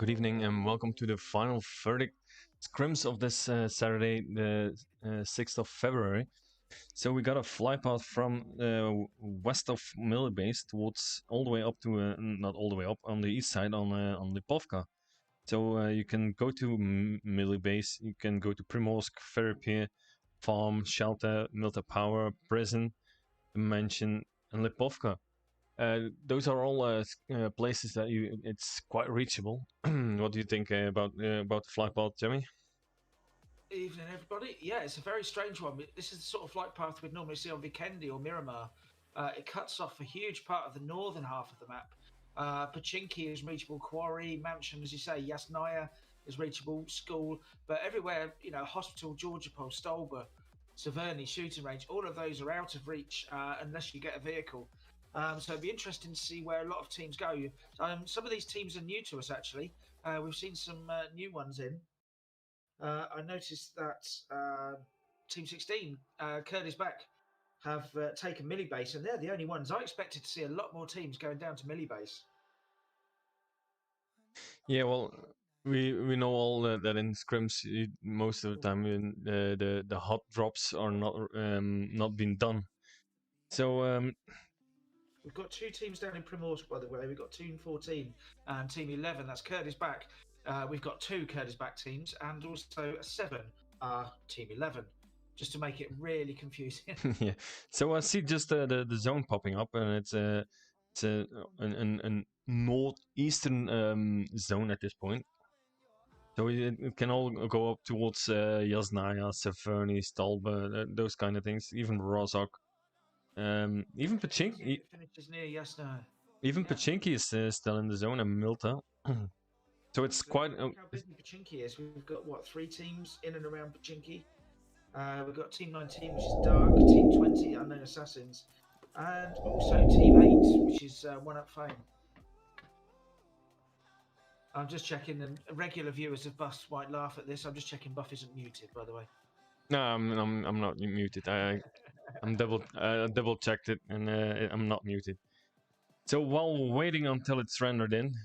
Good evening and welcome to the final verdict scrims of this Saturday, the 6th of February. So we got a fly path from west of Millie Base towards all the way up to, not all the way up, on the east side on Lipovka. So you can go to Millie Base, you can go to Primorsk, Ferry Pier, Farm, Shelter, Milta Power, Prison, the Mansion, and Lipovka. Those are all places that it's quite reachable. What do you think about the flight path, Jimmy? Evening, everybody. Yeah, it's a very strange one. This is the sort of flight path we'd normally see on Vikendi or Miramar. It cuts off a huge part of the northern half of the map. Pachinki is reachable, Quarry, Mansion, as you say, Yasnaya is reachable, school, but everywhere, Hospital, Georgopol, Stolba, Severny, shooting range, all of those are out of reach unless you get a vehicle. So it'd be interesting to see where a lot of teams go. Some of these teams are new to us, actually. We've seen some new ones in. I noticed that Team 16, Curtis back, have taken Millibase, and they're the only ones. I expected to see a lot more teams going down to Millibase. Yeah, well, we know all that in scrims, most of the time the hot drops are not being done. So We've got two teams down in Primorsk, by the way. We've got Team 14 and Team 11. That's Curtis back. We've got two Curtis back teams and also a 7 Team 11, just to make it really confusing. yeah, so I see just the zone popping up, and it's an northeastern zone at this point. So it can all go up towards Yasnaya, Severny, Stalba, those kind of things. Even Rozhok, even Pachinki. It finishes near Yasna. Even Yeah. Pachinki is still in the zone, and Milta. So it's quite. Look how busy Pachinki is. We've got what, 3 teams in and around Pachinki. We've got Team 19, which is Dark, Team 20, Unknown Assassins, and also Team 8, which is One Up Fame. I'm just checking, and regular viewers of Buff might laugh at this. I'm just checking Buff isn't muted, by the way. No, I'm not muted. I'm double checked it, and I'm not muted. So while we're waiting until it's rendered in,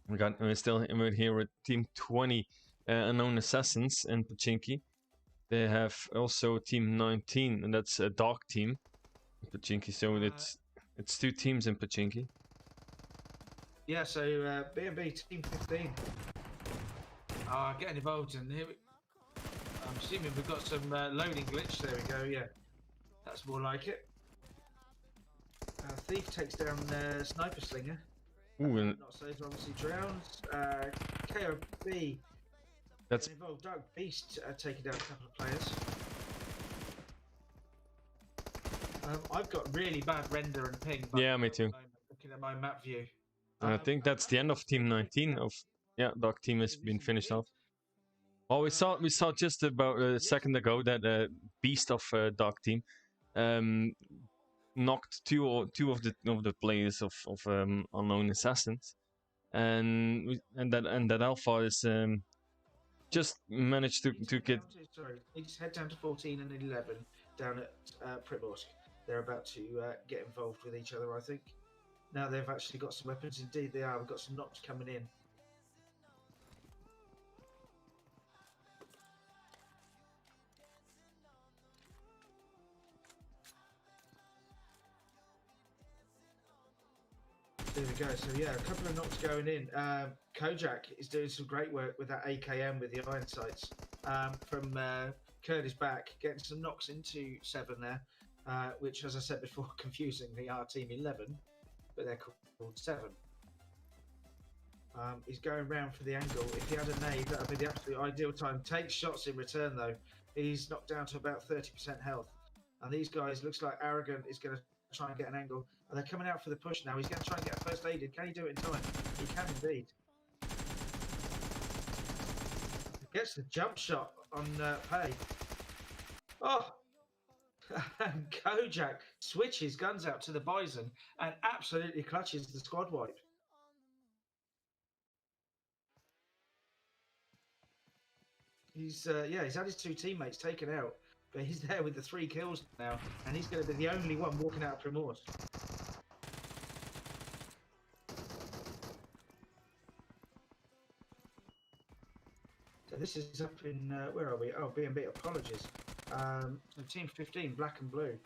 we're still here with Team 20, Unknown Assassins and Pachinki. They have also Team 19, and that's a Dark team, Pachinki. So it's 2 teams in Pachinki. Yeah, so B&B Team 15 are getting involved, and here I'm assuming we've got some loading glitch. There we go. Yeah, that's more like it. Thief takes down Sniper Slinger. Ooh, and Not safe, obviously drowns. KOB. that's involved. Dark Beast taking down a couple of players. I've got really bad render and ping. Yeah, me too. Looking at my map view. And I think that's the end of Team 19. Of Dark team has been finished off. Well, we saw just about a second ago that Beast of Dark team knocked two of the players of Unknown Assassins, and that Alpha is just managed to get. Sorry, he just head down to 14 and 11 down at Primorsk. They're about to get involved with each other, I think. Now they've actually got some weapons. Indeed, they are. We've got some knocks coming in. There we go. So yeah, a couple of knocks going in. Kojak is doing some great work with that AKM with the iron sights from Curtis back, getting some knocks into 7 there, which, as I said before, confusingly are Team 11, but they're called 7. He's going round for the angle. If he had a nade, that would be the absolute ideal time. Takes shots in return though. He's knocked down to about 30% health, and these guys, looks like Arrogant is going to try and get an angle. And they're coming out for the push now. He's going to try and get a first aid in. Can he do it in time? He can indeed. Gets the jump shot on Pay. Oh! And Kojak switches guns out to the Bison and absolutely clutches the squad wipe. He's had his 2 teammates taken out, but he's there with the 3 kills now, and he's going to be the only one walking out of Primorsk. This is up in, where are we? Oh, B&B, apologies. So Team 15, Black and Blue.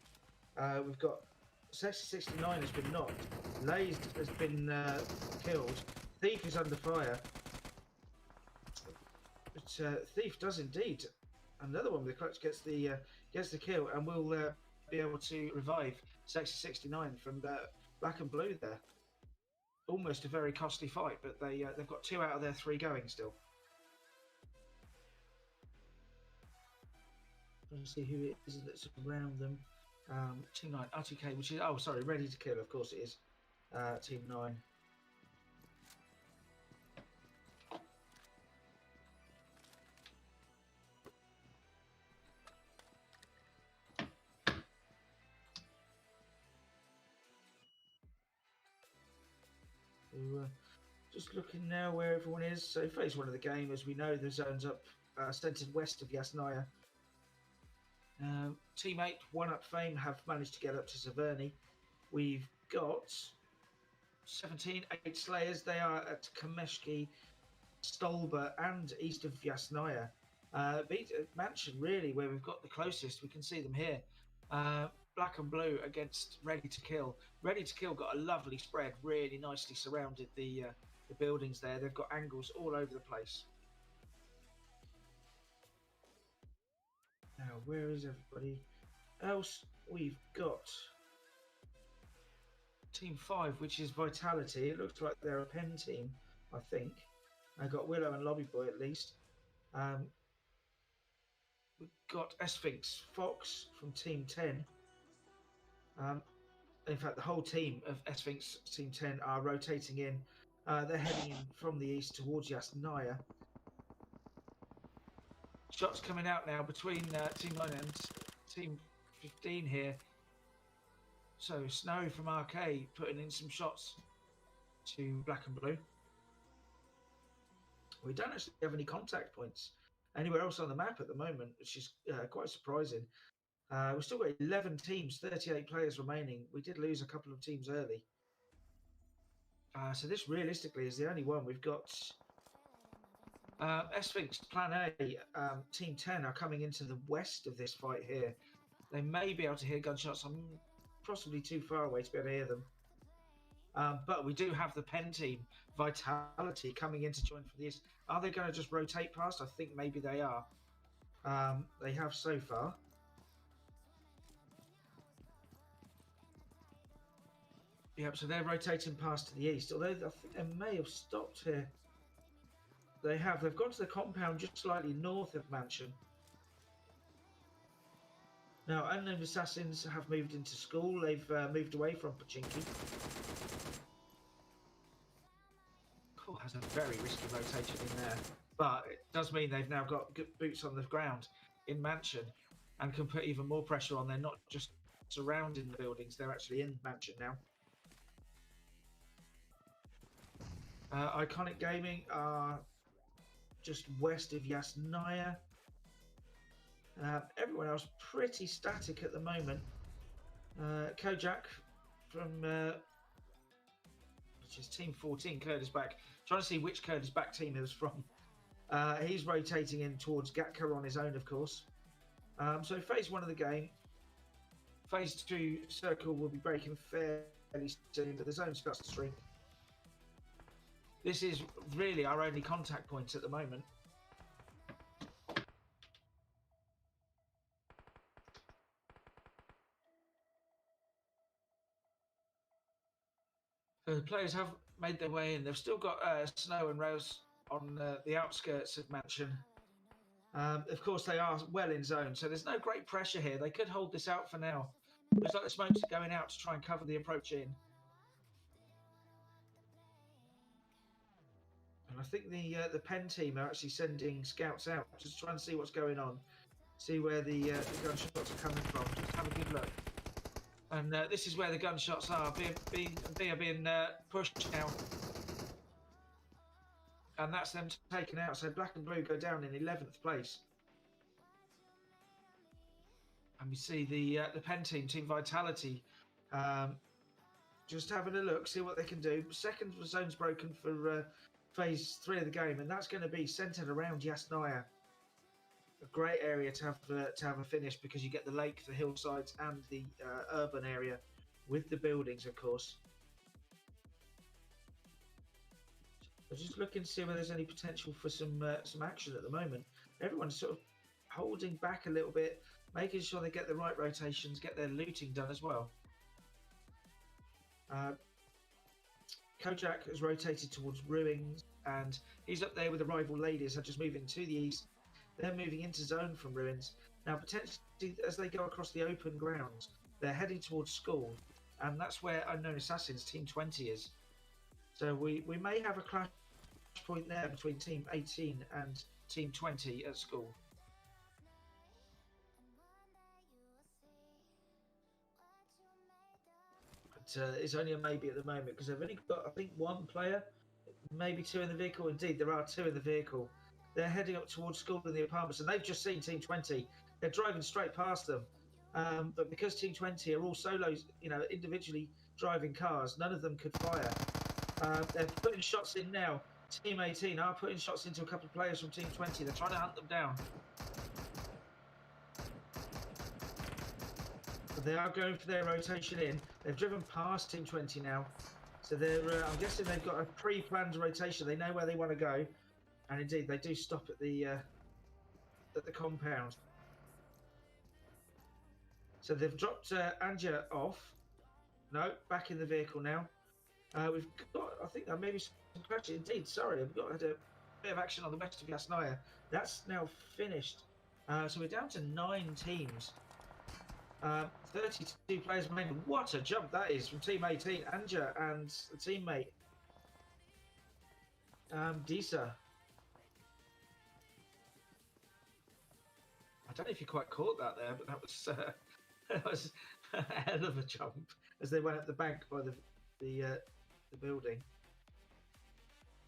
We've got Sexy 69 has been knocked. Lazed has been killed. Thief is under fire. But Thief does indeed. Another one with the clutch gets the kill, and will be able to revive Sexy 69 from Black and Blue there. Almost a very costly fight, but they've got 2 out of their 3 going still. Let's see who it is that's around them. Team 9, RTK, which is, oh, sorry, Ready to Kill, of course it is. Team 9. So, just looking now where everyone is. So phase 1 of the game, as we know, the zone's up centered west of Yasnaya. Team 8, 1UP Fame, have managed to get up to Zaverny. We've got 17, 8 Slayers. They are at Kameshki, Stolba, and east of Yasnaya. Mansion, really, where we've got the closest. We can see them here. Black and Blue against Ready to Kill. Ready to Kill got a lovely spread, really nicely surrounded the buildings there. They've got angles all over the place. Now, where is everybody else? We've got Team 5, which is Vitality. It looks like they're a pen team, I think. I got Willow and Lobby Boy at least. We've got Sphinx Fox from Team 10. In fact, the whole team of Sphinx Team 10 are rotating in. They're heading in from the east towards Yasnaya. Shots coming out now between Team 9 and Team 15 here. So Snow from Arcade putting in some shots to Black and Blue. We don't actually have any contact points anywhere else on the map at the moment, which is quite surprising. We've still got 11 teams, 38 players remaining. We did lose a couple of teams early. So this realistically is the only one. We've got Sphinx Plan A, Team 10 are coming into the west of this fight here. They may be able to hear gunshots. I'm possibly too far away to be able to hear them. But we do have the pen team, Vitality, coming in to join from the east. Are they going to just rotate past? I think maybe they are. They have so far. Yep, so they're rotating past to the east, although I think they may have stopped here. They have. They've gone to the compound just slightly north of Mansion. Now, Unknown Assassins have moved into school. They've moved away from Pachinki. Cool, has a very risky rotation in there. But it does mean they've now got good boots on the ground in Mansion and can put even more pressure on. They're not just surrounding the buildings, they're actually in Mansion now. Iconic Gaming are just west of Yasnaya. Everyone else pretty static at the moment. Kojak from which is Team 14, Curtis back. Trying to see which Curtis back team he was from. He's rotating in towards Gatka on his own, of course. So phase 1 of the game. Phase 2 circle will be breaking fairly soon, but the zone starts to shrink. This is really our only contact point at the moment. So the players have made their way in. They've still got Snow and Rose on the outskirts of Mansion. Of course, they are well in zone, so there's no great pressure here. They could hold this out for now. Looks like the smokes are going out to try and cover the approach in. And I think the pen team are actually sending scouts out just trying to see what's going on, see where the gunshots are coming from. Just have a good look. And this is where the gunshots are being pushed now. And that's them taken out. So Black and Blue go down in 11th place. And we see the pen team, Team Vitality, just having a look, see what they can do. Second zone's broken for phase 3 of the game, and that's going to be centered around Yasnaya. A great area to have a finish because you get the lake, the hillsides, and the urban area with the buildings, of course. So just looking to see whether there's any potential for some action at the moment. Everyone's sort of holding back a little bit, making sure they get the right rotations, get their looting done as well. Kojak has rotated towards ruins, and he's up there with the rival ladies. Are just moving to the east. They're moving into zone from ruins. Now, potentially, as they go across the open grounds, they're heading towards school, and that's where Unknown Assassins Team 20 is. So we may have a clash point there between Team 18 and Team 20 at school. But it's only a maybe at the moment because they've only got, I think, one player, maybe two in the vehicle. Indeed, there are two in the vehicle. They're heading up towards school in the apartments, and they've just seen Team 20. They're driving straight past them. But because Team 20 are all solos, individually driving cars, none of them could fire. They're putting shots in now. Team 18 are putting shots into a couple of players from Team 20. They're trying to hunt them down. But they are going for their rotation in. They've driven past Team 20 now. So they're, I'm guessing they've got a pre-planned rotation. They know where they want to go. And indeed, they do stop at the compound. So they've dropped Anja off. No, back in the vehicle now. We've got, I think, maybe some crashes. Indeed, sorry, we've got a bit of action on the west of Yasnaya. That's now finished. So we're down to 9 teams. 32 players remaining. What a jump that is from Team 18, Anja and the teammate, Disa. I don't know if you quite caught that there, but that was a hell of a jump as they went up the bank by the building.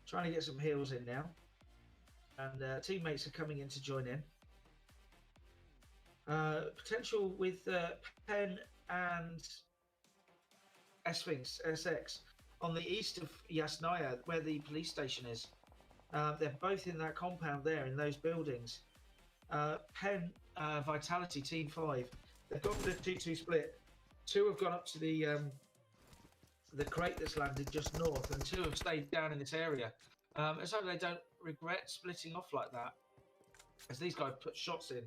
Trying to get some heals in now, and teammates are coming in to join in. Potential with Penn and Sphinx SX on the east of Yasnaya, where the police station is. They're both in that compound there in those buildings. Penn Vitality Team 5. They've got the 2-2 split. 2 have gone up to the crate that's landed just north, and 2 have stayed down in this area. Let's hope they don't regret splitting off like that, as these guys put shots in.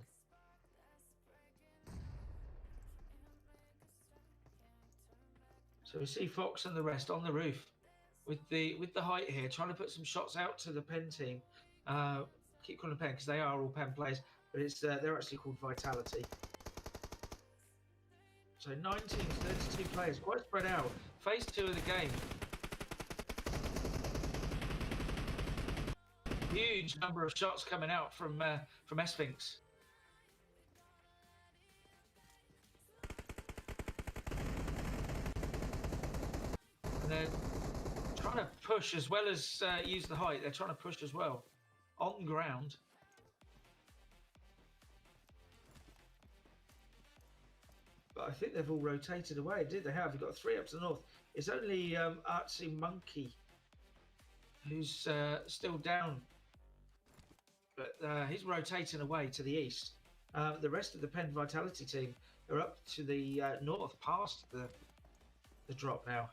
So we see Fox and the rest on the roof with the height here, trying to put some shots out to the Penn team. Keep calling them Penn because they are all Penn players, but it's they're actually called Vitality. So 9 teams, 32 players, quite spread out. Phase 2 of the game. Huge number of shots coming out from Sphinx. And they're trying to push as well as use the height. They're trying to push as well on ground. But I think they've all rotated away. Did they have? We've got 3 up to the north. It's only Artsy Monkey who's still down. But he's rotating away to the east. The rest of the Penn Vitality team are up to the north, past the drop now.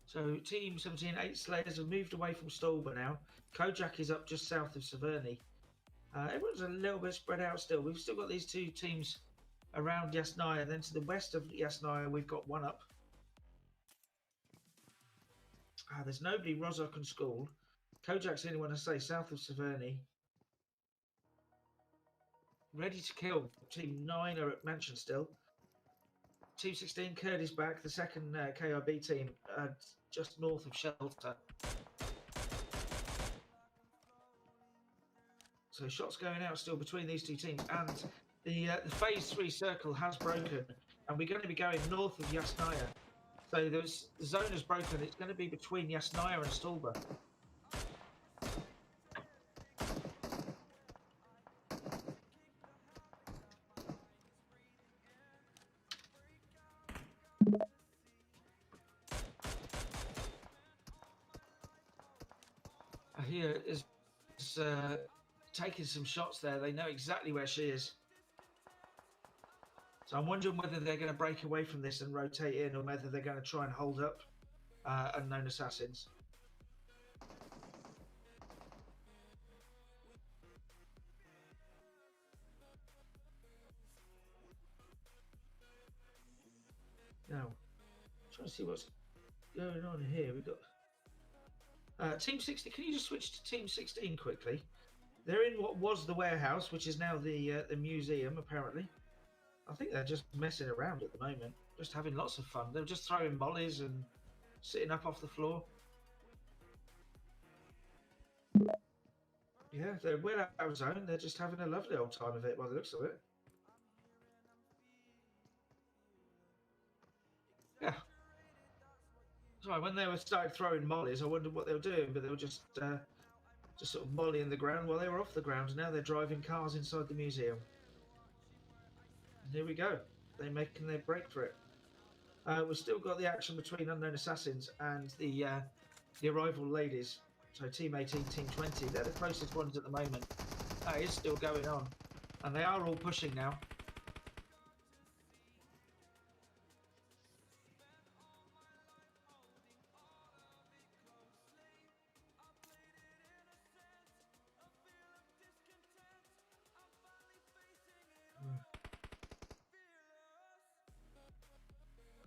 So Team 17, 8 Slayers have moved away from Stolber now. Kojak is up just south of Severny. Everyone's a little bit spread out still. We've still got these 2 teams around Yasnaya. Then to the west of Yasnaya, we've got 1 up. There's nobody Rozok and School. Kojak's the only one to say south of Severny. Ready to kill. Team 9 are at Mansion still. Team 16, Kurd back, the second KRB team, just north of Shelter. So shots going out still between these 2 teams, and the phase 3 circle has broken, and we're going to be going north of Yasnaya. So the zone has broken. It's going to be between Yasnaya and Stolber. here is taking some shots there. They know exactly where she is. So I'm wondering whether they're going to break away from this and rotate in, or whether they're going to try and hold up unknown assassins. Now, trying to see what's going on here. We've got Team 16. Can you just switch to Team 16 quickly? They're in what was the warehouse, which is now the museum, apparently. I think they're just messing around at the moment, just having lots of fun. They're just throwing mollies and sitting up off the floor. Yeah, they're well out of zone. They're just having a lovely old time of it by the looks of it. Yeah. Sorry, when they were started throwing mollies, I wondered what they were doing, but they were just sort of mollying the ground while they were off the ground. Now they're driving cars inside the museum. And here we go. They're making their break for it. We've still got the action between unknown assassins and the arrival ladies. So Team 18, Team 20, they're the closest ones at the moment. That is still going on. And they are all pushing now.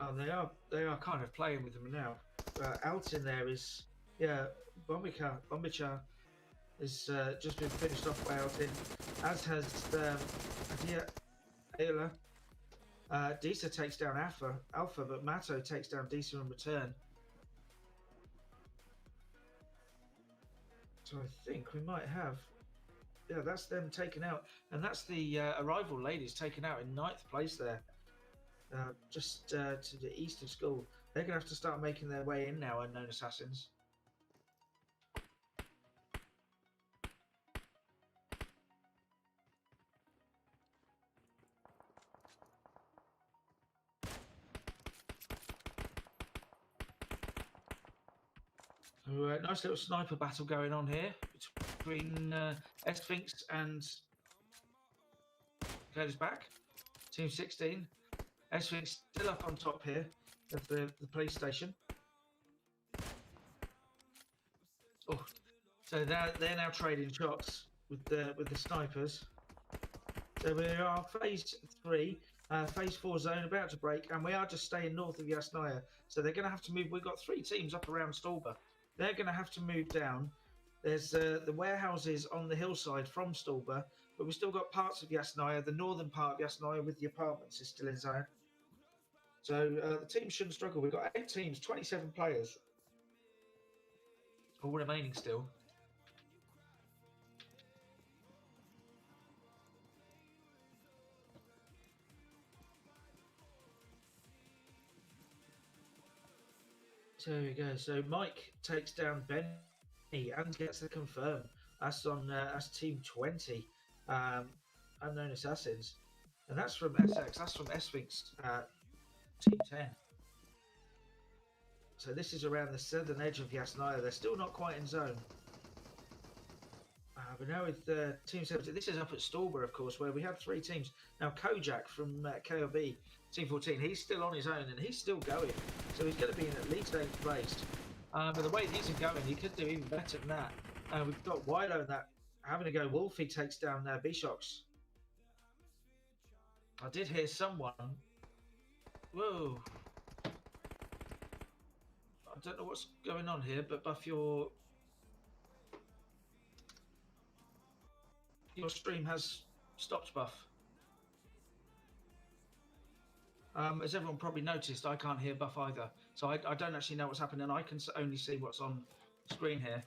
Oh, they are kind of playing with them now. Out in there is, yeah, Bombichar has just been finished off by Altin, as has Ayla. Disa takes down Alpha, but Mato takes down Disa in return. So I think we might have, yeah, that's them taken out, and that's the arrival ladies taken out in 9th place there. Just to the east of school. They're going to have to start making their way in now, unknown assassins. So, nice little sniper battle going on here between Sphinx and goes back. Team 16. Sphinx still up on top here of the police station. Oh, so they're now trading shots with the snipers. So we are phase 3, phase 4 zone about to break, and we are just staying north of Yasnaya. So they're going to have to move. We've got 3 teams up around Stolba. They're going to have to move down. There's the warehouses on the hillside from Stolba, but we've still got parts of Yasnaya. The northern part of Yasnaya with the apartments is still in zone. So the team shouldn't struggle. We've got 8 teams, 27 players, all remaining still. So there we go. So Mike takes down Benny and gets the confirm. That's on that's Team 20, unknown assassins, and that's from SX. That's from Sphinx. Team 10. So this is around the southern edge of Yasnaya. They're still not quite in zone. But now with Team 17, this is up at Stolba, of course, where we have 3 teams. Now Kojak from KOB, Team 14, he's still on his own and he's still going. So he's going to be in at least 8th place. But the way these are going, he could do even better than that. We've got Wilo and that having to go. Wolfie takes down Bishox. I did hear someone. Whoa. I don't know what's going on here, but Buff, your stream has stopped, Buff. As everyone probably noticed, I can't hear Buff either. So I don't actually know what's happening. I can only see what's on screen here.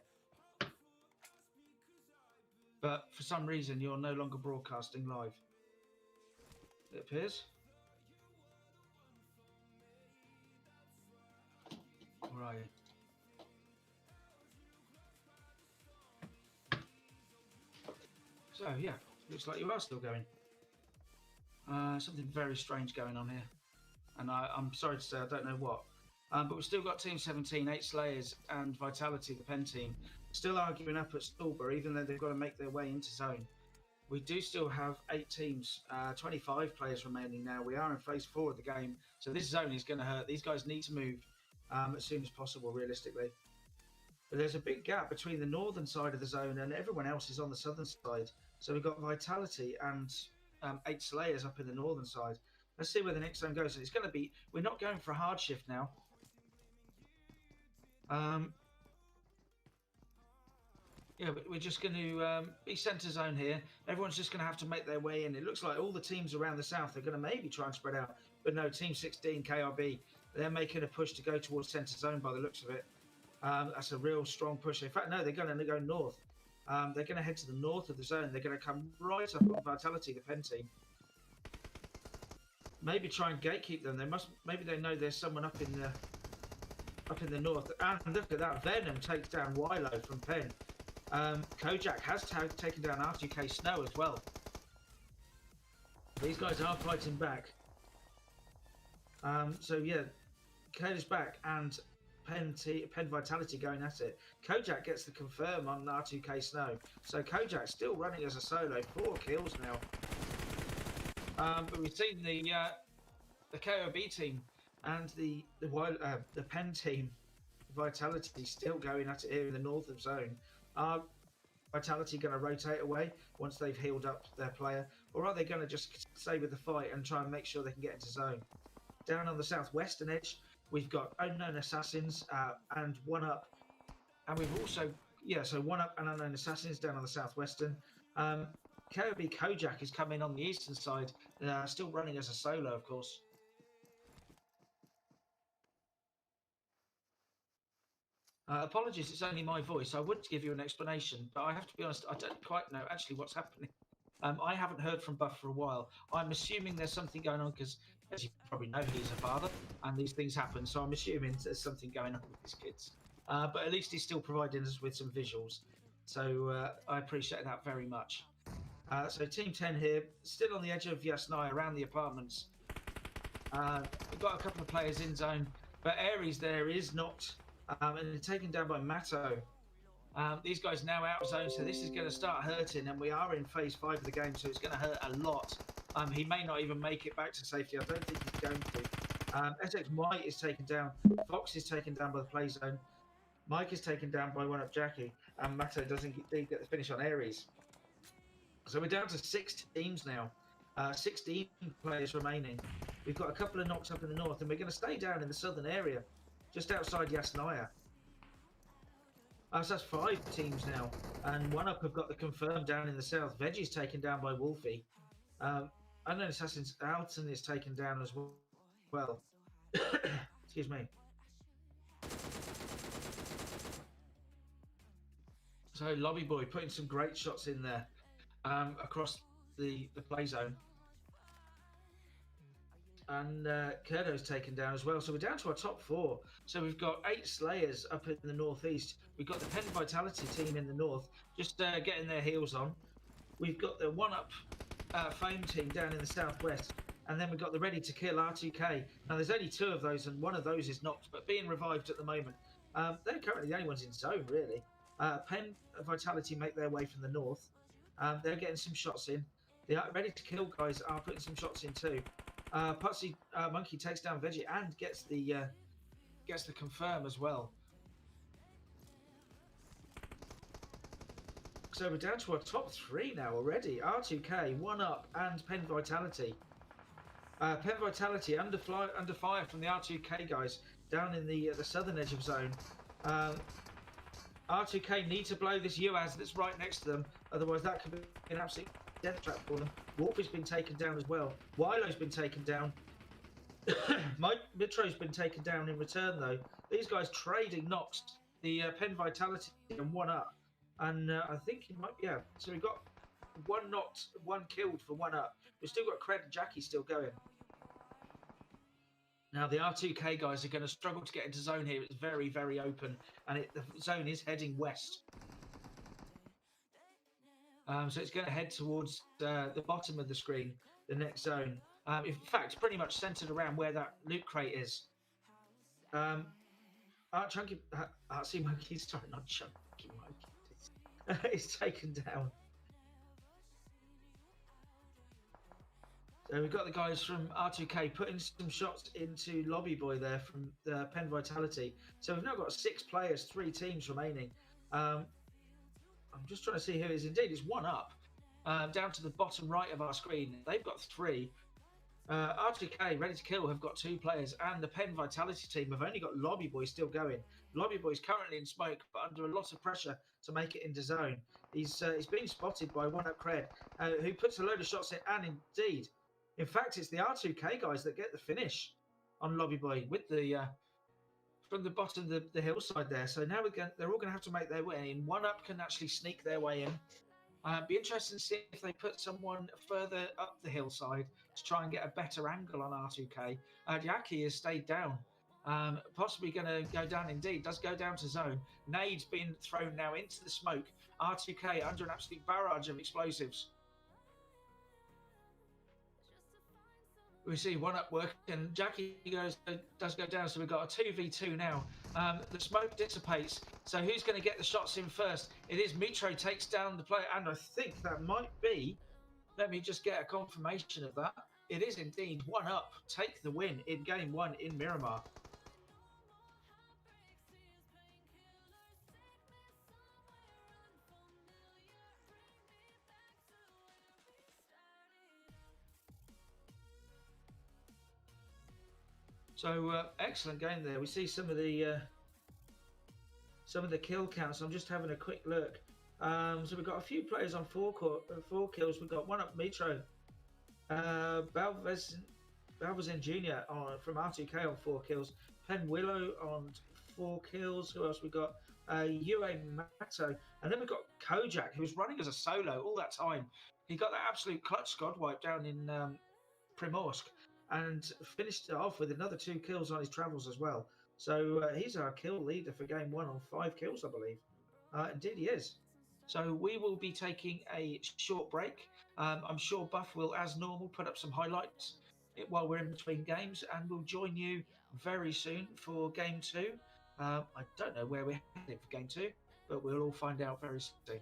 But for some reason, you're no longer broadcasting live, it appears. Where are you? So yeah, looks like you are still going. Something very strange going on here, and I'm sorry to say I don't know what. But we've still got Team 17, 8 Slayers, and Vitality, the Pen team, still arguing up at Stallborough, even though they've got to make their way into zone. We do still have 8 teams, 25 players remaining now. We are in phase 4 of the game, so this zone is going to hurt. These guys need to move as soon as possible, realistically. But there's a big gap between the northern side of the zone and everyone else is on the southern side. So we've got Vitality and 8 Slayers up in the northern side. Let's see where the next zone goes. It's going to be, we're not going for a hard shift now. Yeah, but we're just going to be centre zone here. Everyone's just going to have to make their way in. It looks like all the teams around the south are going to maybe try and spread out. But no, Team 16, KRB, they're making a push to go towards centre zone by the looks of it. That's a real strong push. In fact, no, they're going to go north. They're going to head to the north of the zone. They're going to come right up on Vitality, the Pen team. Maybe try and gatekeep them. Maybe they know there's someone up in the north. And look at that, Venom takes down Wilo from Pen. Kojak has taken down R2K Snow as well. These guys are fighting back. So yeah, Kode is back and Pen Vitality going at it. Kojak gets the confirm on R2K Snow. So Kojak still running as a solo, 4 kills now. But we've seen the KOB team and the Pen team, Vitality, still going at it here in the north of zone. Are Vitality going to rotate away once they've healed up their player, or are they going to just stay with the fight and try and make sure they can get into zone? Down on the southwestern edge, we've got Unknown Assassins and One Up, and we've also so One Up and Unknown Assassins down on the southwestern. KOB Kojak is coming on the eastern side, still running as a solo, of course. Apologies, it's only my voice. I would give you an explanation, but I have to be honest, I don't quite know actually what's happening. I haven't heard from Buff for a while. I'm assuming there's something going on because, as you probably know, he's a father and these things happen. So I'm assuming there's something going on with his kids. But at least he's still providing us with some visuals. So I appreciate that very much. So Team 10 here, still on the edge of Yasnaya, around the apartments. We've got a couple of players in zone, but Ares there is not... and taken down by Matto. These guys now out of zone, so this is going to start hurting, and we are in phase 5 of the game, so it's going to hurt a lot. He may not even make it back to safety. I don't think he's going to. SX Mike is taken down. Fox is taken down by the play zone. Mike is taken down by One Up Jackie, and Matto doesn't get the finish on Ares. So we're down to 6 teams now. 16 players remaining. We've got a couple of knocks up in the north, and we're going to stay down in the southern area, just outside Yasnaya. So that's 5 teams now, and One Up have got the confirmed down in the south. Veggie's taken down by Wolfie. Unknown Assassins Alton is taken down as well. Excuse me. So Lobby Boy putting some great shots in there across the play zone. And Kurdo's taken down as well. So we're down to our top 4. So we've got 8 Slayers up in the northeast. We've got the Pen Vitality team in the north, just getting their heels on. We've got the One Up Fame team down in the southwest. And then we've got the Ready to Kill R2K. Now there's only 2 of those, and one of those is knocked, but being revived at the moment. They're currently the only ones in zone, really. Pen Vitality make their way from the north. They're getting some shots in. The Ready to Kill guys are putting some shots in too. Putsy Monkey takes down Veggie and gets the confirm as well. So we're down to our top 3 now already. R2K, One Up, and Pen Vitality. Pen Vitality under fire from the R2K guys down in the southern edge of zone. R2K need to blow this UAZ that's right next to them, otherwise that could be an absolute death trap for them. Wolf has been taken down as well. Wilo's been taken down. Mitro's been taken down in return though. These guys trading knocks. The Pen Vitality and One Up. And I think it might, yeah. So we've got 1 knocked, 1 killed for One Up. We've still got Cred and Jackie still going. Now the R2K guys are going to struggle to get into zone here. It's very, very open, and the zone is heading west. So it's going to head towards the bottom of the screen, the next zone. In fact, pretty much centered around where that loot crate is. Chunky, Artsy Monkey, sorry, not Chunky Monkey, is taken down. So we've got the guys from R2K putting some shots into Lobby Boy there from the Penn Vitality. So we've now got 6 players, 3 teams remaining. I'm just trying to see who it is. Indeed, it's one up down to the bottom right of our screen. They've got 3. R2K, Ready to Kill, have got 2 players, and the Penn Vitality team have only got Lobby Boy still going. Lobby Boy is currently in smoke, but under a lot of pressure to make it into zone. He's being spotted by One Up Cred, who puts a load of shots in, and indeed, in fact, it's the R2K guys that get the finish on Lobby Boy with the from the bottom of the hillside there. So now they're all going to have to make their way in. One Up can actually sneak their way in. Be interesting to see if they put someone further up the hillside to try and get a better angle on R2K. Yaki has stayed down, possibly going to go down indeed. Does go down to zone. Nade's been thrown now into the smoke. R2K under an absolute barrage of explosives. We see One Up work, and Jackie does go down, so we've got a 2v2 now. The smoke dissipates, so who's going to get the shots in first? It is Mitro takes down the player, and I think that might be, let me just get a confirmation of that. It is indeed One Up take the win in game 1 in Miramar. So excellent game there. We see some of the kill counts. I'm just having a quick look. So we've got a few players on 4 kills. We've got One Up Mitro, Balvazin Jr. from R2K on 4 kills, Penn Willow on 4 kills. Who else we got? Yue Mato, and then we've got Kojak, who was running as a solo all that time. He got that absolute clutch squad wipe down in Primorsk, and finished it off with another 2 kills on his travels as well. So he's our kill leader for game 1 on 5 kills, I believe. Indeed, he is. So we will be taking a short break. I'm sure Buff will, as normal, put up some highlights while we're in between games, and we'll join you very soon for game 2. I don't know where we're headed for game 2, but we'll all find out very soon.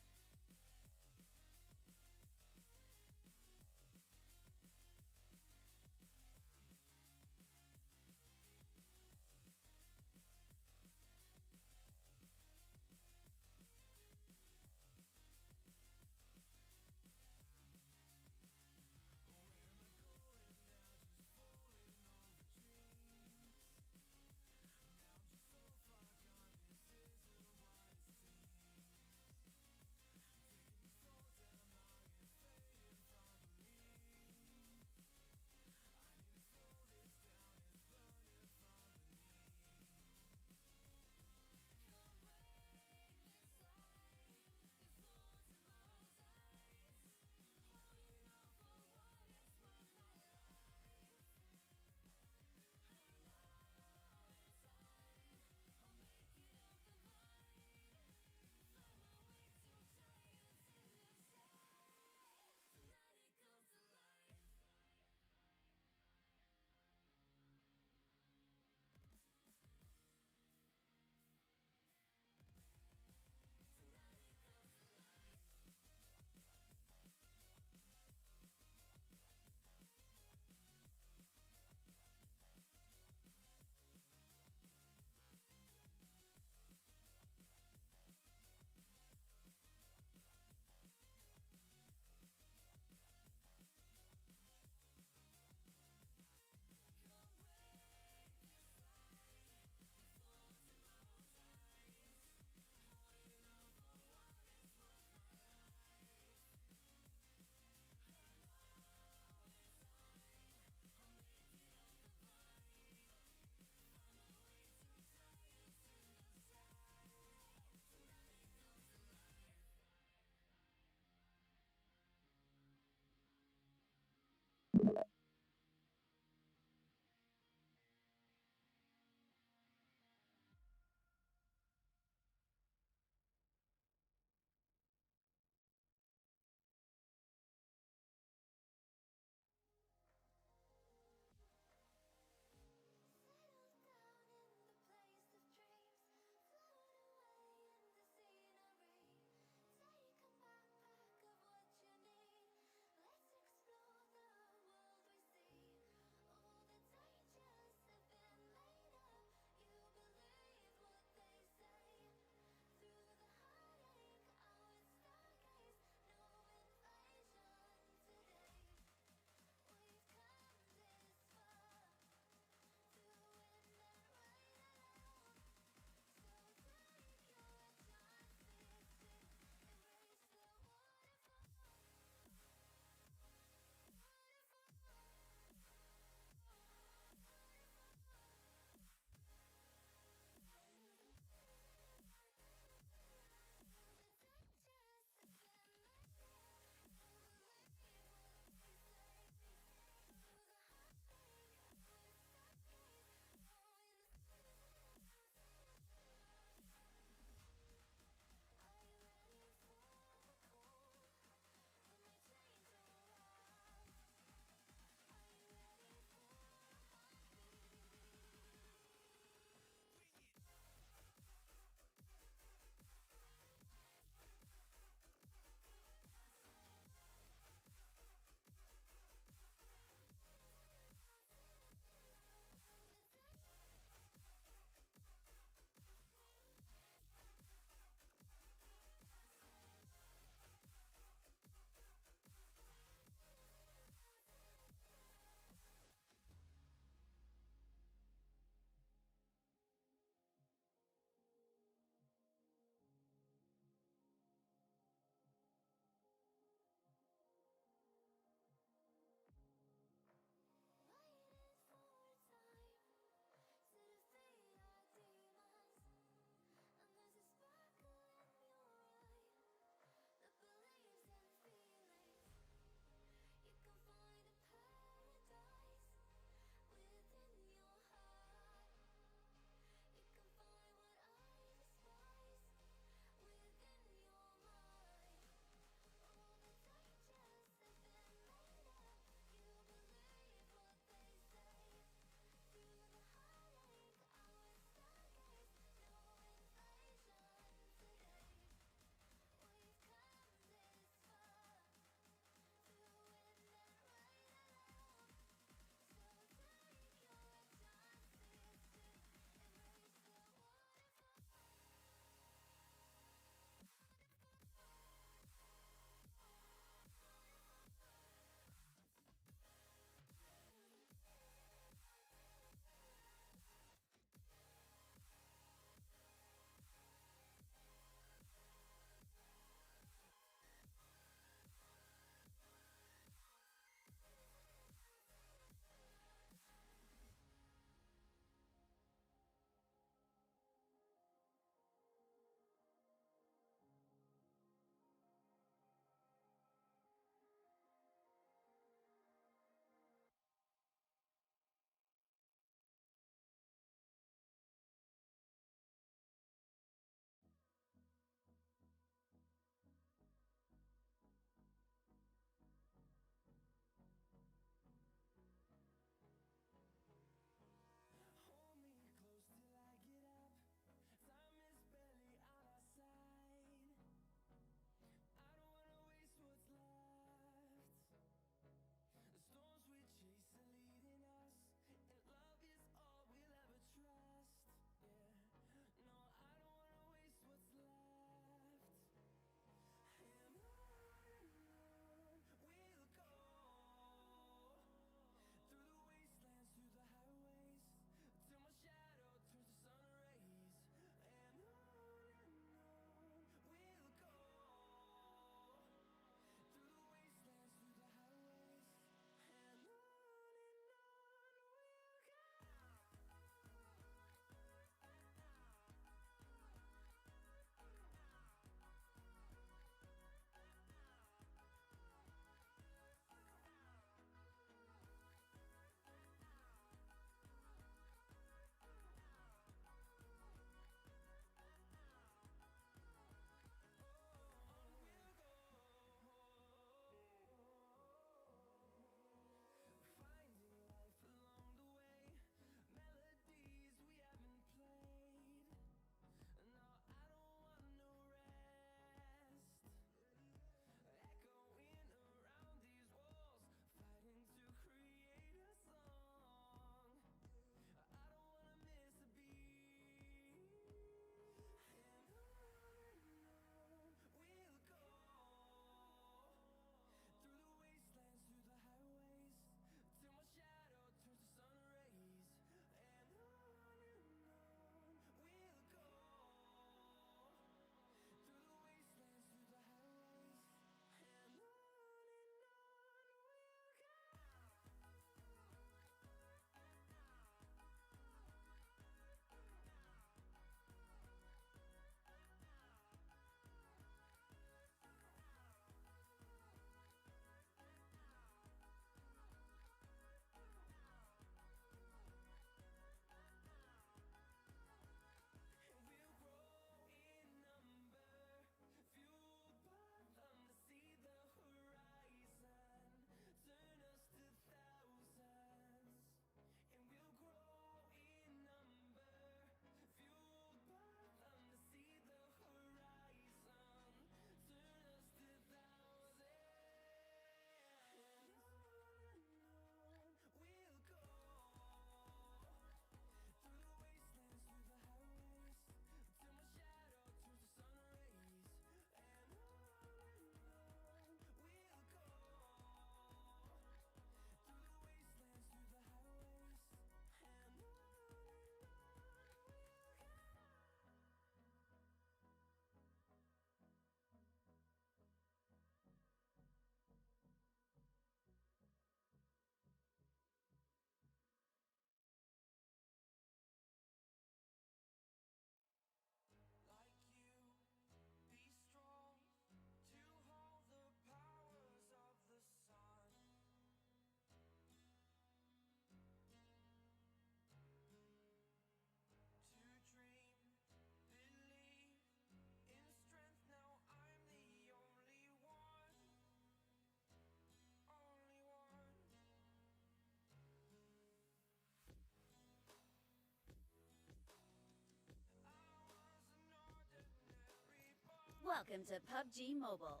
Welcome to PUBG Mobile.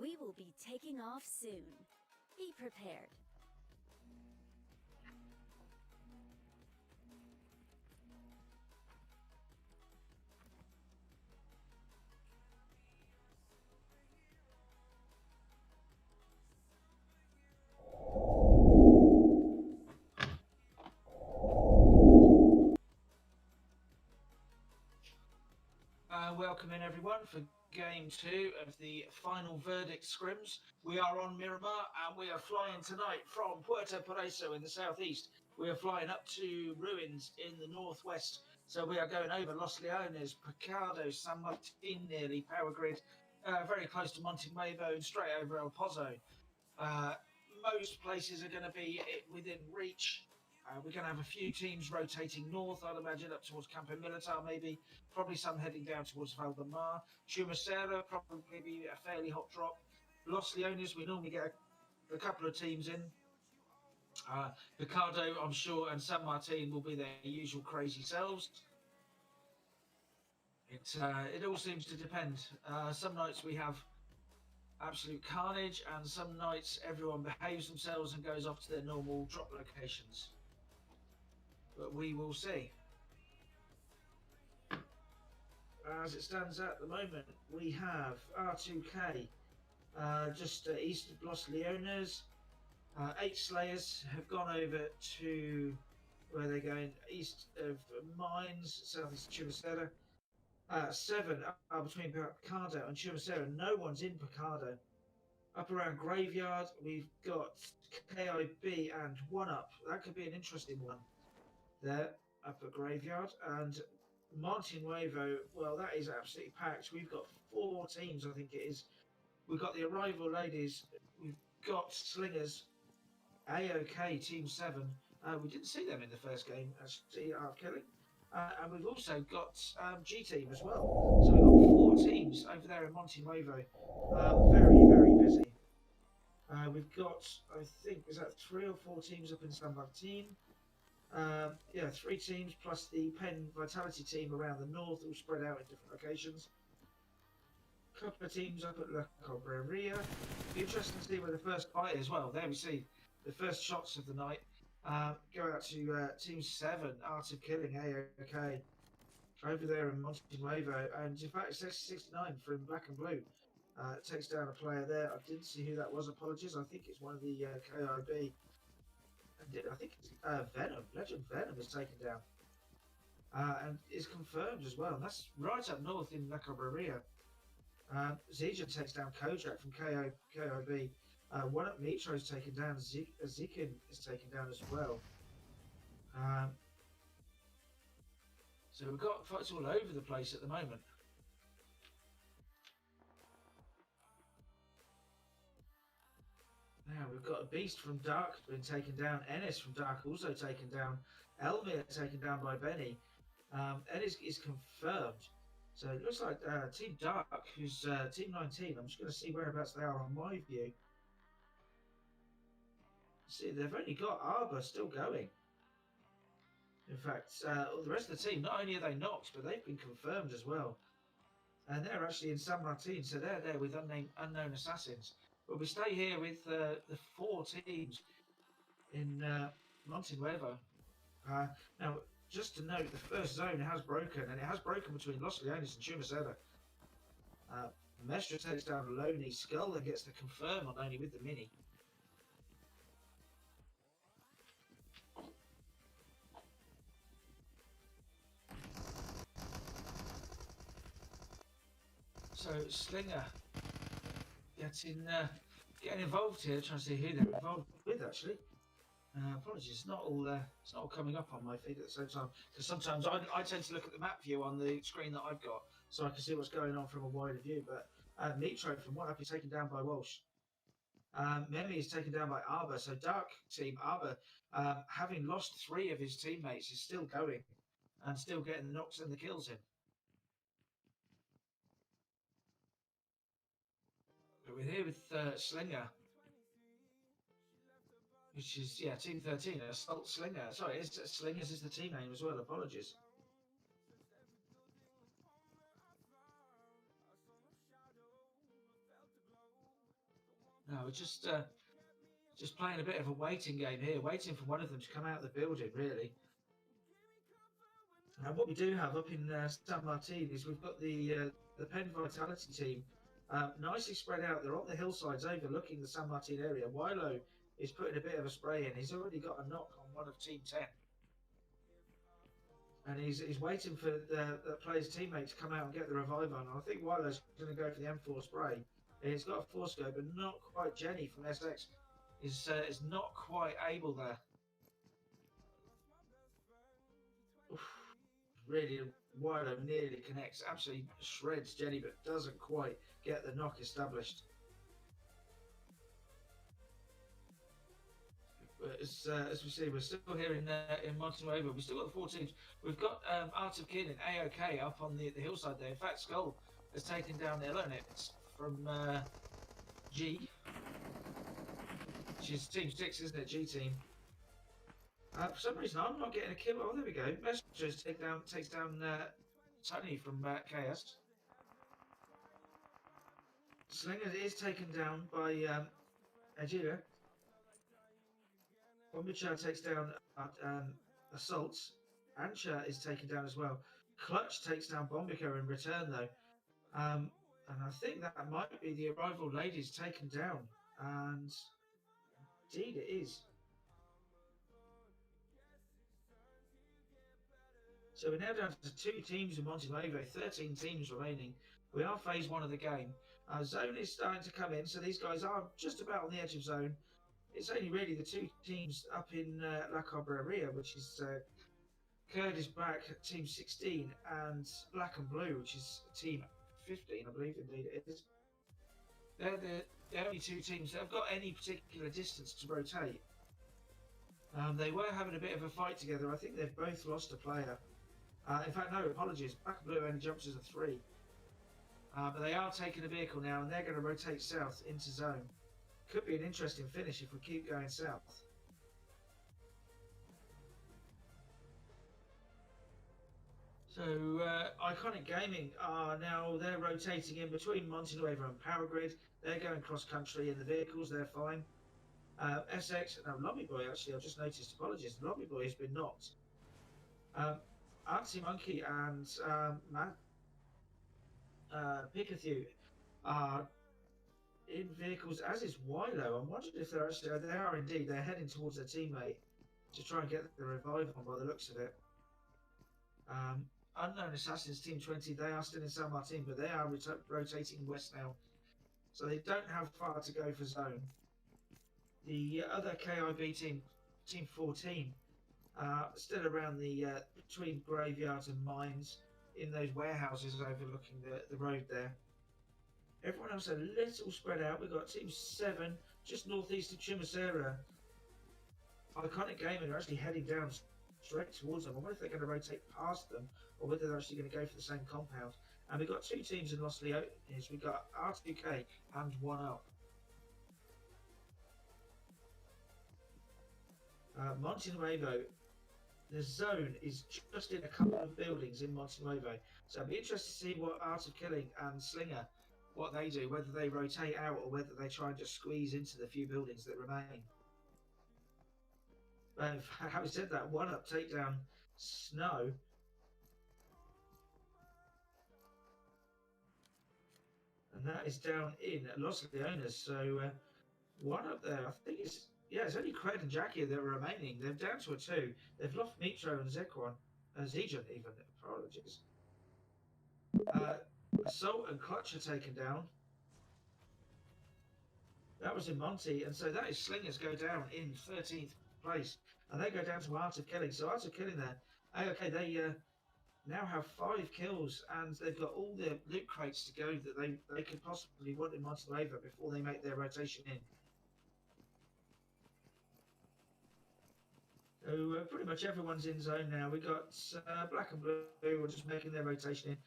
We will be taking off soon. Be prepared. Welcome in everyone for game 2 of the final verdict scrims. We are on Miramar and we are flying tonight from Puerto Paraiso in the southeast. We are flying up to Ruins in the northwest. So we are going over Los Leones, Picado, San Martin nearly, Power Grid, very close to Monte Nuevo and straight over El Pozo. Most places are going to be within reach. We're going to have a few teams rotating north, I'd imagine, up towards Campo Militar maybe. Probably some heading down towards Valdemar. Chumacera, probably be a fairly hot drop. Los Leones, we normally get a couple of teams in. Picado, I'm sure, and San Martin will be their usual crazy selves. It all seems to depend. Some nights we have absolute carnage, and some nights everyone behaves themselves and goes off to their normal drop locations. But we will see. As it stands at the moment, we have R2K just east of Los Leones. 8 Slayers have gone over to where they're going east of Mines, southeast of Chumacera. 7 are between Picado and Chumacera. No one's in Picado. Up around Graveyard, we've got KIB and 1UP. That could be an interesting one there up at Graveyard. And Monte Nuevo, well, that is absolutely packed. We've got 4 teams, I think it is. We've got the Arrival Ladies, we've got Slingers, AOK Team 7. We didn't see them in the first game, actually, killing. And we've also got G Team as well. So we've got 4 teams over there in Monte Nuevo. Very, very busy. We've got, I think, is that 3 or 4 teams up in San Martin? Yeah, 3 teams plus the Penn Vitality team around the north, all spread out in different locations. A couple of teams up at La Cobreria. Be interesting to see where the first fight is. Well, there we see the first shots of the night. Go out to Team 7, Art of Killing, AOK, over there in Monte Nuevo. And in fact, it's 69 from Black and Blue. Takes down a player there. I didn't see who that was, apologies. I think it's one of the KIB. I think it's Venom, Legend Venom is taken down. And is confirmed as well. And that's right up north in La Cobreria. Zijan takes down Kojak from KIB. 1UP Nitro is taken down. Zikin is taken down as well. So we've got fights all over the place at the moment. Now we've got a Beast from Dark being taken down. Ennis from Dark also taken down. Elmir taken down by Benny. Ennis is confirmed. So it looks like Team Dark, who's Team 19. I'm just going to see whereabouts they are on my view. See, they've only got Arbor still going. In fact, the rest of the team, not only are they knocked, but they've been confirmed as well. And they're actually in San Martin, so they're there with unknown assassins. But we stay here with the 4 teams in Monte Nuevo. Now, just to note, the first zone has broken, and it has broken between Los Leones and Chumacera. Mestra takes down Loney. Skull and gets the confirm on only with the mini. So Slinger getting getting involved here, trying to see who they're involved with actually. Apologies, it's not all coming up on my feed at the same time because sometimes I tend to look at the map view on the screen that I've got so I can see what's going on from a wider view. But Mitro from one up is taken down by Walsh. Memi is taken down by Arbor. So Dark Team Arbor, having lost 3 of his teammates, is still going and still getting the knocks and the kills in. But we're here with Slinger, which is, yeah, Team 13, Assault Slinger. Sorry, Slingers is the team name as well, apologies. No, we're just playing a bit of a waiting game here, waiting for one of them to come out of the building, really. And what we do have up in San Martin is we've got the Penn Vitality team nicely spread out. They're on the hillsides overlooking the San Martin area. Wilo is putting a bit of a spray in. He's already got a knock on one of Team 10. And he's waiting for the player's teammate to come out and get the revive on. I think Wilo's going to go for the M4 spray. He's got a 4-scope, but not quite. Jenny from SX is not quite able there. Oof. Really, Wilo nearly connects, absolutely shreds Jenny, but doesn't quite get the knock established. But as we see, we're still here in Montenuevo. We've still got the 4 teams. We've got Art of Kin and AOK up on the hillside there. In fact, Skull has taken down Eleonit from G, which is Team 6, isn't it? G team. For some reason, I'm not getting a kill. Oh, there we go. Messengers takes down Tony from KS. Slinger is taken down by Ajira. Bombichar takes down Assaults. Ancha is taken down as well. Clutch takes down Bombica in return, though. And I think that might be the arrival ladies taken down. And indeed it is. So we're now down to 2 teams in Montenuevo, 13 teams remaining. We are phase 1 of the game. Zone is starting to come in, so these guys are just about on the edge of zone. It's only really the 2 teams up in La Cabrera, which is Kurd is back, Team 16, and Black and Blue, which is Team 15, I believe, indeed it is. They're the only 2 teams that have got any particular distance to rotate. They were having a bit of a fight together. I think they've both lost a player. In fact, no, apologies. Black and Blue only jumps as a 3. But they are taking a vehicle now, and they're going to rotate south into zone. Could be an interesting finish if we keep going south. So, Iconic Gaming are now, they're rotating in between Montenuevo and Power Grid. They're going cross-country in the vehicles, they're fine. SX, no, Lobby Boy, actually, I've just noticed, apologies, Lobby Boy has been knocked. Artsy Monkey and Pikachu are in vehicles, as is Wilo. I'm wondering if they're actually, they are indeed, they're heading towards their teammate to try and get the revive on by the looks of it. Unknown Assassins Team 20, they are still in San Martin, but they are rotating west now. So they don't have far to go for zone. The other KIB team, Team 14, still around the between graveyards and mines in those warehouses overlooking the road there. Everyone else a little spread out. We've got Team 7 just northeast of Chimacera. Iconic Gaming are actually heading down straight towards them. I wonder if they're going to rotate past them or whether they're actually going to go for the same compound. And we've got 2 teams in Los Leones. We've got R2K and 1UP. Montenuevo, the zone is just in a couple of buildings in Montenuevo. So I'd be interested to see what Art of Killing and Slinger, what they do, whether they rotate out or whether they try and just squeeze into the few buildings that remain. But having said that, 1UP take down Snow. And that is down in Los Leones. So 1UP there, I think it's, yeah, it's only Cred and Jackie that are remaining. They're down to a 2. They've lost Mitro and Zequan, Zejan even, apologies. Assault and Clutch are taken down. That was in Monty, and so that is Slingers go down in 13th place, and they go down to Art of Killing. So Art of Killing there, okay, they now have 5 kills, and they've got all the loot crates to go that they could possibly want in Monty Nuevo before they make their rotation in. So pretty much everyone's in zone now. We got Black and Blue who are just making their rotation in.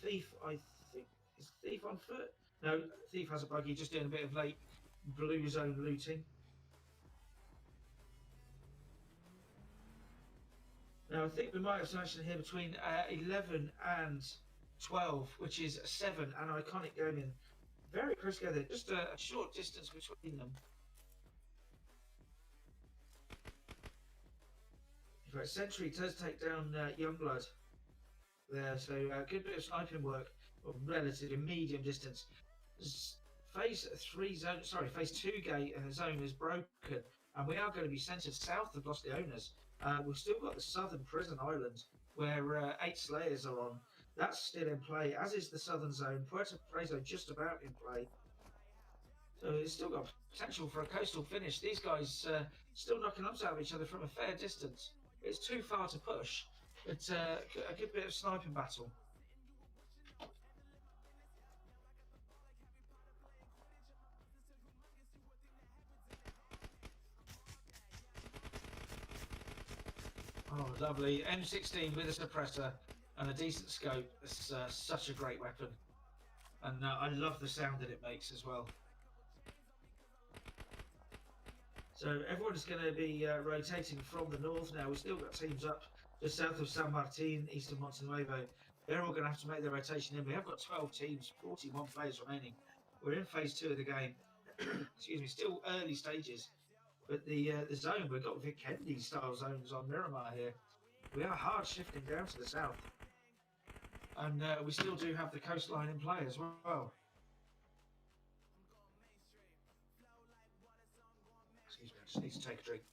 Thief, I think, is Thief on foot? No, Thief has a buggy, just doing a bit of late blue zone looting. Now I think we might have some action here between 11 and 12, which is 7 and Iconic Gaming. Very close together, just a short distance between them. Right, Sentry does take down Youngblood there, so good bit of sniping work, or relatively medium distance. Phase 3 zone, sorry, phase 2 gate zone is broken, and we are going to be centred south of Los Leones. We've still got the southern prison island where 8 Slayers are on. That's still in play, as is the southern zone. Puerto Preso just about in play. So it's still got potential for a coastal finish. These guys still knocking lumps out of each other from a fair distance. It's too far to push, but a good bit of sniping battle. Oh, lovely. M16 with a suppressor and a decent scope. It's such a great weapon. And I love the sound that it makes as well. So everyone's going to be rotating from the north now. We've still got teams up just south of San Martin, east of Monte Nuevo. They're all going to have to make their rotation in. We have got 12 teams, 41 players remaining. We're in phase 2 of the game. Excuse me, still early stages. But the zone, we've got Vic Kennedy style zones on Miramar here. We are hard shifting down to the south. And we still do have the coastline in play as well. Excuse me, I just need to take a drink.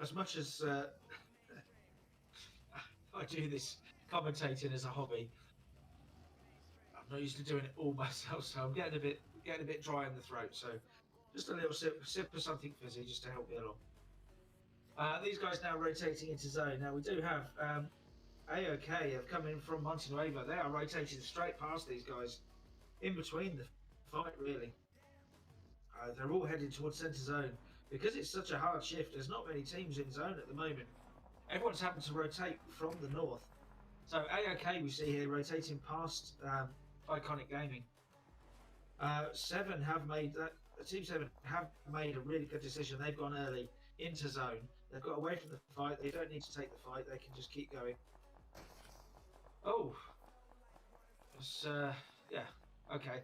As much as I do this commentating as a hobby, I'm not used to doing it all myself, so I'm getting a bit dry in the throat. So just a little sip of something fizzy just to help me along. These guys now rotating into zone. Now we do have AOK have come in from Monte Nuevo. They are rotating straight past these guys, in between the fight really. They're all heading towards centre zone. Because it's such a hard shift, there's not many teams in zone at the moment. Everyone's having to rotate from the north. So AOK we see here rotating past Iconic Gaming. 7 have made that. Team 7 have made a really good decision. They've gone early into zone. They've got away from the fight. They don't need to take the fight. They can just keep going. Oh, it's, yeah, okay.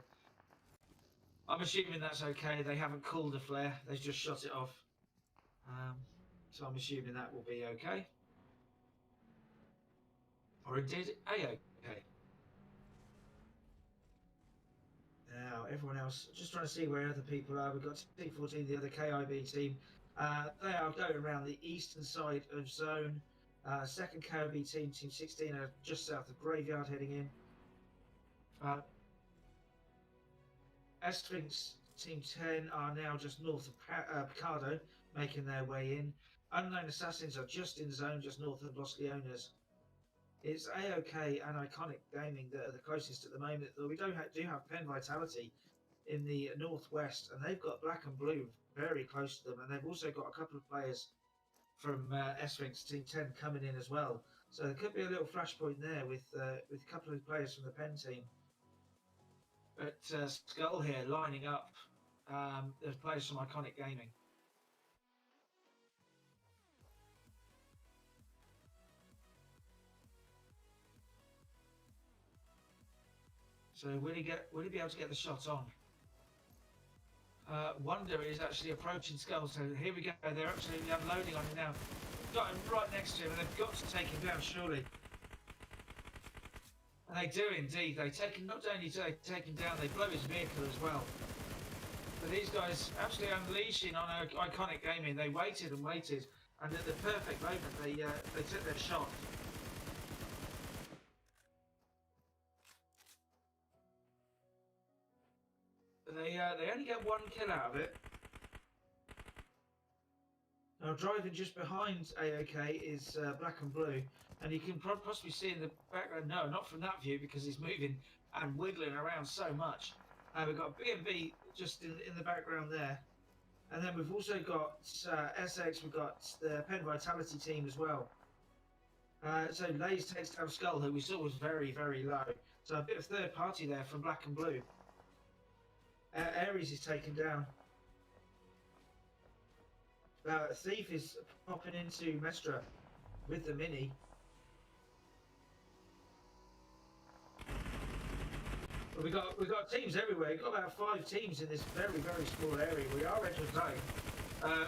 I'm assuming that's okay. They haven't called a flare. They've just shot it off. So I'm assuming that will be okay. Or indeed, A-okay. Now, everyone else, just trying to see where other people are. We've got T14, the other KIB team. They are going around the eastern side of zone. Second KIB team, Team 16, are just south of Graveyard heading in. Sphinx Team 10 are now just north of Picardo, making their way in. Unknown Assassins are just in zone, just north of Los Leones. It's AOK and Iconic Gaming that are the closest at the moment. Though we do have Penn Vitality in the northwest, and they've got Black and Blue very close to them, and they've also got a couple of players from Sphinx Team 10 coming in as well. So there could be a little flashpoint there with a couple of players from the Penn team. But Skull here lining up. There's players from Iconic Gaming. So will he be able to get the shot on? Wonder is actually approaching Skull. So here we go. They're absolutely unloading on him now. Got him right next to him, and they've got to take him down surely. And they do indeed. They take him, not only do they take him down, they blow his vehicle as well. But these guys absolutely unleashing on Iconic Gaming. They waited and waited, and at the perfect moment they took their shot. They only get 1 kill out of it. Now driving just behind AOK is Black and Blue, and you can possibly see in the background. No, not from that view because he's moving and wiggling around so much. We've got B&B just in the background there, and then we've also got SX. We've got the Penn Vitality team as well. So Lays takes down Skull, who we saw was very, very low. So a bit of third party there from Black and Blue. Ares is taken down. Thief is popping into Mestra with the Mini. But we got teams everywhere. We've got about 5 teams in this very, very small area. We are in the zone.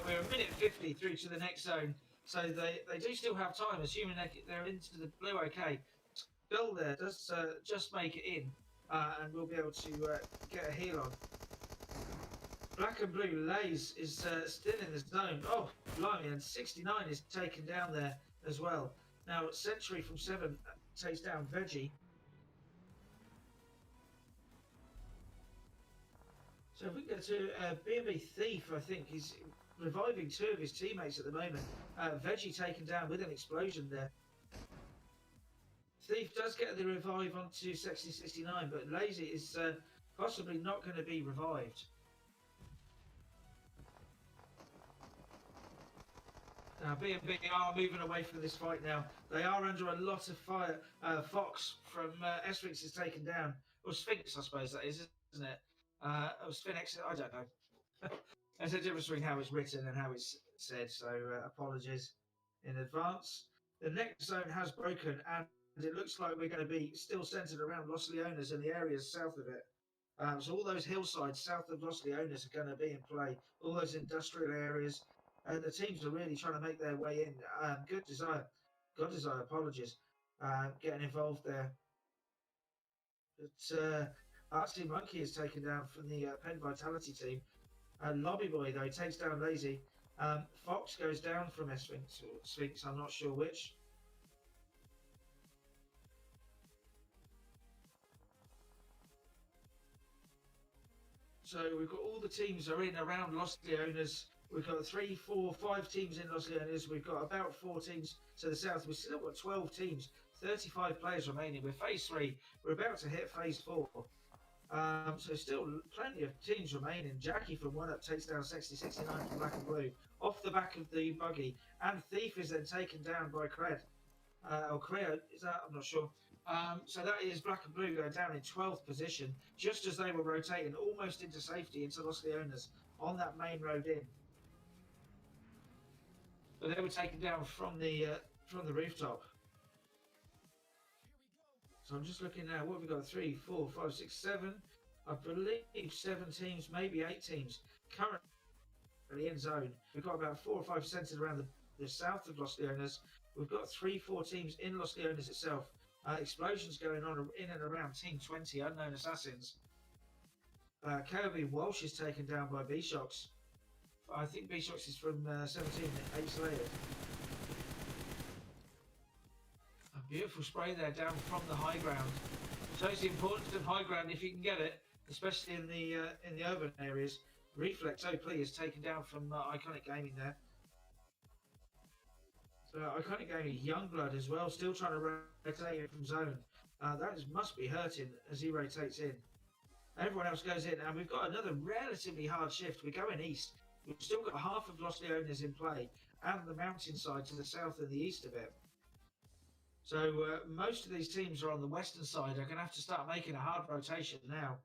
We're a minute 50 through to the next zone. So they do still have time, assuming they're into the blue okay. Skull there does just make it in, and we'll be able to get a heal on. Black and Blue Lays is still in the zone. Oh, blimey, and 69 is taken down there as well. Now, Century from 7 takes down Veggie. So if we go to B&B Thief, I think he's reviving 2 of his teammates at the moment. Veggie taken down with an explosion there. Thief does get the revive onto Sexy 69, but Lazy is possibly not going to be revived. Now B&B are moving away from this fight now. They are under a lot of fire. Fox from Sphinx is taken down. Or Sphinx, I suppose that is, isn't it? Or Sphinx, I don't know. There's a difference between how it's written and how it's said, so apologies in advance. The next zone has broken, and it looks like we're going to be still centered around Los Leones and the areas south of it. So all those hillsides south of Los Leones are going to be in play, all those industrial areas. And the teams are really trying to make their way in. God Desire, apologies, getting involved there. But RC Monkey is taken down from the Penn Vitality team. Lobby Boy, though, takes down Lazy. Fox goes down from Sphinx, or Sphinx, I'm not sure which. So we've got all the teams are in around Los Leones. We've got 3, 4, 5 teams in Los Leones. We've got about 4 teams to the south. We've still got 12 teams, 35 players remaining. We're phase 3. We're about to hit phase 4. So still plenty of teams remaining. Jackie from 1UP takes down Sexy 69 from Black and Blue off the back of the buggy. And Thief is then taken down by Cred. Or Creo, is that? I'm not sure. So that is Black and Blue going down in 12th position, just as they were rotating almost into safety into Los Leones on that main road in. But they were taken down from the rooftop. So I'm just looking now. What have we got? 3, 4, 5, 6, 7. I believe 7 teams, maybe 8 teams currently in zone. We've got about 4 or 5 centered around the south of Los Leones. We've got 3, 4 teams in Los Leones itself. Explosions going on in and around Team 20, Unknown Assassins. KOB Walsh is taken down by B-Shocks. I think B-Shocks is from 17, 8 Slayer. A beautiful spray there down from the high ground. Shows the importance of high ground if you can get it, especially in the urban areas. Reflex OP is taken down from Iconic Gaming there. So Iconic Gaming, Youngblood as well, still trying to rotate in from zone. Must be hurting as he rotates in. Everyone else goes in, and we've got another relatively hard shift. We're going east. We've still got half of Los Leones in play, and the mountainside to the south and the east of it. So most of these teams are on the western side. Are going to have to start making a hard rotation now.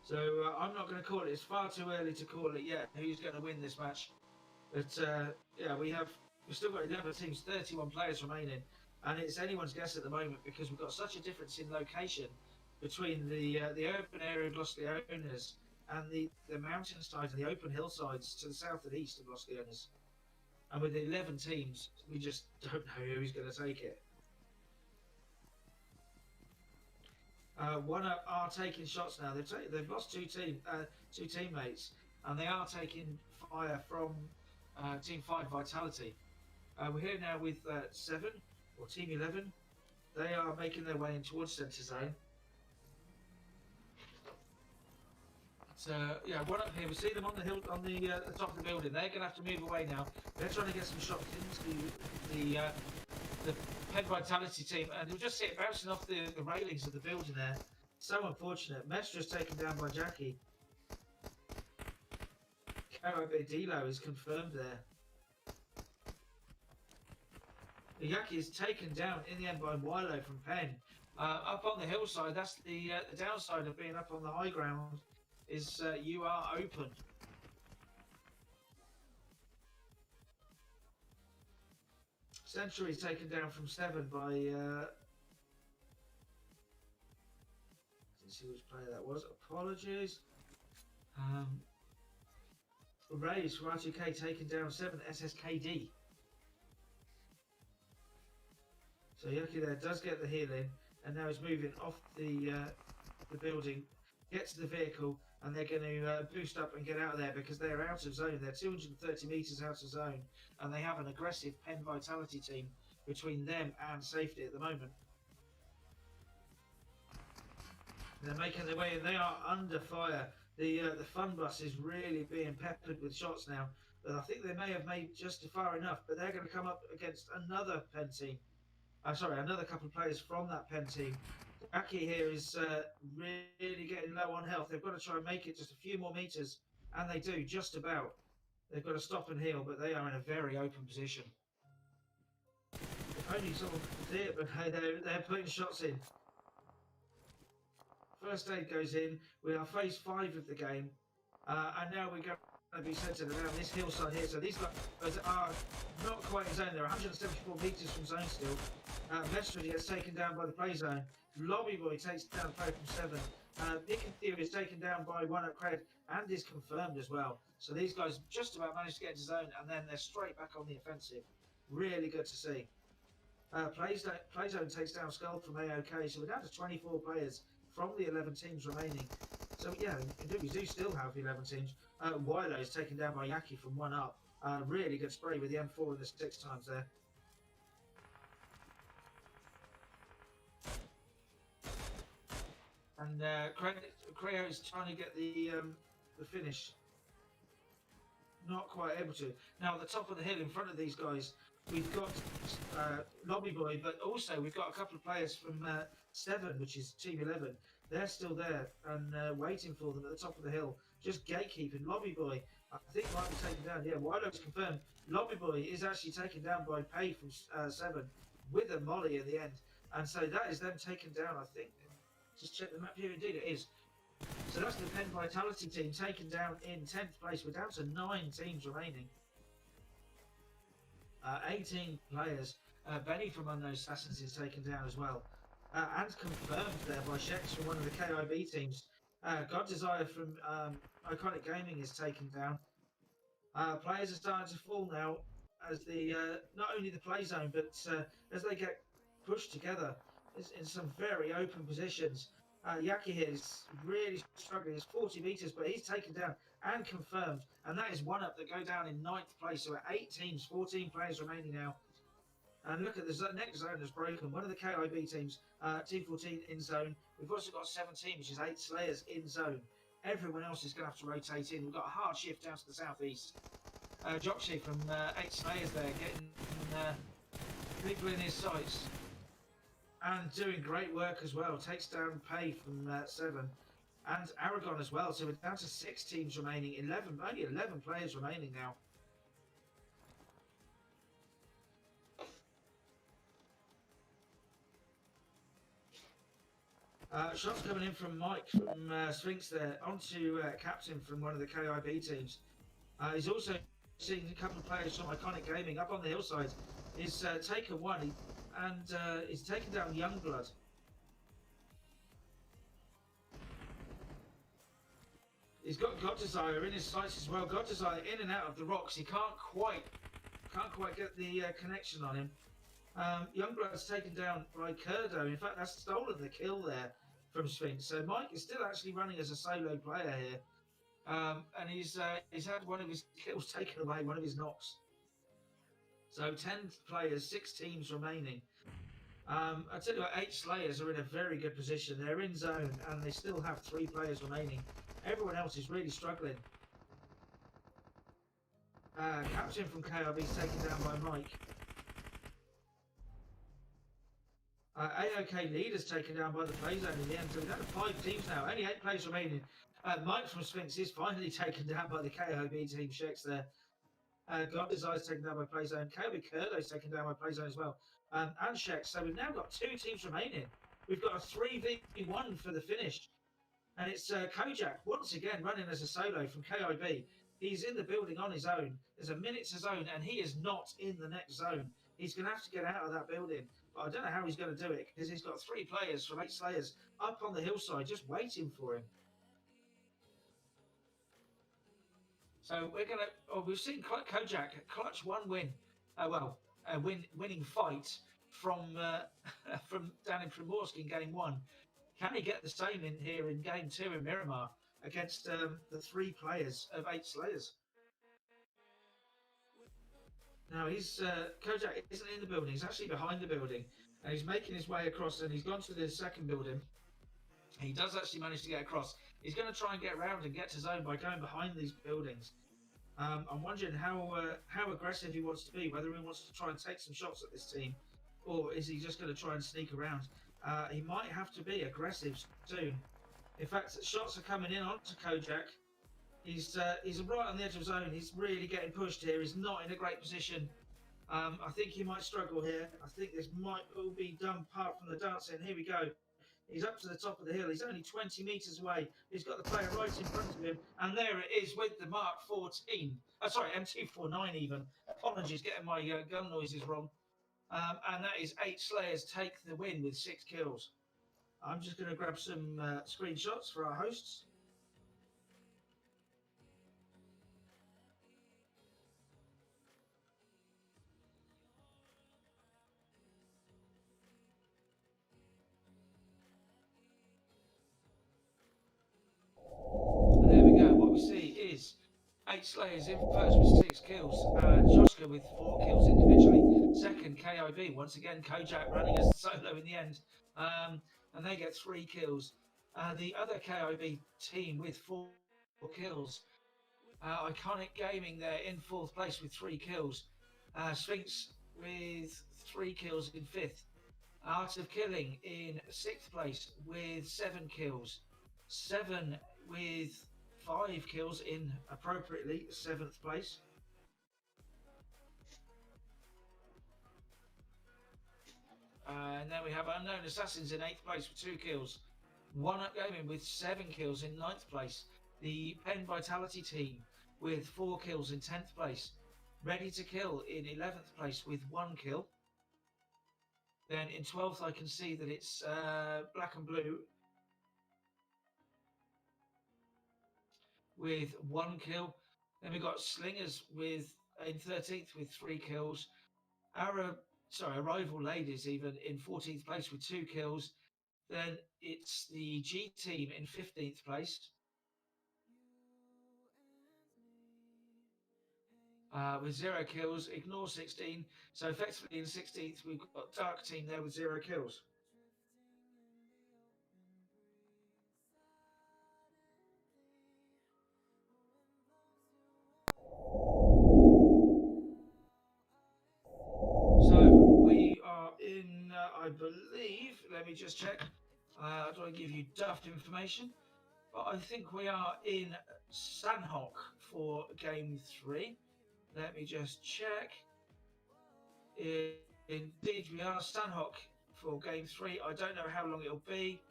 So I'm not going to call it. It's far too early to call it yet. Who's going to win this match? But yeah, we've still got 11 teams, 31 players remaining, and it's anyone's guess at the moment because we've got such a difference in location between the urban area of Los Leones and the mountainside and the open hillsides to the south and east of Los Leones. And with the 11 teams, we just don't know who's going to take it. 1UP are taking shots now. They've lost 2 teammates, and they are taking fire from Team 5 Vitality. We're here now with 7. or Team 11. They are making their way in towards centre zone. So yeah, one up here. We see them on the hill, on the top of the building. They're going to have to move away now. They're trying to get some shots into the Penn Vitality team, and you'll just see it bouncing off the railings of the building there. So unfortunate. Mestra's taken down by Jackie. Dilo is confirmed there. Yaki is taken down in the end by Wilo from Penn. Up on the hillside, that's the downside of being up on the high ground, is you are open. Century is taken down from 7 by... let's see which player that was. Apologies. Rays from R2K taken down 7, SSKD. So Yaki there does get the heal in, and now he's moving off the building, get to the vehicle, and they're going to boost up and get out of there because they're out of zone. They're 230 meters out of zone, and they have an aggressive Penn Vitality team between them and safety at the moment. They're making their way, and they are under fire. The fun bus is really being peppered with shots now, but I think they may have made just far enough. But they're going to come up against another Penn team. Another couple of players from that Penn team. Aki here is really getting low on health. They've got to try and make it just a few more meters, and they do, just about. They've got to stop and heal, but they are in a very open position. If only someone could see it, but they're putting shots in. First aid goes in. We are phase 5 of the game, and now we're going to be centered around this hillside here. So these guys are not quite in zone. They're 174 meters from zone still. Mestra gets taken down by the play zone. Lobby Boy takes down play from 7. Nick and Theory is taken down by 1 at Cred and is confirmed as well. So these guys just about managed to get into zone, and then they're straight back on the offensive. Really good to see. Play zone takes down Skull from AOK, so we're down to 24 players from the 11 teams remaining. So yeah, we do still have 11 teams. Wilo is taken down by Yaki from 1 up. Really good spray with the M4 and the 6 times there. And Creo is trying to get the finish. Not quite able to. Now at the top of the hill in front of these guys, we've got Lobby Boy, but also we've got a couple of players from 7, which is Team 11. They're still there and waiting for them at the top of the hill, just gatekeeping. Lobby Boy, I think, might be taken down. Yeah, Wilo's confirmed. Lobby Boy is actually taken down by Pay from 7 with a molly at the end. And so that is them taken down, I think. Just check the map here. Indeed, it is. So that's the Penn Vitality team taken down in 10th place. We're down to 9 teams remaining. 18 players. Benny from Unknown Assassins is taken down as well. And confirmed there by Shex from one of the KIB teams. God Desire from Iconic Gaming is taken down. Players are starting to fall now as the not only the play zone, but as they get pushed together in some very open positions. Yaki here is really struggling. It's 40 meters, but he's taken down and confirmed. And that is 1 up that go down in 9th place. So 8 teams, 14 players remaining now. And look at the next zone that's broken. One of the KIB teams, Team 14 in zone. We've also got 17, which is 8 Slayers in zone. Everyone else is going to have to rotate in. We've got a hard shift down to the southeast. Joksy from 8 Slayers there, getting people in his sights. And doing great work as well. Takes down Pay from 7. And Aragon as well. So we're down to 6 teams remaining. Only 11 players remaining now. Shots coming in from Mike from Sphinx there. Onto Captain from one of the KIB teams. He's also seen a couple of players from Iconic Gaming up on the hillside. He's taken 1 and he's taken down Youngblood. He's got God Desire in his sights as well. God Desire in and out of the rocks. He can't quite get the connection on him. Youngblood's taken down by Kurdo. In fact, that's stolen the kill there from Sphinx. So Mike is still actually running as a solo player here. And he's had one of his kills taken away, one of his knocks. So 10 players, 6 teams remaining. I tell you what, 8 Slayers are in a very good position. They're in zone and they still have 3 players remaining. Everyone else is really struggling. Captain from KRB is taken down by Mike. AOK leader's taken down by the play zone in the end. So we've got 5 teams now, only 8 players remaining. Mike from Sphinx is finally taken down by the KOB team. Shex there. God Desire's taken down by Playzone. Kobe Kurdo's taken down by Playzone as well. And Shex. So we've now got 2 teams remaining. We've got a 3v1 for the finish. And it's Kojak once again running as a solo from KIB. He's in the building on his own. There's a minute to zone, and he is not in the next zone. He's going to have to get out of that building. But I don't know how he's going to do it because he's got 3 players from 8 Slayers up on the hillside just waiting for him. So we're going to. Oh, we've seen Kojak clutch 1 win. Winning fight from from down in Primorsk in game 1. Can he get the same in here in game 2 in Miramar against the 3 players of 8 Slayers? Now he's Kojak isn't in the building. He's actually behind the building, and he's making his way across. And he's gone to the second building. He does actually manage to get across. He's going to try and get around and get to zone by going behind these buildings. I'm wondering how aggressive he wants to be. Whether he wants to try and take some shots at this team, or is he just going to try and sneak around? He might have to be aggressive soon. In fact, shots are coming in onto Kojak. He's right on the edge of zone. He's really getting pushed here. He's not in a great position. I think he might struggle here. I think this might all be done apart from the dancing. Here we go. He's up to the top of the hill. He's only 20 metres away. He's got the player right in front of him. And there it is with the Mark 14. Sorry, M249 even. Apologies, getting my gun noises wrong. And that is 8 Slayers take the win with 6 kills. I'm just going to grab some screenshots for our hosts. And there we go. What we see is 8 Slayers in first with 6 kills. Joshka with 4 kills individually. Second, KIB. Once again, Kojak running as a solo in the end. And they get 3 kills. The other KIB team with 4 kills. Iconic Gaming there in 4th place with 3 kills. Sphinx with 3 kills in 5th. Art of Killing in 6th place with 7 kills. 7 with 5 kills in appropriately 7th place. And then we have Unknown Assassins in 8th place with 2 kills. One Up Gaming with 7 kills in 9th place. The Pen Vitality team with 4 kills in 10th place. Ready to Kill in 11th place with 1 kill. Then in 12th I can see that it's Black and Blue with 1 kill. Then we've got Slingers with in 13th with 3 kills. Arrival Ladies even in 14th place with 2 kills. Then it's the G team in 15th place. With 0 kills, Ignore 16. So effectively in 16th, we've got Dark Team there with 0 kills. So we are in, I believe, let me just check. I don't want to give you daft information, but I think we are in Sanhok for game 3. Let me just check. Indeed, we are Sanhok for game 3. I don't know how long it'll be,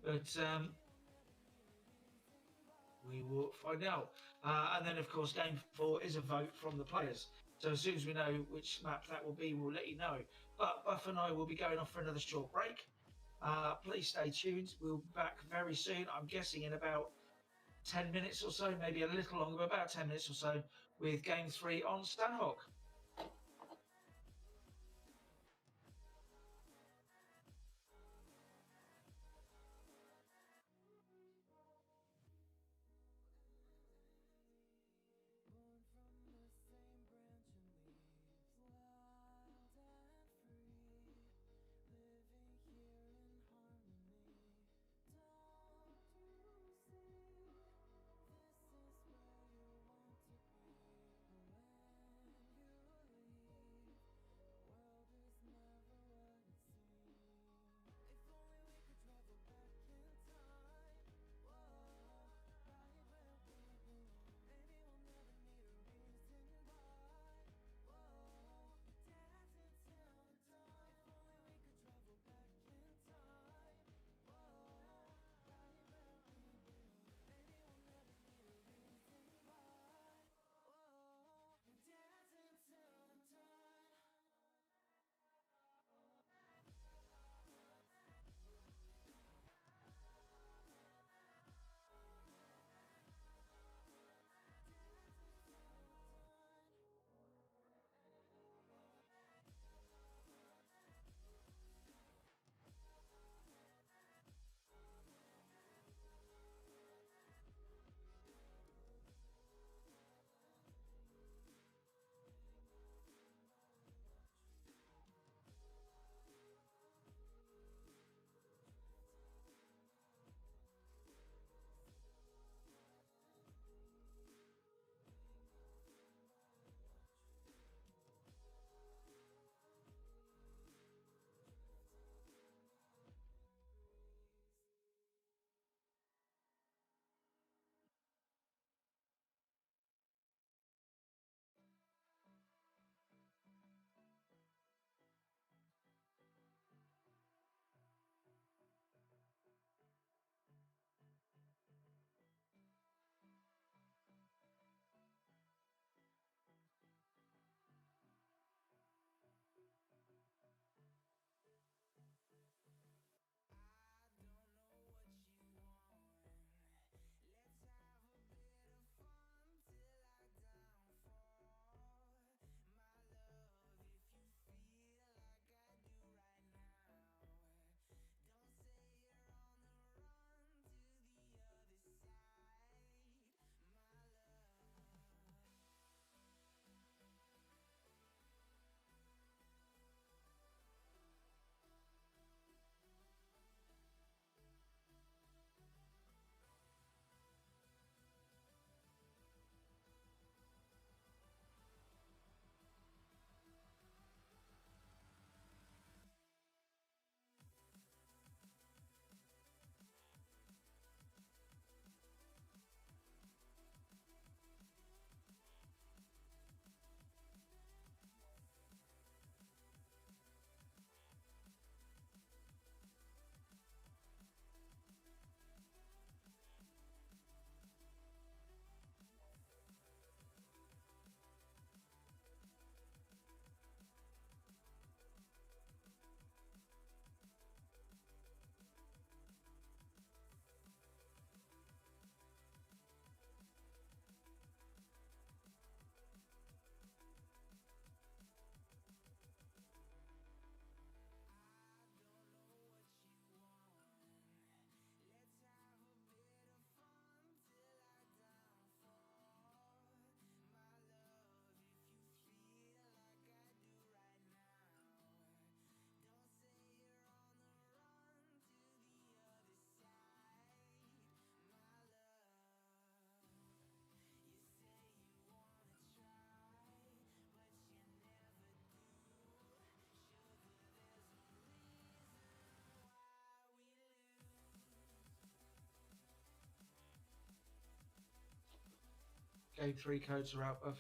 but we will find out. And then, of course, game 4 is a vote from the players. So as soon as we know which map that will be, we'll let you know. But Buff and I will be going off for another short break. Please stay tuned. We'll be back very soon. I'm guessing in about 10 minutes or so, maybe a little longer, but about 10 minutes or so, with game 3 on Sanhok. Game 3 codes are out of.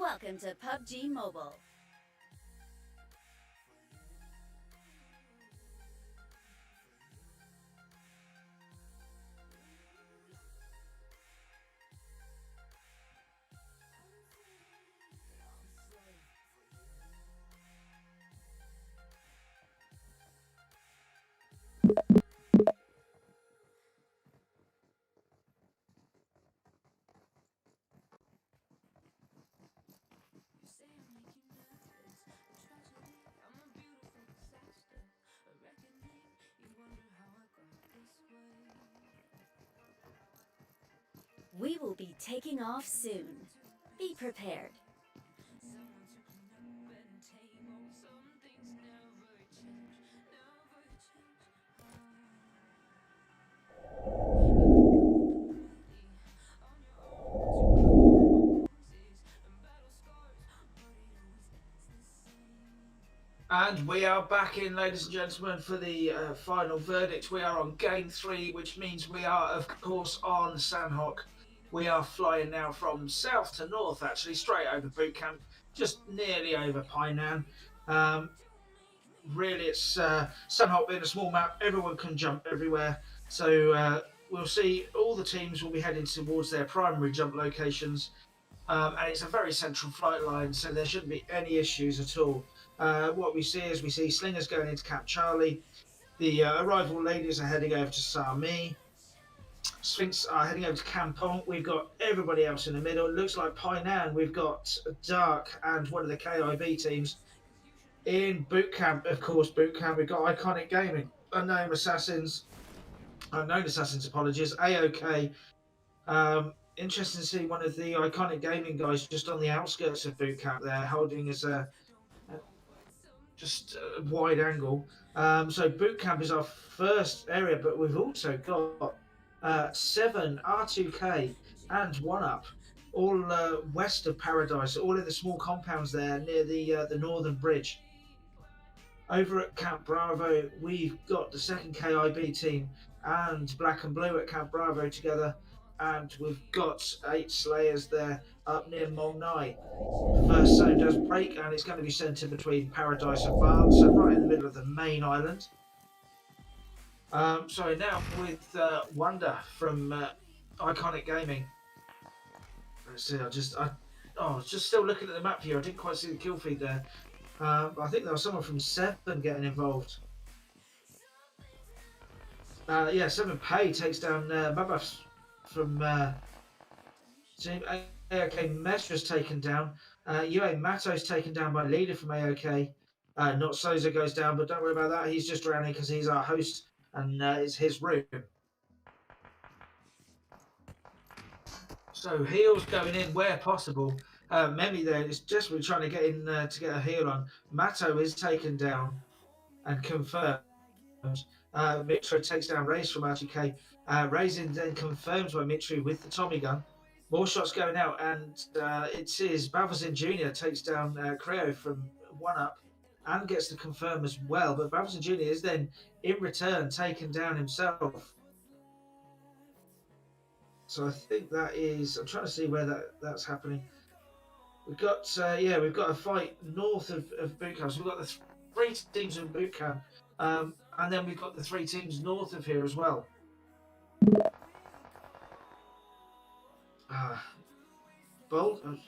Welcome to PUBG Mobile. We will be taking off soon. Be prepared. And we are back in, ladies and gentlemen, for the final verdict. We are on game 3, which means we are, of course, on Sanhok. We are flying now from south to north, actually, straight over boot camp, just nearly over Painan. Really, it's Sanhok being a small map, everyone can jump everywhere. So we'll see all the teams will be heading towards their primary jump locations. And it's a very central flight line, so there shouldn't be any issues at all. What we see is we see Slingers going into Camp Charlie. The arrival ladies are heading over to Sami. Sphinx are heading over to Kampong. We've got everybody else in the middle. It looks like Painan. We've got Dark and one of the KIB teams. In Boot Camp, of course, Boot Camp, we've got Iconic Gaming, Unknown Assassins, apologies, AOK. Interesting to see one of the Iconic Gaming guys just on the outskirts of Boot Camp there, holding as a wide angle. So Boot Camp is our first area, but we've also got 7 R2K and One Up, all west of Paradise, all in the small compounds there near the northern bridge. Over at Camp Bravo, we've got the second KIB team and Black and Blue at Camp Bravo together, and we've got 8 Slayers there up near Molnai. First zone does break, and it's going to be sent in between Paradise and Barnes, so right in the middle of the main island. So now with Wonder from Iconic Gaming. Let's see, I was just still looking at the map here. I didn't quite see the kill feed there. But I think there was someone from Seven getting involved. Yeah, Seven Pay takes down Mabas from team AOK. Mestra's taken down. UA Mato's taken down by Leader from AOK. Not Soza goes down, but don't worry about that. He's just drowning because he's our host and it's his room. So heals going in where possible. Memi there is desperately trying to get in to get a heal on. Mato is taken down and confirmed. Mitro takes down Raze from RGK. Razen then confirms by Mitro with the Tommy gun. More shots going out, and it is Bavazin Jr. takes down Creo from One Up and gets the confirm as well. But Bavazin Jr. is then in return taken down himself. So I think that is. I'm trying to see where that's happening. We've got we've got a fight north of boot camp. So we've got the 3 teams in boot camp, and then we've got the 3 teams north of here as well. Bold. I'm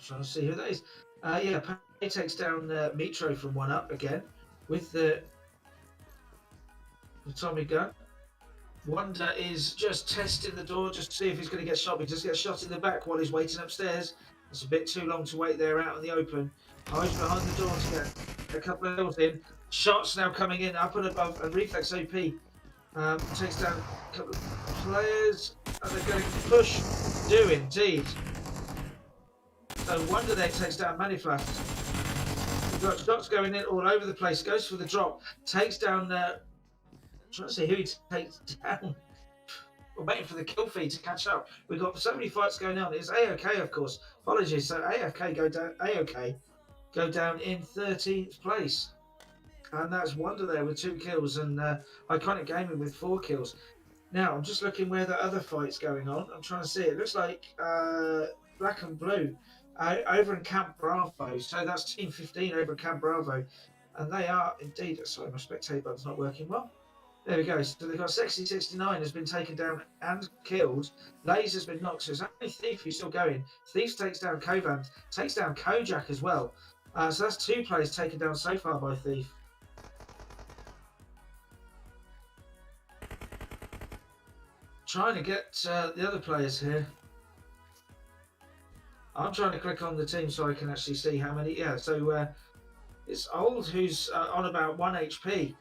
trying to see who that is. Yeah, Pay takes down Mitro from One Up again with the Tommy gun. Wonder is just testing the door just to see if he's going to get shot. He just gets shot in the back while he's waiting upstairs. It's a bit too long to wait there out in the open. Hides behind the door to get a couple of kills in. Shots now coming in up and above, and Reflex OP takes down a couple of players, and they're going to push. Do indeed. So Wonder there takes down Maniflast. We've got shots going in all over the place. Goes for the drop. Takes down. Trying to see who he takes down. We're waiting for the kill feed to catch up. We've got so many fights going on. It's AOK, of course. Apologies. So AOK go down in 13th place. And that's Wonder there with 2 kills, and Iconic Gaming with 4 kills. Now, I'm just looking where the other fight's going on. I'm trying to see. It looks like Black and Blue over in Camp Bravo. So that's Team 15 over in Camp Bravo. And they are indeed... Sorry, my spectator button's not working well. There we go. So they've got Sexy69 has been taken down and killed. Laser's been knocked. So it's only Thief who's still going. Thief takes down Kovan, takes down Kojak as well. So that's 2 players taken down so far by Thief. Trying to get the other players here. I'm trying to click on the team so I can actually see how many. Yeah, so it's Old who's on about 1 HP.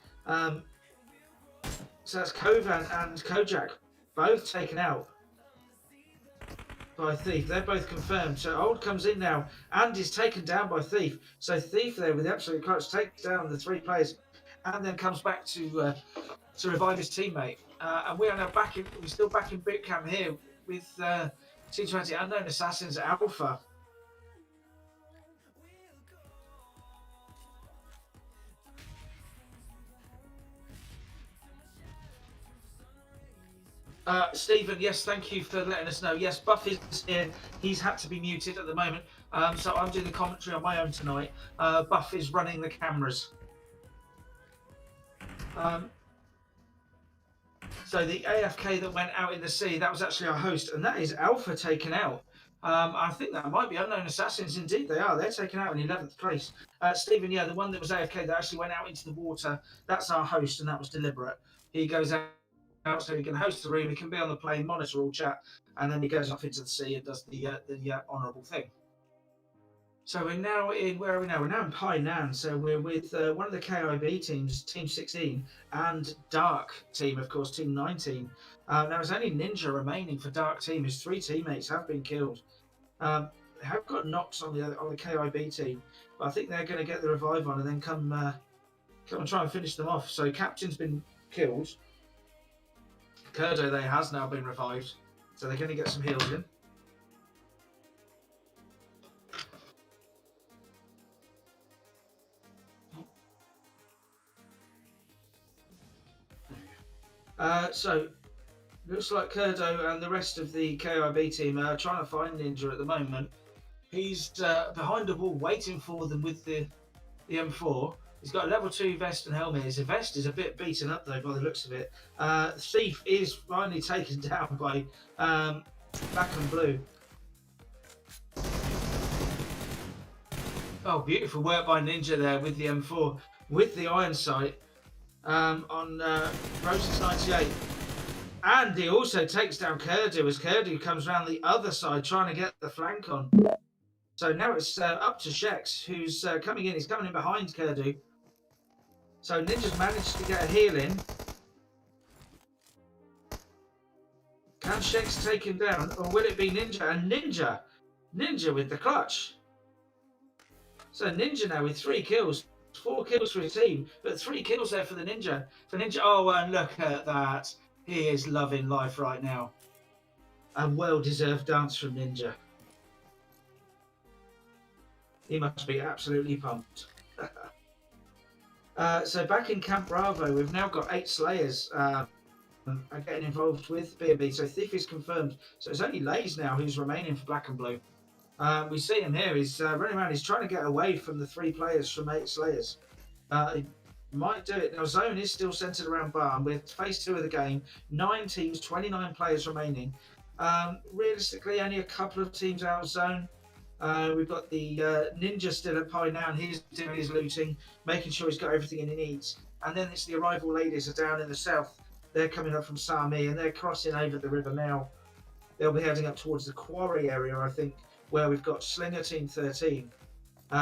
So that's Kovan and Kojak, both taken out by Thief. They're both confirmed. So Old comes in now and is taken down by Thief. So Thief there with the absolute clutch takes down the 3 players and then comes back to revive his teammate. And we are now we're still back in boot camp here with T20 Unknown Assassins Alpha. Stephen, yes, thank you for letting us know. Yes, Buff is here. He's had to be muted at the moment. So I'm doing the commentary on my own tonight. Buff is running the cameras. So the AFK that went out in the sea, that was actually our host, and that is Alpha taken out. I think that might be Unknown Assassins. Indeed, they are. They're taken out in 11th place. Stephen, yeah, the one that was AFK that actually went out into the water, that's our host, and that was deliberate. He goes out so he can host the room, he can be on the plane, monitor all chat, and then he goes off into the sea and does the honourable thing. So we're now in, where are we now? We're now in Painan, so we're with one of the KIB teams, Team 16, and Dark Team, of course, Team 19. Now there's only Ninja remaining for Dark Team. His 3 teammates have been killed. They have got knocks on the KIB team, but I think they're going to get the revive on and then come and try and finish them off. So Captain's been killed. Kurdo there has now been revived. So they're going to get some heals in. So looks like Kurdo and the rest of the KIB team are trying to find Ninja at the moment. He's behind the wall waiting for them with the M4. He's got a level 2 vest and helmet. His vest is a bit beaten up though by the looks of it. Thief is finally taken down by Black and Blue. Oh, beautiful work by Ninja there with the M4, with the iron sight on Roses 98. And he also takes down Kurdu as Kurdu comes around the other side trying to get the flank on. So now it's up to Shex, who's coming in. He's coming in behind Kurdu. So Ninja's managed to get a heal in. Can Shex take him down, or will it be Ninja? And Ninja with the clutch. So Ninja now with 3 kills. 4 kills for his team, but 3 kills there for the Ninja. Oh, and look at that. He is loving life right now. A well-deserved dance from Ninja. He must be absolutely pumped. So back in Camp Bravo, we've now got 8 Slayers are getting involved with B&B. So Thief is confirmed. So it's only Lays now who's remaining for Black and Blue. We see him here. He's running around. He's trying to get away from the 3 players from 8 Slayers. He might do it. Now, Zone is still centered around Barn with phase 2 of the game. 9 teams, 29 players remaining. Realistically, only a couple of teams out of Zone. We've got the Ninja still at Pine now, and he's doing his looting, making sure he's got everything he needs. And then it's the Arrival Ladies are down in the south. They're coming up from Sami, and they're crossing over the river now. They'll be heading up towards the quarry area, I think, where we've got Slinger Team 13.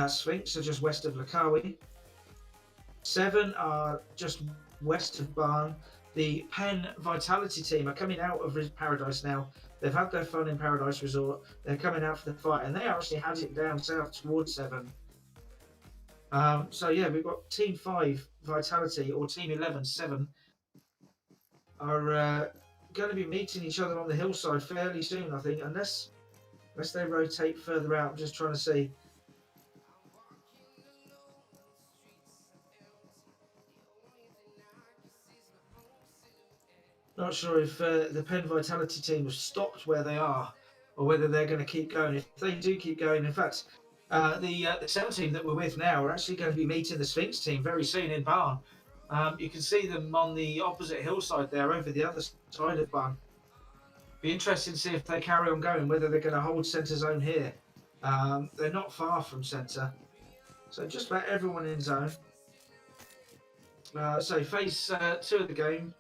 Sphinx are just west of Lakawi. 7 are just west of Barn. The Penn Vitality team are coming out of Paradise now. They've had their fun in Paradise Resort. They're coming out for the fight, and they actually had it down south towards 7. So yeah, we've got Team 5 Vitality or Team 11 7 are going to be meeting each other on the hillside fairly soon, I think, unless they rotate further out. I'm just trying to see. Not sure if the Penn Vitality team have stopped where they are, or whether they're going to keep going. If they do keep going, in fact, the 7 team that we're with now are actually going to be meeting the Sphinx team very soon in Barn. You can see them on the opposite hillside there, over the other side of Barn. Be interesting to see if they carry on going, whether they're going to hold centre zone here. They're not far from centre, so just about everyone in zone. So phase 2 of the game.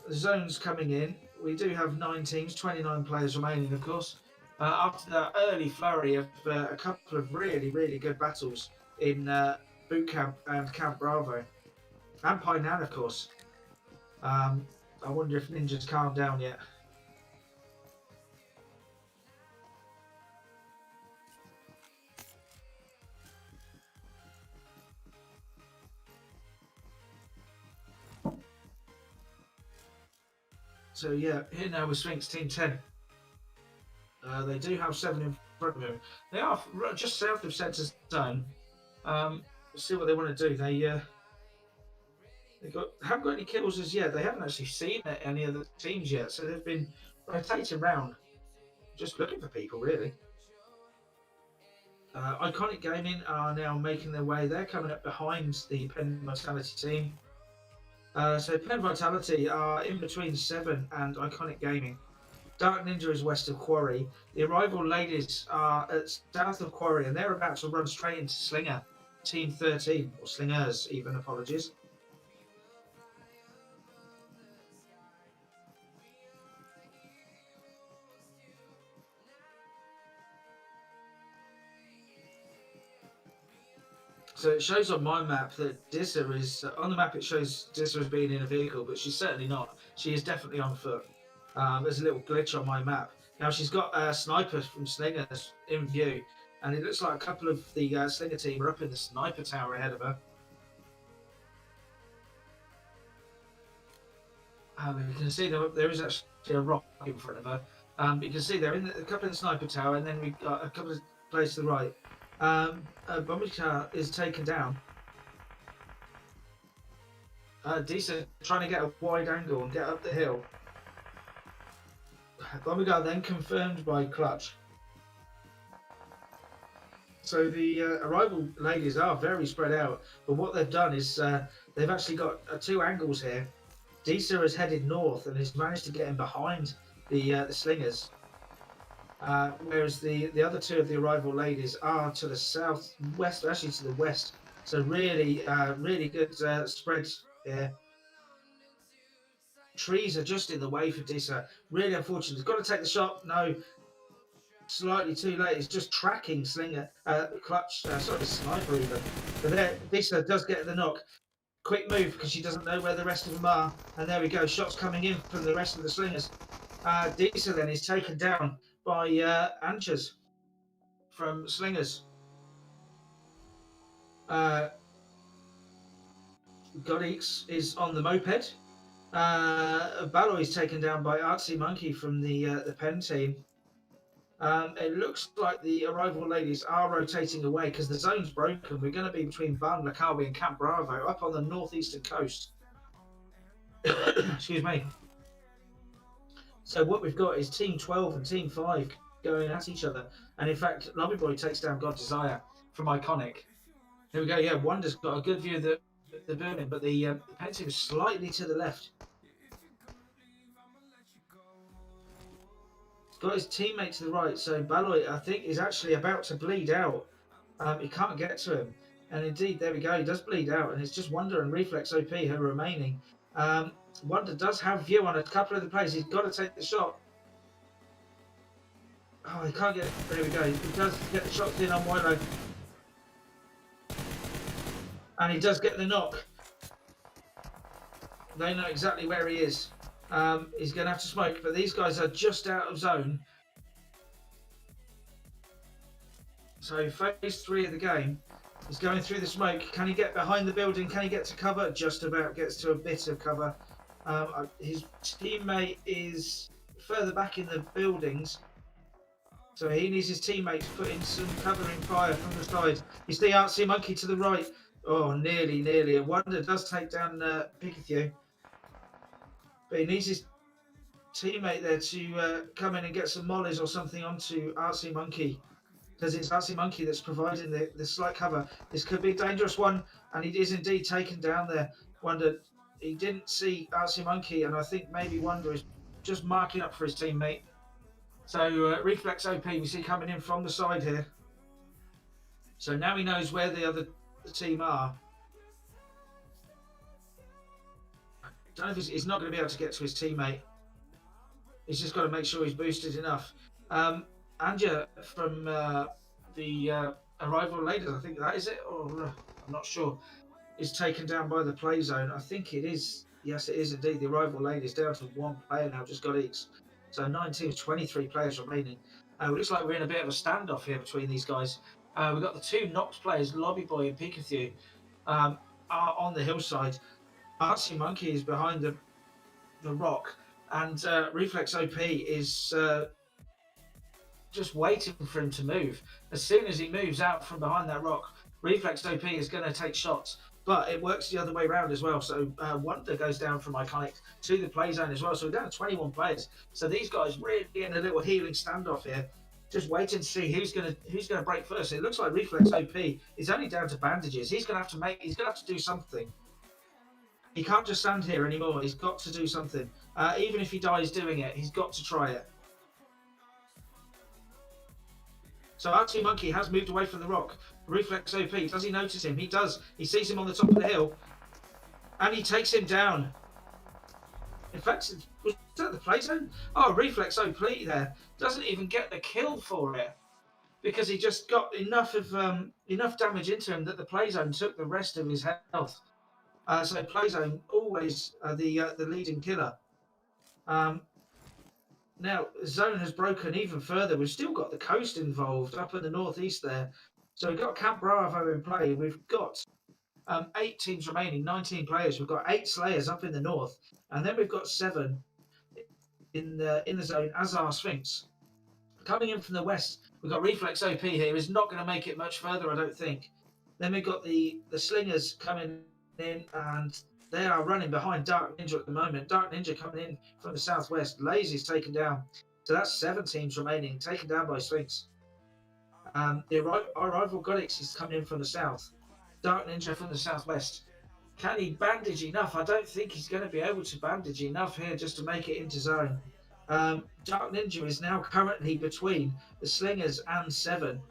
The zone's coming in. We do have 9 teams, 29 players remaining, of course. After that early flurry of a couple of really, really good battles in Boot Camp and Camp Bravo. And Painan, of course. I wonder if Ninja's calmed down yet. So yeah, here now with Sphinx Team 10. They do have 7 in front of them. They are just south of centre zone. We'll see what they want to do. They haven't got any kills as yet. They haven't actually seen any of the teams yet, so they've been rotating around, just looking for people really. Iconic Gaming are now making their way. They're coming up behind the Penn Vitality team. So Penn Vitality are in between 7 and Iconic Gaming. Dark Ninja is west of Quarry. The Arrival Ladies are at south of Quarry, and they're about to run straight into Slinger, Team 13, or Slingers even, apologies. So it shows on my map that Dissa is, on the map it shows Dissa as being in a vehicle, but she's certainly not. She is definitely on foot. There's a little glitch on my map. Now she's got a sniper from Slinger in view, and it looks like a couple of the Slinger team are up in the sniper tower ahead of her. You can see there is actually a rock in front of her. You can see they're in a couple in the sniper tower, and then we've got a couple of players to the right. Bombicar is taken down. Disa trying to get a wide angle and get up the hill. Bombicar then confirmed by Clutch. So the arrival ladies are very spread out, but what they've done is they've actually got 2 angles here. Disa has headed north and has managed to get in behind the slingers, whereas the other 2 of the arrival ladies are to the southwest, actually to the west. So really, really good spread here. Trees are just in the way for Disa. Really unfortunate. He's got to take the shot. No. Slightly too late. It's just tracking Slinger, Clutch, sorry, Sniper even. But there, Disa does get the knock. Quick move because she doesn't know where the rest of them are. And there we go. Shots coming in from the rest of the Slingers. Disa then is taken down by Anchas from Slingers. Godix is on the moped. Balor is taken down by Artsy Monkey from the Pen team. It looks like the arrival ladies are rotating away because the zone's broken. We're going to be between Ban Lakawi and Camp Bravo up on the northeastern coast. Excuse me. So what we've got is Team 12 and Team 5 going at each other. And in fact, Lobby Boy takes down God Desire from Iconic. Here we go. Yeah, Wonder's got a good view of the building, but the Pen team is slightly to the left. Got his teammate to the right, so Baloy, I think, is actually about to bleed out. He can't get to him, and indeed, there we go, he does bleed out, and it's just Wonder and Reflex OP who are remaining. Wonder does have view on a couple of the plays. He's got to take the shot. Oh, he can't get. There we go. He does get the shots in on Wilo, and he does get the knock. They know exactly where he is. He's going to have to smoke, but these guys are just out of zone. So phase 3 of the game is going through the smoke. Can he get behind the building? Can he get to cover? Just about gets to a bit of cover. His teammate is further back in the buildings. So he needs his teammates to put in some covering fire from the side. You see Artsy Monkey to the right. Oh, nearly. A Wonder does take down Pikachu. But he needs his teammate there to come in and get some mollies or something onto Artsy Monkey, because it's Artsy Monkey that's providing the slight cover. This could be a dangerous one, and he is indeed taken down there. Wonder, he didn't see Artsy Monkey, and I think maybe Wonder is just marking up for his teammate. So Reflex OP we see coming in from the side here. So now he knows where the team are. Don't know if he's not going to be able to get to his teammate. He's just got to make sure he's boosted enough. Anja from the arrival ladies, I think that is it, or I'm not sure, is taken down by the play zone. I think it is. Yes, it is indeed. The arrival ladies down to 1 player now, just got Eats. So 9 teams, 23 players remaining. It looks like we're in a bit of a standoff here between these guys. We've got the 2 Nox players, Lobby Boy and Pikachu, are on the hillside. Artsy Monkey is behind the rock, and Reflex OP is just waiting for him to move. As soon as he moves out from behind that rock, Reflex OP is going to take shots, but it works the other way around as well. So Wonder goes down from Iconic to the play zone as well. So we're down to 21 players. So these guys really in a little healing standoff here, just waiting to see who's going to break first. It looks like Reflex OP is only down to bandages. He's going to have to do something. He can't just stand here anymore. He's got to do something. Even if he dies doing it, he's got to try it. So Artsy Monkey has moved away from the rock. Reflex OP, does he notice him? He does. He sees him on the top of the hill. And he takes him down. In fact, was that the play zone? Oh, Reflex OP there. Doesn't even get the kill for it, because he just got enough damage into him that the play zone took the rest of his health. So play zone always the leading killer. Now zone has broken even further. We've still got the coast involved up in the northeast there. So we've got Camp Bravo in play. We've got 8 teams remaining, 19 players. We've got 8 Slayers up in the north, and then we've got 7 in the zone, as are Sphinx. Coming in from the west, we've got Reflex OP here. Is not going to make it much further, I don't think. Then we've got the Slingers coming in, and they are running behind Dark Ninja at the moment. Dark Ninja coming in from the southwest. Lazy's taken down. So that's 7 teams remaining, taken down by Sphinx. Our rival Godix is coming in from the south. Dark Ninja from the southwest. Can he bandage enough? I don't think he's going to be able to bandage enough here just to make it into zone. Dark Ninja is now currently between the Slingers and 7.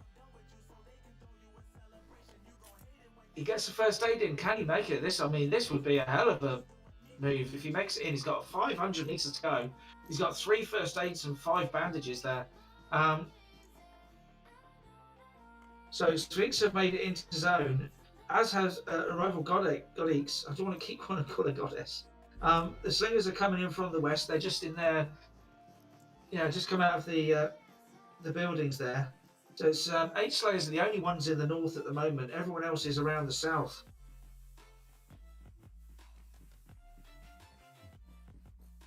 He gets the first aid in. Can he make it? This would be a hell of a move. If he makes it in, he's got 500 meters to go. He's got 3 first aids and 5 bandages there. So Sphinx have made it into zone, as has a rival Godix. I don't want to keep calling her Goddess. The Slingers are coming in from the west. They're just in there, just come out of the buildings there. So it's 8 Slayers are the only ones in the north at the moment. Everyone else is around the south.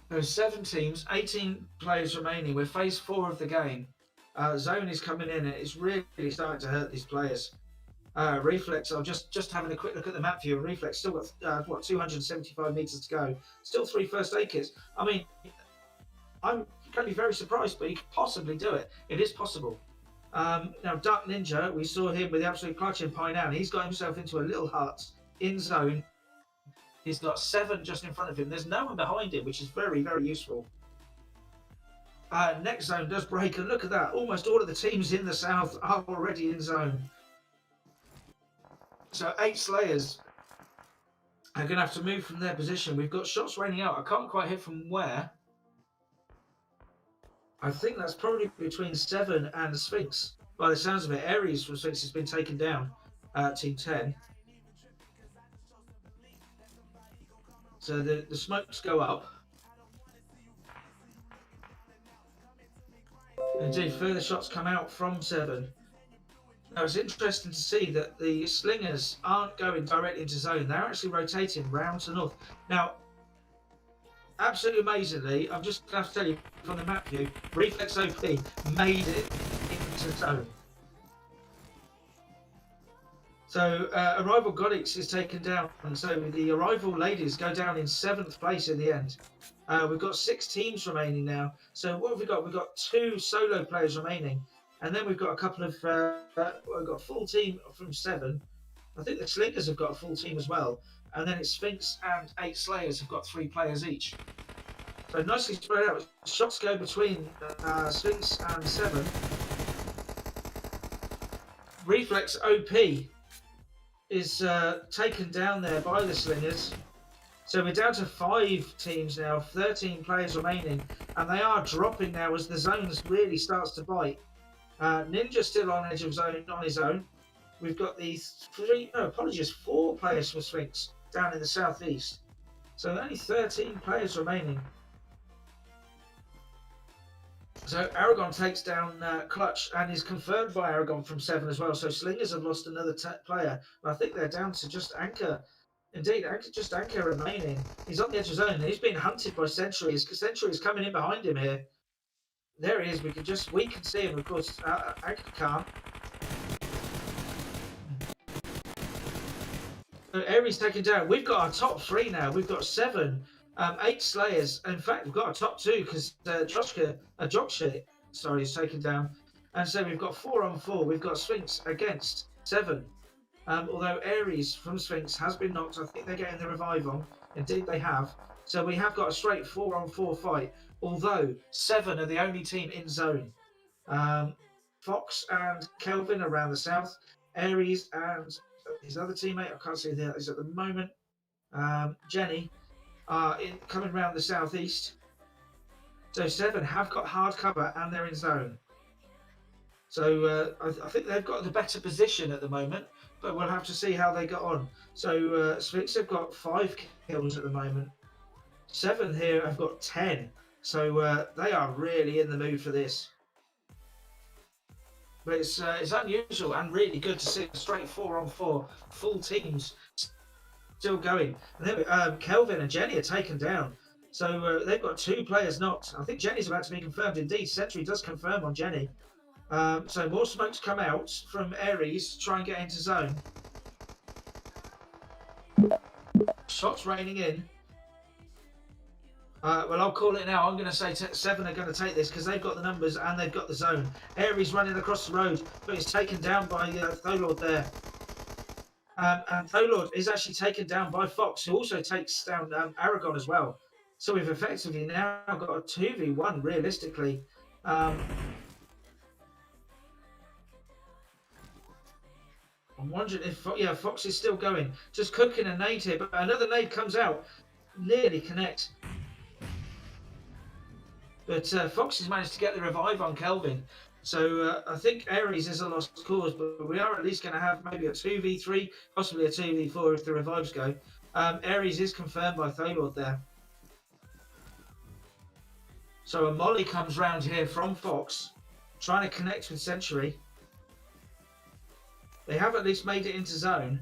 There's 7 teams, 18 players remaining. We're phase 4 of the game. Zone is coming in, and it's really starting to hurt these players. Reflex, I'm just having a quick look at the map view, and Reflex still got 275 meters to go. Still 3 first aid kits. I mean, I'm going to be very surprised, but he could possibly do it. It is possible. Now, Dark Ninja, we saw him with the absolute clutch in Painan. He's got himself into a little hut in zone. He's got 7 just in front of him. There's no one behind him, which is very, very useful. Next zone does break, and look at that. Almost all of the teams in the south are already in zone. So 8 Slayers are going to have to move from their position. We've got shots raining out. I can't quite hit from where. I think that's probably between 7 and Sphinx. By the sounds of it, Ares from Sphinx has been taken down. Team 10. So the smokes go up. Indeed, further shots come out from 7. Now it's interesting to see that the Slingers aren't going directly into zone. They're actually rotating round to north. Now, absolutely amazingly, I'm just going to have to tell you from the map view, Reflex OP made it into zone. So Arrival Godix is taken down, and so the Arrival Ladies go down in 7th place in the end. We've got 6 teams remaining now. So what have we got? We've got 2 solo players remaining, and then we've got a couple of. We've got a full team from 7. I think the Slingers have got a full team as well, and then it's Sphinx and 8 Slayers have got 3 players each. So nicely spread out. Shots go between Sphinx and 7. Reflex OP is taken down there by the Slingers. So we're down to 5 teams now, 13 players remaining, and they are dropping now as the zones really starts to bite. Ninja still on edge of zone on his own. We've got the 4 players from Sphinx down in the southeast. So only 13 players remaining. So Aragon takes down Clutch and is confirmed by Aragon from 7 as well. So Slingers have lost another player. But I think they're down to just Anchor. Indeed, just Anchor remaining. He's on the edge of zone. He's being hunted by Sentries. Sentry is coming in behind him here. There he is. We can see him. Of course, Anchor can't. So Ares taken down. We've got our top 3 now. We've got 7. 8 Slayers. In fact, we've got a top 2 because Joksha is taken down. And so we've got 4 on 4. We've got Sphinx against 7. Although Ares from Sphinx has been knocked, I think they're getting the revive on. Indeed, they have. So we have got a straight 4 on 4 fight. Although 7 are the only team in zone. Fox and Kelvin around the south. Ares and his other teammate, I can't see who that is at the moment. Jenny. Coming around the southeast. So 7 have got hard cover and they're in zone. So I think they've got the better position at the moment, but we'll have to see how they got on. So Sphinx have got 5 kills at the moment. 7 here have got 10. So they are really in the mood for this. But it's unusual and really good to see a straight 4 on 4 full teams still going. And then Kelvin and Jenny are taken down. So they've got 2 players knocked. I think Jenny's about to be confirmed. Indeed, Sentry does confirm on Jenny. So more smokes come out from Aries to try and get into zone. Shots raining in. Well, I'll call it now. I'm going to say 7 are going to take this because they've got the numbers and they've got the zone. Aries running across the road, but it's taken down by Tholord there. And Tholord is actually taken down by Fox, who also takes down Aragon as well. So we've effectively now got a 2v1 realistically. I'm wondering if, Fox is still going. Just cooking a nade here, but another nade comes out. Nearly connects. But Fox has managed to get the revive on Kelvin. So I think Aries is a lost cause, but we are at least going to have maybe a 2v3, possibly a 2v4 if the revives go. Aries is confirmed by Tholord there. So a molly comes round here from Fox, trying to connect with Century. They have at least made it into zone.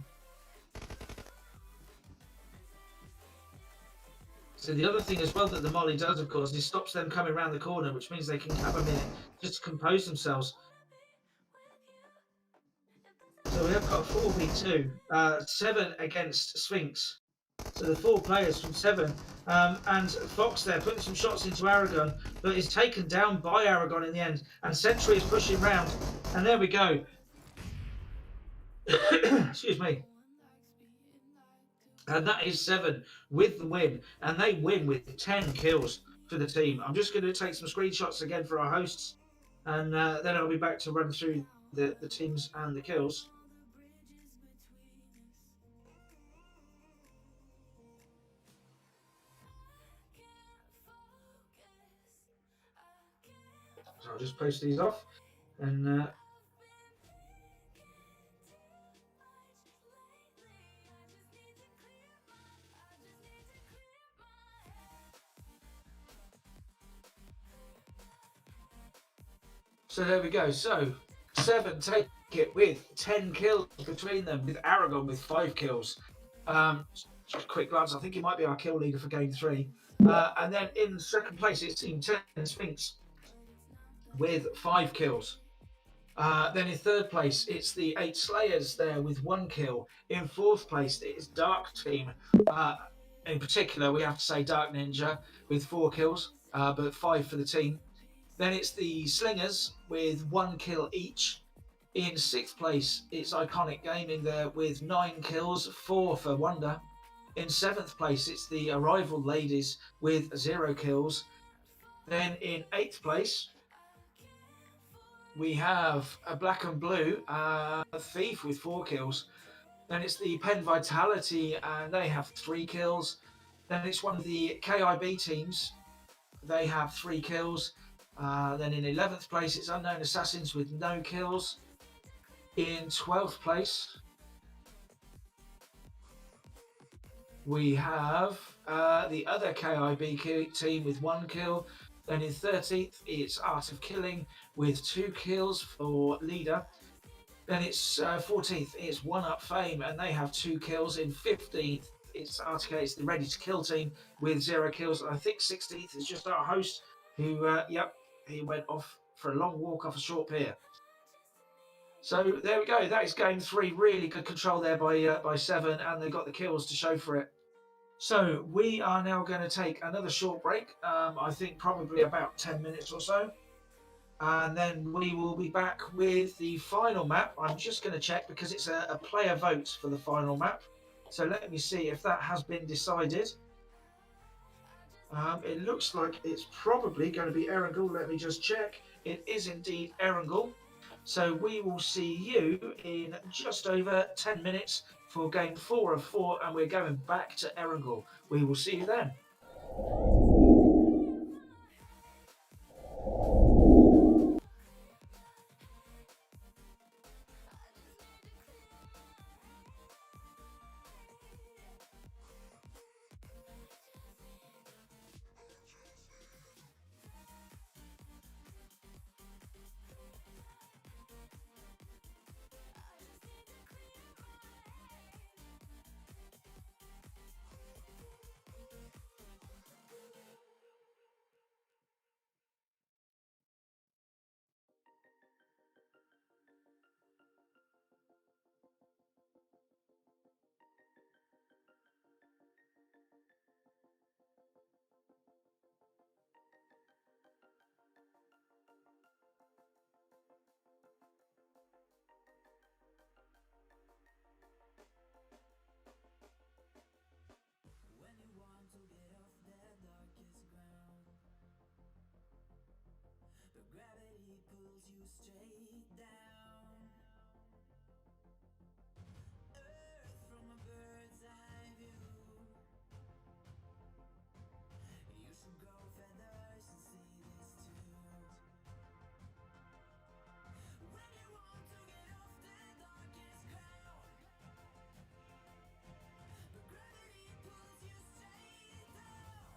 So the other thing as well that the molly does, of course, is stops them coming around the corner, which means they can have a minute just to compose themselves. So we have got 4v2, 7 against Sphinx. So the 4 players from 7, and Fox there putting some shots into Aragon, but is taken down by Aragon in the end. And Sentry is pushing round, and there we go. Excuse me. And that is 7 with the win, and they win with 10 kills for the team. I'm just going to take some screenshots again for our hosts, and then I'll be back to run through the teams and the kills. So I'll just post these off, and so there we go. So 7 take it with 10 kills between them, with Aragon with 5 kills. Just a quick glance, I think he might be our kill leader for game 3. And then in second place, it's Team 10 Sphinx with 5 kills. Then in third place, it's the 8 Slayers there with 1 kill. In fourth place, it's Dark Team. In particular, we have to say Dark Ninja with 4 kills, but 5 for the team. Then it's the Slingers with 1 kill each. In sixth place, it's Iconic Gaming there with 9 kills, 4 for Wonder. In seventh place, it's the Arrival Ladies with 0 kills. Then in eighth place, we have a Black and Blue Thief with 4 kills. Then it's the Pen Vitality, and they have 3 kills. Then it's one of the KIB teams. They have 3 kills. Then in 11th place, it's Unknown Assassins with no kills. In 12th place, we have the other KIB team with 1 kill. Then in 13th, it's Art of Killing with 2 kills for leader. Then it's 14th, it's One Up Fame, and they have 2 kills. In 15th, it's RTK, it's the Ready to Kill team with 0 kills. And I think 16th is just our host, who, he went off for a long walk off a short pier. So there we go. That is game 3. Really good control there by 7, and they got the kills to show for it. So we are now going to take another short break. I think probably about 10 minutes or so. And then we will be back with the final map. I'm just going to check because it's a player vote for the final map. So let me see if that has been decided. It looks like it's probably going to be Erangel. Let me just check. It is indeed Erangel. So we will see you in just over 10 minutes for game 4 of 4, and we're going back to Erangel. We will see you then. Gravity pulls you straight down. Earth from a bird's eye view. You should grow feathers and see this too. When you want to get off the darkest ground, but gravity pulls you straight down.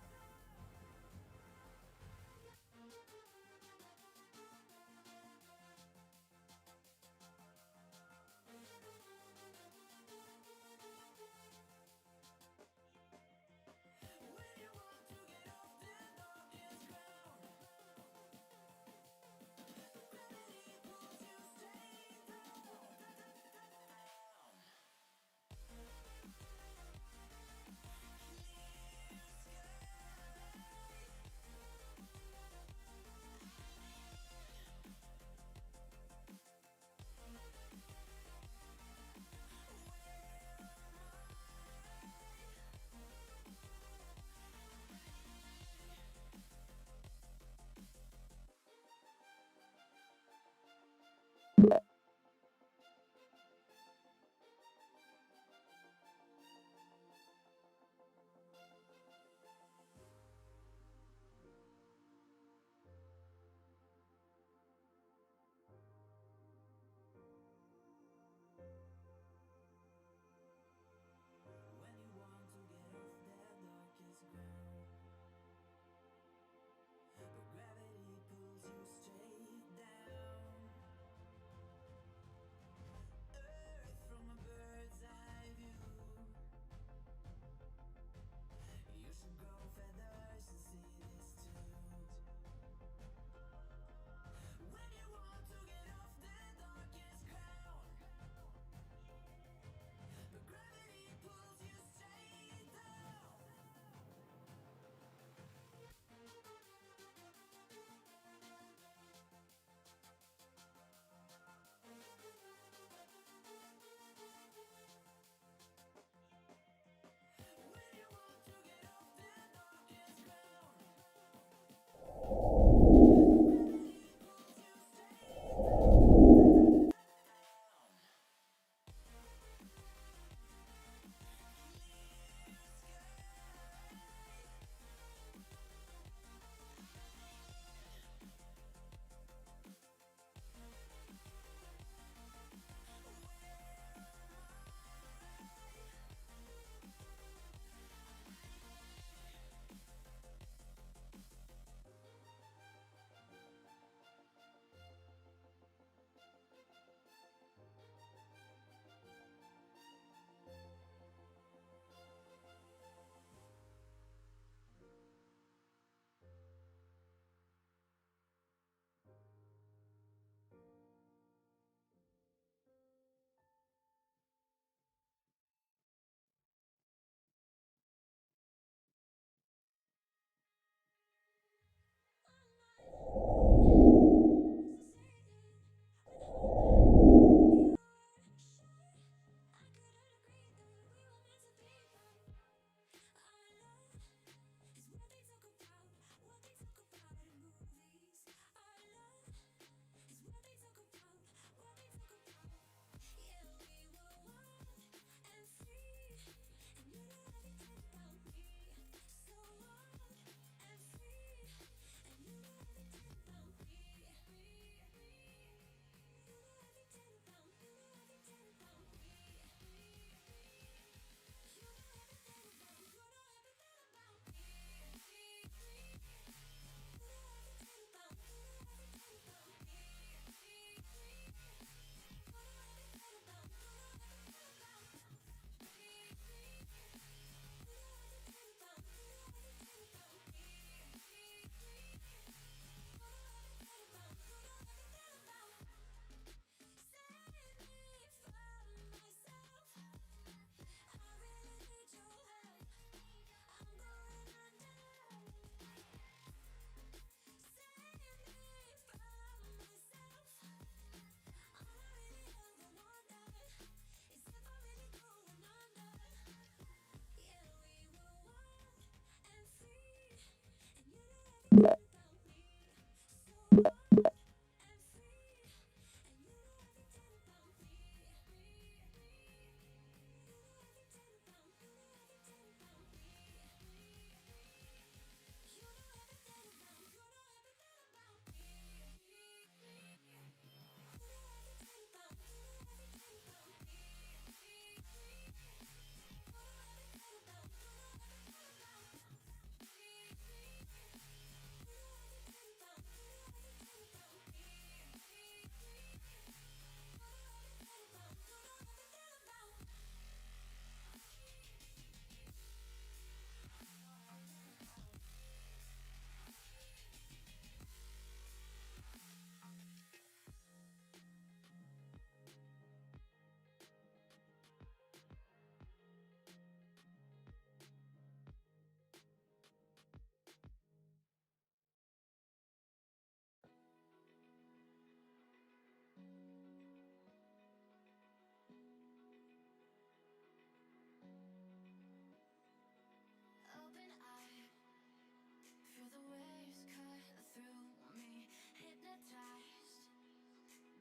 hypnotized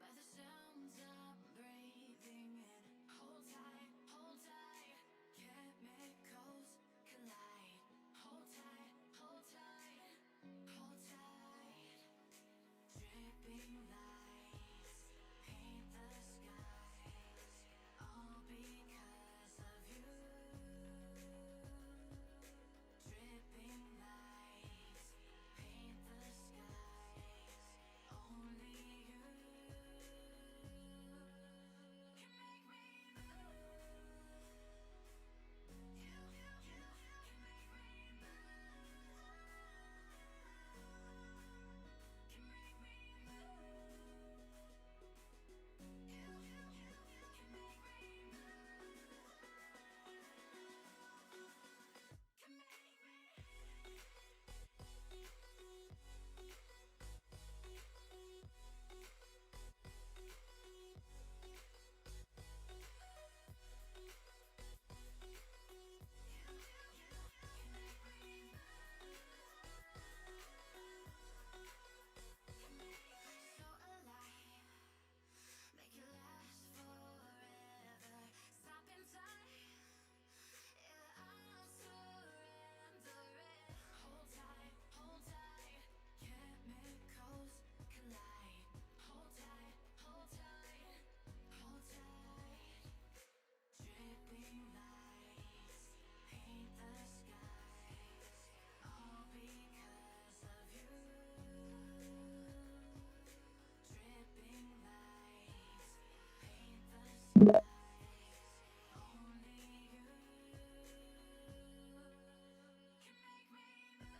by the sounds I'm breathing in. Hold tight, chemicals collide. Hold tight, hold tight, hold tight. Dripping lights paint the skies, all because of you. Dripping lights paint the skies, only you can make me move. You can make me move. Can make me move. You can make me move. Can make me. So alive, make it last forever. Stop in time, yeah, I'll surrender it. Hold tight, chemicals collide. Hold tight, hold tight, hold tight. Dripping lights paint the skies, all because of you. Dripping lights paint the skies, only you can make me move. You can make me move.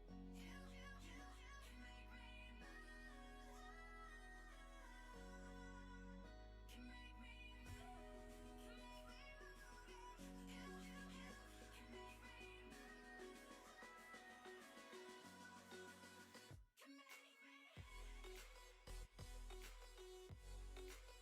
Can make me move. Can make me move. You can make me move. Can make me.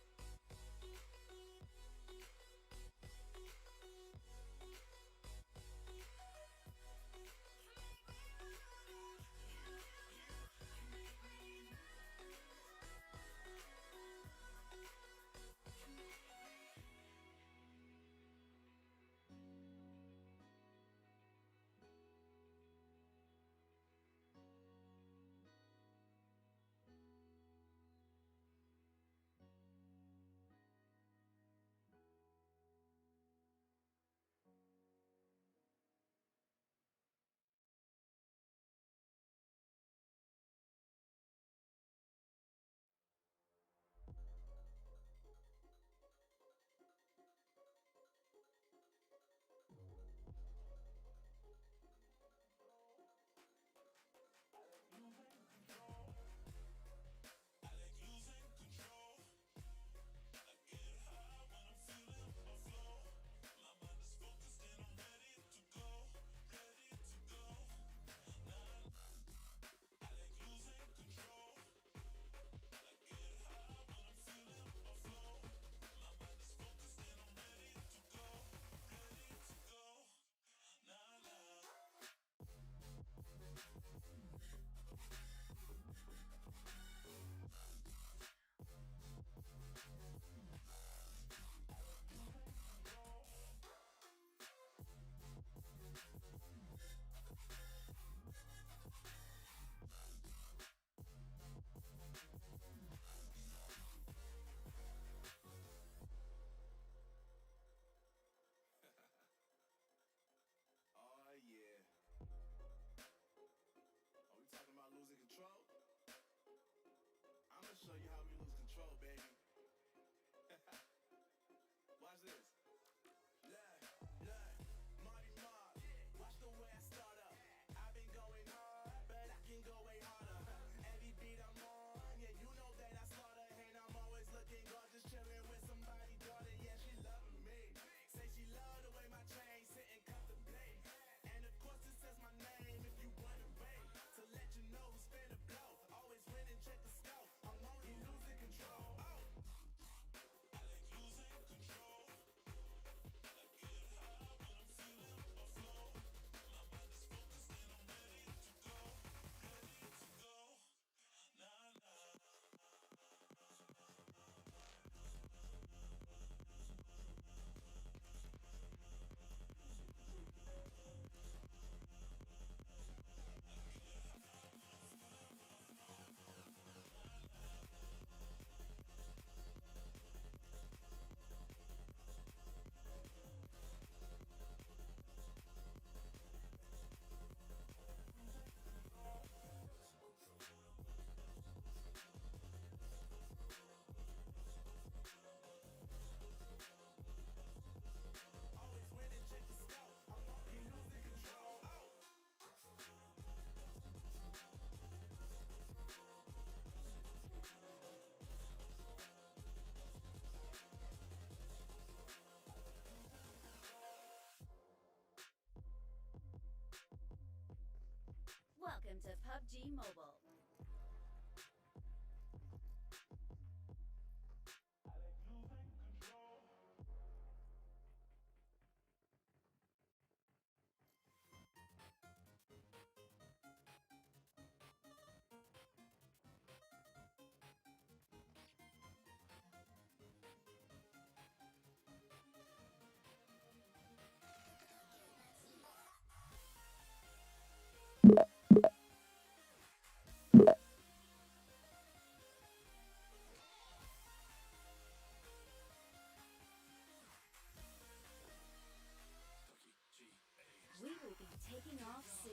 taking off soon.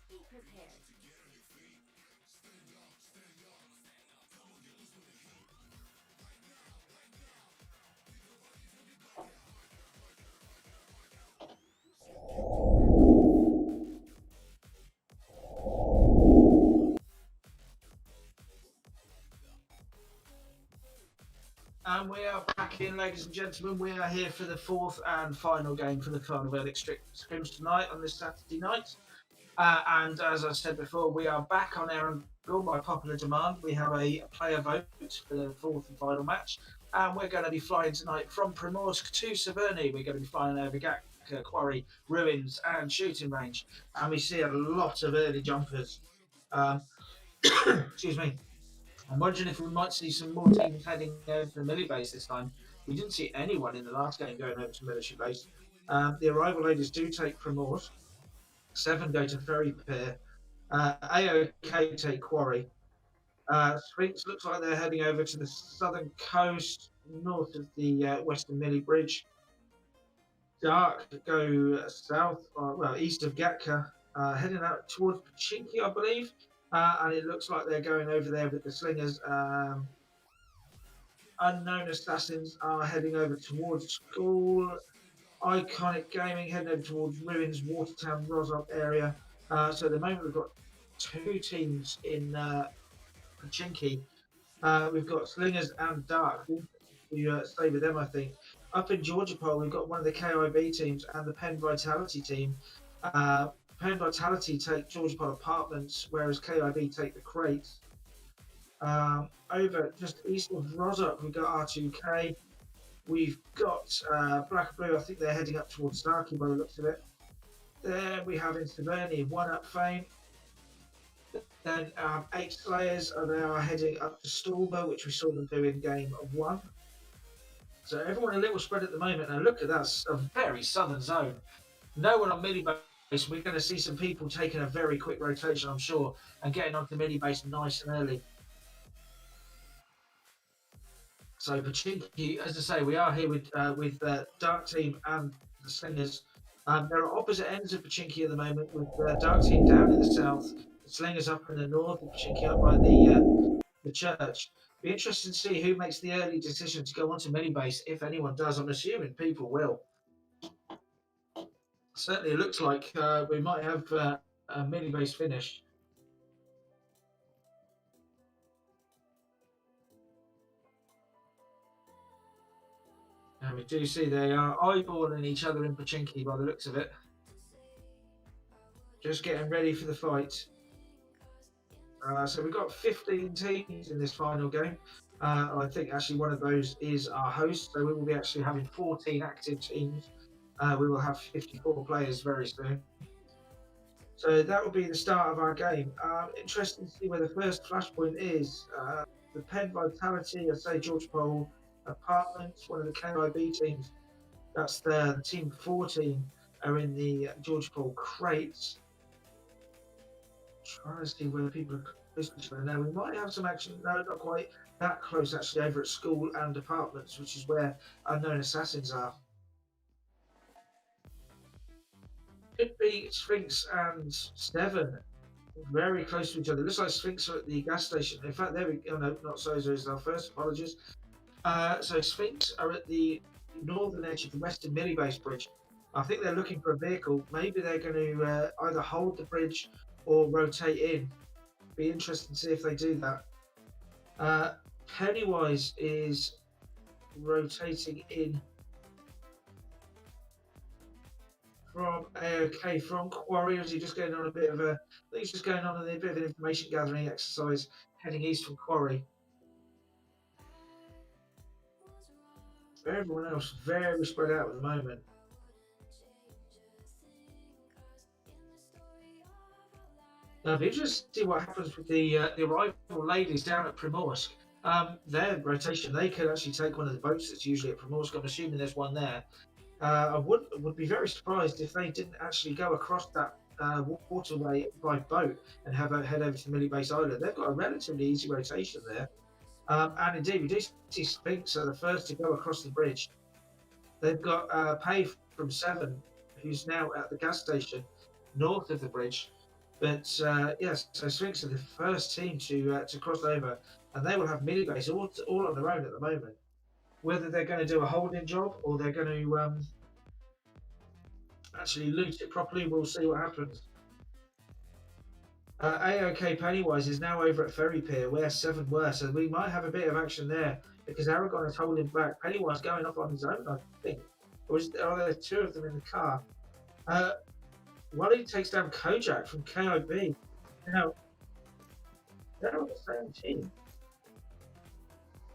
Be prepared. And we are back in, ladies and gentlemen. We are here for the fourth and final game for the Final Verdict Scrims tonight on this Saturday night. And as I said before, we are back on air and gone by popular demand. We have a player vote for the fourth and final match. And we're going to be flying tonight from Primorsk to Severny. We're going to be flying over Gatka, Quarry, Ruins, and Shooting Range. And we see a lot of early jumpers. Excuse me. I'm wondering if we might see some more teams heading over to the Millie Base this time. We didn't see anyone in the last game going over to Military Base. The arrival ladies do take Primorsk. 7 go to Ferry Pier. AOK take Quarry. Sphinx looks like they're heading over to the southern coast, north of the Western Millie Bridge. Dark go south, east of Gatka, heading out towards Pachinki, I believe. And it looks like they're going over there with the slingers. Unknown Assassins are heading over towards School. Iconic Gaming heading over towards Ruins, Watertown, Rozok area. So at the moment we've got 2 teams in Pachinki. We've got Slingers and Dark. We stay with them, I think. Up in Georgia Pole, we've got one of the KIB teams and the Penn Vitality team. Penn Vitality take Georgia Pole Apartments, whereas KIB take the Crates. Over just east of Rozok, we've got R2K. We've got Black and Blue. I think they're heading up towards Starkey by the looks of it. There we have in Severny, 1 Up Fame. Then 8 Slayers, they are heading up to Stalber, which we saw them do in game 1. So everyone a little spread at the moment. Now look at that, a very southern zone. No one on Millie Base. We're going to see some people taking a very quick rotation, I'm sure, and getting onto Millie Base nice and early. So Pachinki, as I say, we are here with Dark Team and the Slingers. There are opposite ends of Pachinki at the moment, with Dark Team down in the south, the Slingers up in the north, and Pachinki up by the church. Be interesting to see who makes the early decision to go onto Millie Base, if anyone does. I'm assuming people will. Certainly, it looks like we might have a Millie Base finished. And we do see they are eyeballing each other in Pachinki by the looks of it. Just getting ready for the fight. So we've got 15 teams in this final game. I think actually one of those is our host. So we will be actually having 14 active teams. We will have 54 players very soon. So that will be the start of our game. Interesting to see where the first flashpoint is. The Penn Vitality, I say George Pole Apartments, one of the KIB teams. That's the team 14 are in the George Pole Crates. Trying to see where people are close to each other now. We might have some action. No, not quite that close actually, over at School and Apartments, which is where Unknown Assassins are. Could be Sphinx and Steven, very close to each other. Looks like Sphinx are at the gas station. In fact, there we go. No, not Sozo is our first. Apologies. So Sphinx are at the northern edge of the Western Millie Base Bridge. I think they're looking for a vehicle. Maybe they're going to either hold the bridge or rotate in. Be interesting to see if they do that. Pennywise is rotating in from AOK, from Quarry. Is he just going on a bit of a? I think he's just going on a bit of an information gathering exercise, heading east from Quarry. Everyone else very spread out at the moment. Now, it'll be interesting to see what happens with the arrival ladies down at Primorsk. Their rotation, they could actually take one of the boats that's usually at Primorsk. I'm assuming there's one there. I would be very surprised if they didn't actually go across that waterway by boat and head over to Millie Base Island. They've got a relatively easy rotation there. And indeed, we do see Sphinx are the first to go across the bridge. They've got Pay from 7, who's now at the gas station. north of the bridge. But yes, so Sphinx are the first team to cross over, and they will have mini base all on their own at the moment. Whether they're going to do a holding job or they're going to actually loot it properly, we'll see what happens. AOK Pennywise is now over at Ferry Pier, where 7 were, so we might have a bit of action there because Aragon is holding back. Pennywise going up on his own, I think. Or are there 2 of them in the car? Wally takes down Kojak from KIB. Now, they're on the same team.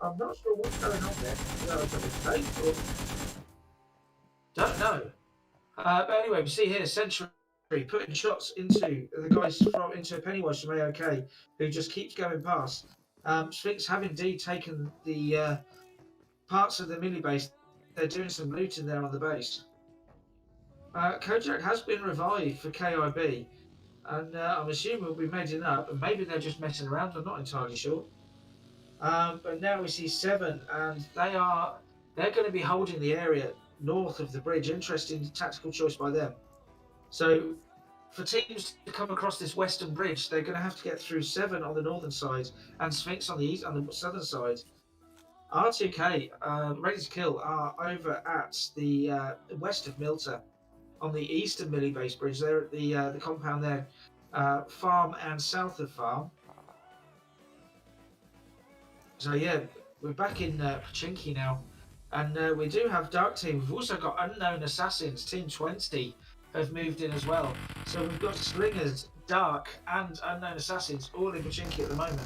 I'm not sure what's going on there. Well, it's a mistake, or... Don't know. But anyway, we see here Century putting shots into the guys into Pennywise from AOK, who just keeps going past. Sphinx have indeed taken the parts of the mini base. They're doing some looting there on the base. Kojak has been revived for KIB, and I'm assuming will be medding up, and maybe they're just messing around. I'm not entirely sure. But now we see 7, and they're going to be holding the area north of the bridge. Interesting tactical choice by them. So for teams to come across this western bridge, they're going to have to get through 7 on the northern side and Sphinx on the southern side. R2K, Ready to Kill, are over at the west of Milta on the eastern Millie Base Bridge. They're at the compound there, Farm and south of Farm. So yeah, we're back in Pachinki now, and we do have Dark Team. We've also got Unknown Assassins, Team 20 have moved in as well. So we've got Slingers, Dark, and Unknown Assassins all in Pachinki at the moment.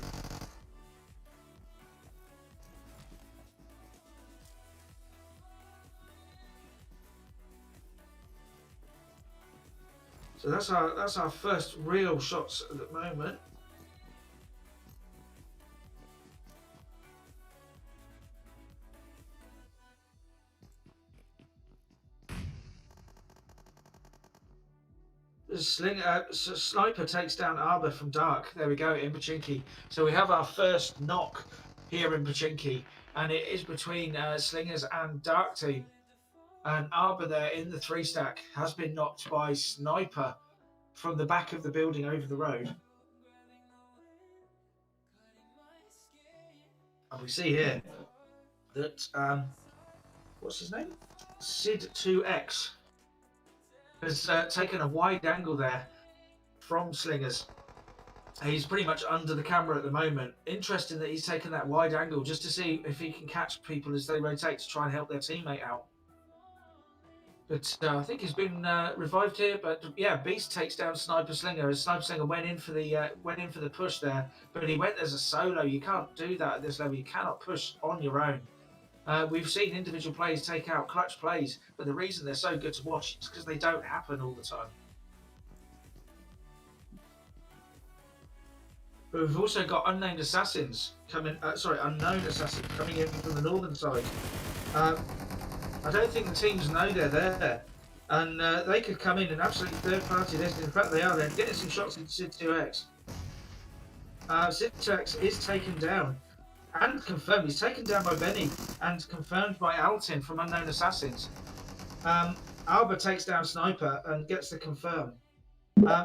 So that's our first real shots at the moment. Sniper takes down Arbor from Dark. There we go, in Pachinki. So we have our first knock here in Pachinki, and it is between Slingers and Dark Team. And Arbor there in the 3 stack has been knocked by Sniper from the back of the building over the road. And we see here that, what's his name? Sid2X has taken a wide angle there from Slingers. He's pretty much under the camera at the moment. Interesting that he's taken that wide angle just to see if he can catch people as they rotate to try and help their teammate out. But I think he's been revived here. But yeah, Beast takes down Sniper Slinger as Sniper Slinger went in for the push there, but he went as a solo. You can't do that at this level. You cannot push on your own. We've seen individual players take out clutch plays, but the reason they're so good to watch is because they don't happen all the time. But we've also got Unknown Assassins coming in from the northern side. I don't think the teams know they're there, and they could come in and absolutely third-party this. In fact, they are. They're getting some shots into Sid2X. Sid2X is taken down and confirmed. He's taken down by Benny and confirmed by Altin from Unknown Assassins. Alba takes down Sniper and gets the confirm.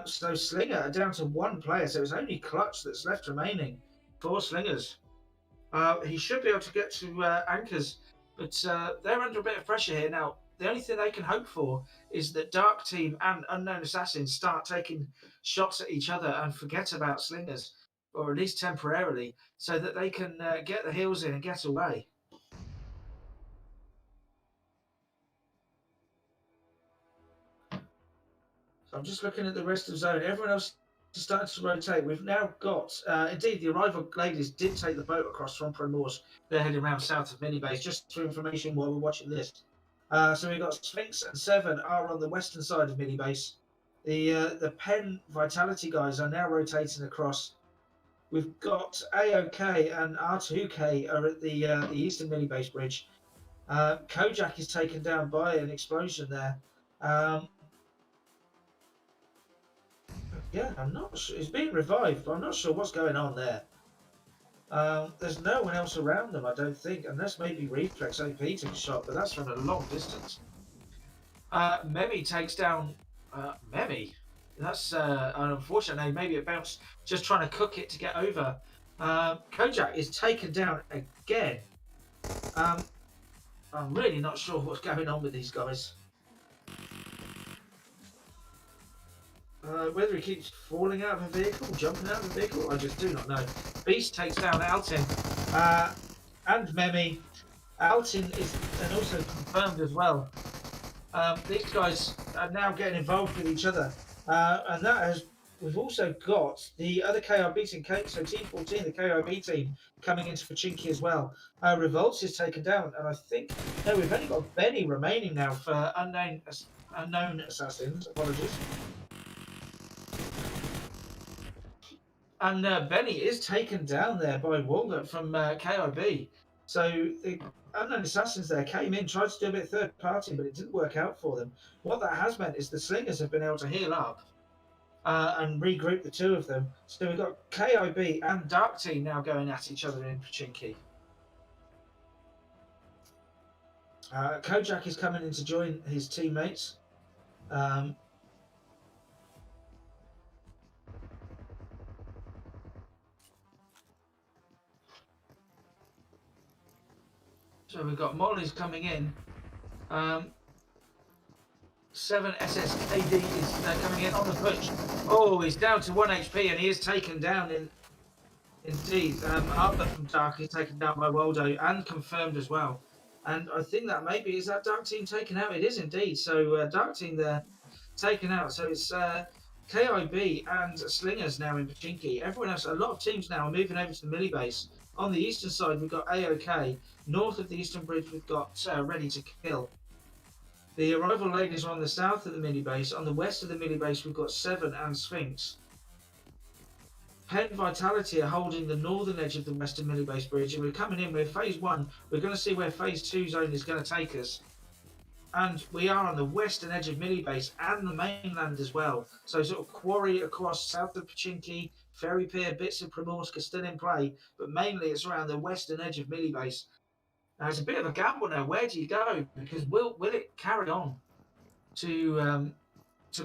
So Slinger are down to 1 player, so it's only Clutch that's left remaining for Slingers. He should be able to get to Anchors, but they're under a bit of pressure here now. The only thing they can hope for is that Dark Team and Unknown Assassins start taking shots at each other and forget about Slingers, or at least temporarily, so that they can get the heals in and get away. So I'm just looking at the rest of zone. Everyone else is starting to rotate. We've now got, indeed, the arrival ladies did take the boat across from Promors. They're heading around south of Minibase, just for information while we're watching this. So we've got Sphinx and 7 are on the western side of Minibase. The Penn Vitality guys are now rotating across. We've got AOK and R2K are at the eastern Minibase bridge. Kojak is taken down by an explosion there. Yeah, I'm not sure. He's being revived, but I'm not sure what's going on there. There's no one else around them, I don't think, unless maybe Reflex OP took a shot, but that's from a long distance. Memi takes down... Memi? That's unfortunately maybe it bounced just trying to cook it to get over. Kojak is taken down again. Um, I'm really not sure what's going on with these guys. Whether he keeps falling out of a vehicle, jumping out of a vehicle, I just do not know. Beast takes down Altin and Memi. Altin is and also confirmed as well. These guys are now getting involved with each other, and that has. We've also got the other KRB team, so Team 14, the KRB team, coming into Pachinki as well. Revolts is taken down, and I think no, we've only got Benny remaining now for unknown assassins. Apologies. And Benny is taken down there by Walnut from KIB. So the unknown assassins there came in, tried to do a bit of third party, but it didn't work out for them. What that has meant is the slingers have been able to heal up and regroup the two of them. So we've got KIB and Dark Team now going at each other in Pachinki. Kojak is coming in to join his teammates. So we've got Molly's coming in. 7 SSKD is coming in on the push. Oh, he's down to 1 HP and he is taken down indeed. Arthur from Dark is taken down by Waldo and confirmed as well. And I think that maybe is that Dark Team taken out. It is indeed. So Dark Team there taken out. So it's KIB and Slingers now in Pachinki. Everyone else, a lot of teams now are moving over to the Millie base. On the eastern side, we've got AOK. North of the eastern bridge, we've got Ready to Kill. The arrival ladies are on the south of the mini base. On the west of the mini base, we've got Seven and Sphinx. Penn Vitality are holding the northern edge of the western mini base bridge, and we're coming in with phase 1. We're going to see where phase 2 zone is going to take us. And we are on the western edge of mini base and the mainland as well. So sort of quarry across south of Pachinki, Ferry Pier, bits of Primorsk are still in play, but mainly it's around the western edge of mini base. Now it's a bit of a gamble now. Where do you go? Because will it carry on to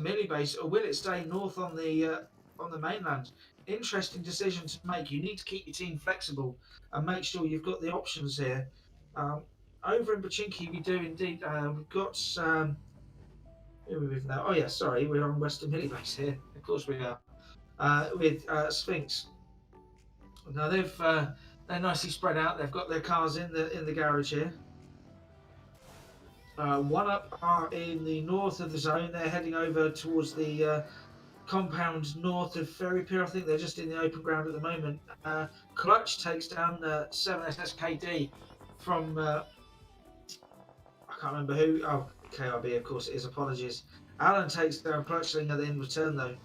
Millie Base, or will it stay north on the mainland? Interesting decision to make. You need to keep your team flexible and make sure you've got the options here. Over in Pachinki, we do indeed. We've got. Who are we with now? Oh yeah, sorry, we're on Western Millie Base here. Of course we are. With Sphinx. Now they're nicely spread out. They've got their cars in the garage here. One up are in the north of the zone. They're heading over towards the compound north of Ferry Pier. I think they're just in the open ground at the moment. Clutch takes down 7 SSKD from I can't remember who. Oh, KRB, of course it is. Apologies. Alan takes down Clutch Slinger in return though.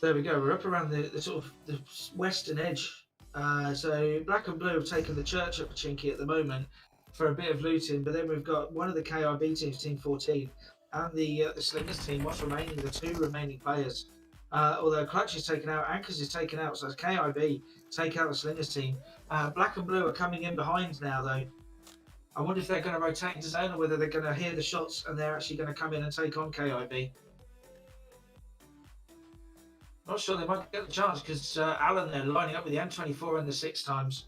There we go. We're up around the sort of the western edge. So Black and Blue have taken the church at Pachinki at the moment for a bit of looting, but then we've got one of the KRB teams, Team 14, and the Slingers team. What's remaining? The 2 remaining players. Although Clutch is taken out, Anchors is taken out, so it's KIB take out the Slingers team. Black and Blue are coming in behind now, though. I wonder if they're going to rotate into zone or whether they're going to hear the shots and they're actually going to come in and take on KIB. Not sure they might get the chance because Alan there lining up with the M24 and the 6 times.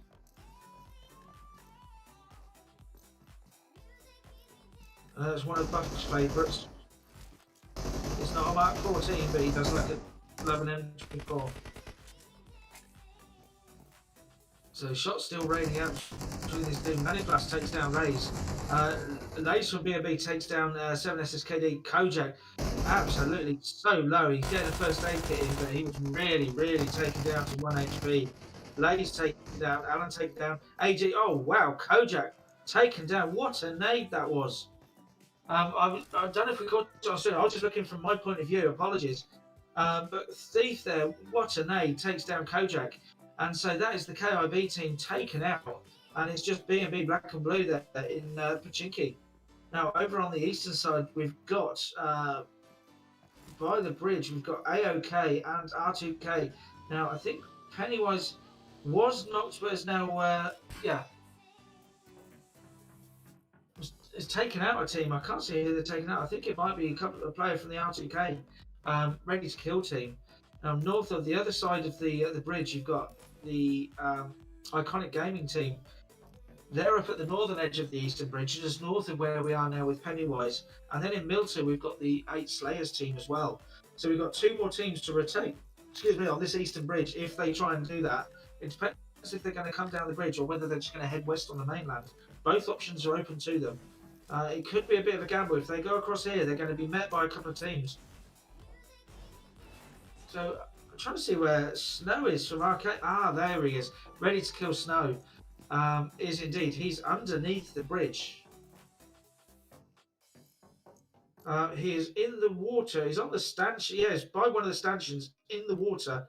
That's one of Buck's favourites. It's not a Mark 14, but he does love an M24. So shots still raining out between these two. Maniblast takes down Raze. Lace from BNB takes down 7 SSKD. Kojak absolutely so low. He's getting a first aid kit in, but he was really, really taken down to 1 HP. Lace taken down. Alan taken down. AG. Oh wow, Kojak taken down. What a nade that was. I don't know if we got it on soon. I was just looking from my point of view. Apologies. But Thief there, what a nade, takes down Kojak. And so that is the KIB team taken out. And it's just B&B Black and Blue there in Pachinki. Now, over on the eastern side, we've got, by the bridge, we've got AOK and R2K. Now, I think Pennywise was knocked, but is now, yeah. taken out a team. I can't see who they're taking out. I think it might be a player from the R2K ready to kill team. North of the other side of the bridge, you've got the Iconic Gaming team. They're up at the northern edge of the eastern bridge, just north of where we are now with Pennywise. And then in Milton, we've got the 8 Slayers team as well. So we've got 2 more teams to rotate, on this eastern bridge. If they try and do that, it depends if they're going to come down the bridge or whether they're just going to head west on the mainland. Both options are open to them. It could be a bit of a gamble. If they go across here, they're going to be met by a couple of teams. So I'm trying to see where Snow is from Arcade. Ah, there he is, ready to kill Snow. Is indeed, he's underneath the bridge. He is in the water. He's on the stanchion. Yes, by one of the stanchions in the water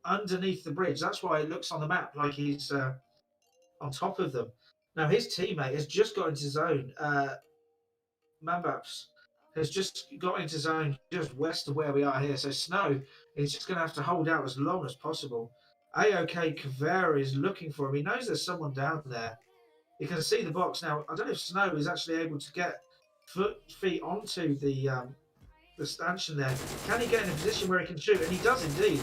underneath the bridge. That's why it looks on the map like he's on top of them. Now his teammate has just got into zone. Mambaps has just got into zone just west of where we are here. So Snow is just going to have to hold out as long as possible. AOK Kavera is looking for him. He knows there's someone down there. You can see the box now. I don't know if Snow is actually able to get feet onto the stanchion there. Can he get in a position where he can shoot? And he does indeed.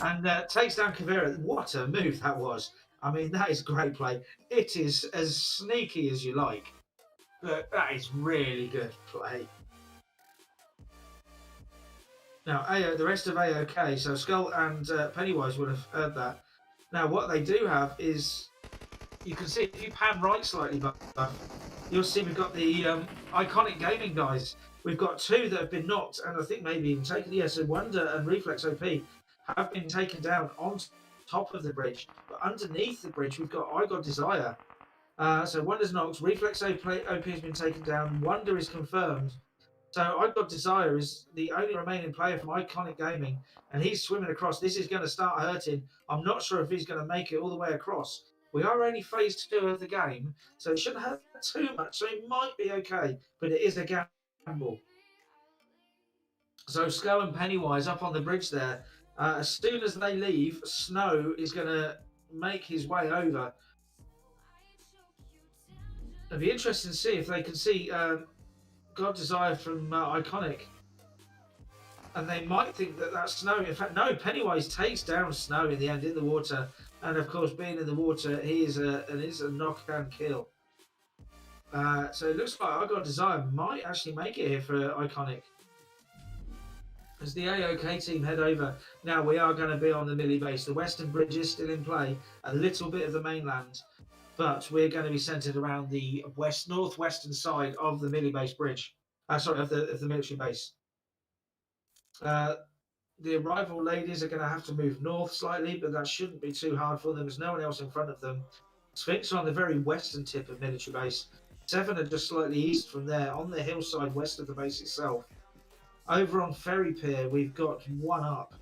And takes down Kavera. What a move that was. I mean, that is great play. It is as sneaky as you like. But that is really good play. Now, the rest of AOK, so Skull and Pennywise would have heard that. Now, what they do have is, you can see if you pan right slightly, you'll see we've got the Iconic Gaming guys. We've got 2 that have been knocked, and I think maybe even taken. Yes, so Wonder and Reflex OP have been taken down on top of the bridge. But underneath the bridge, we've got I Got Desire. So Wonder's knocked, Reflex OP has been taken down, Wonder is confirmed. So I Got Desire is the only remaining player from Iconic Gaming, and he's swimming across. This is going to start hurting. I'm not sure if he's going to make it all the way across. We are only phase 2 of the game, so it shouldn't hurt too much. So it might be okay, but it is a gamble. So Skull and Pennywise up on the bridge there. As soon as they leave, Snow is going to make his way over. It'll be interesting to see if they can see God Desire from Iconic. And they might think that that's Snow. In fact, no, Pennywise takes down Snow in the end in the water. And of course, being in the water, he is a knock and kill. So it looks like I Got Desire might actually make it here for Iconic. As the AOK team head over, now we are going to be on the Millie base. The Western Bridge is still in play, a little bit of the mainland, but we're going to be centered around the northwestern side of the Millie base bridge. Of the military base. The arrival ladies are going to have to move north slightly, but that shouldn't be too hard for them. There's no one else in front of them. Sphinx are on the very western tip of military base. 7 are just slightly east from there, on the hillside west of the base itself. Over on Ferry Pier, we've got 1 Up.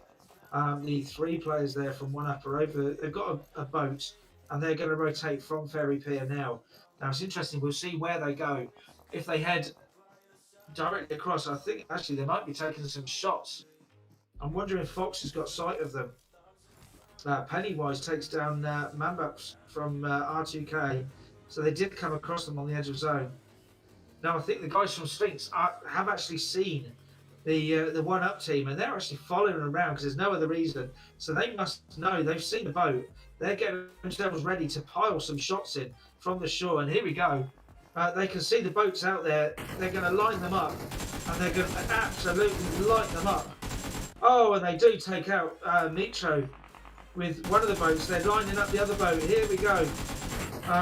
The 3 players there from 1 Up are over. They've got a boat, and they're going to rotate from Ferry Pier now. Now, it's interesting. We'll see where they go. If they head directly across, I think actually they might be taking some shots. I'm wondering if Fox has got sight of them. Pennywise takes down Mambaps from R2K. So they did come across them on the edge of zone. Now, I think the guys from Sphinx have actually seen the 1 Up team, and they're actually following around because there's no other reason. So they must know they've seen the boat. They're getting themselves ready to pile some shots in from the shore. And here we go. They can see the boats out there. They're going to line them up, and they're going to absolutely light them up. Oh, and they do take out Mitro with one of the boats. They're lining up the other boat. Here we go.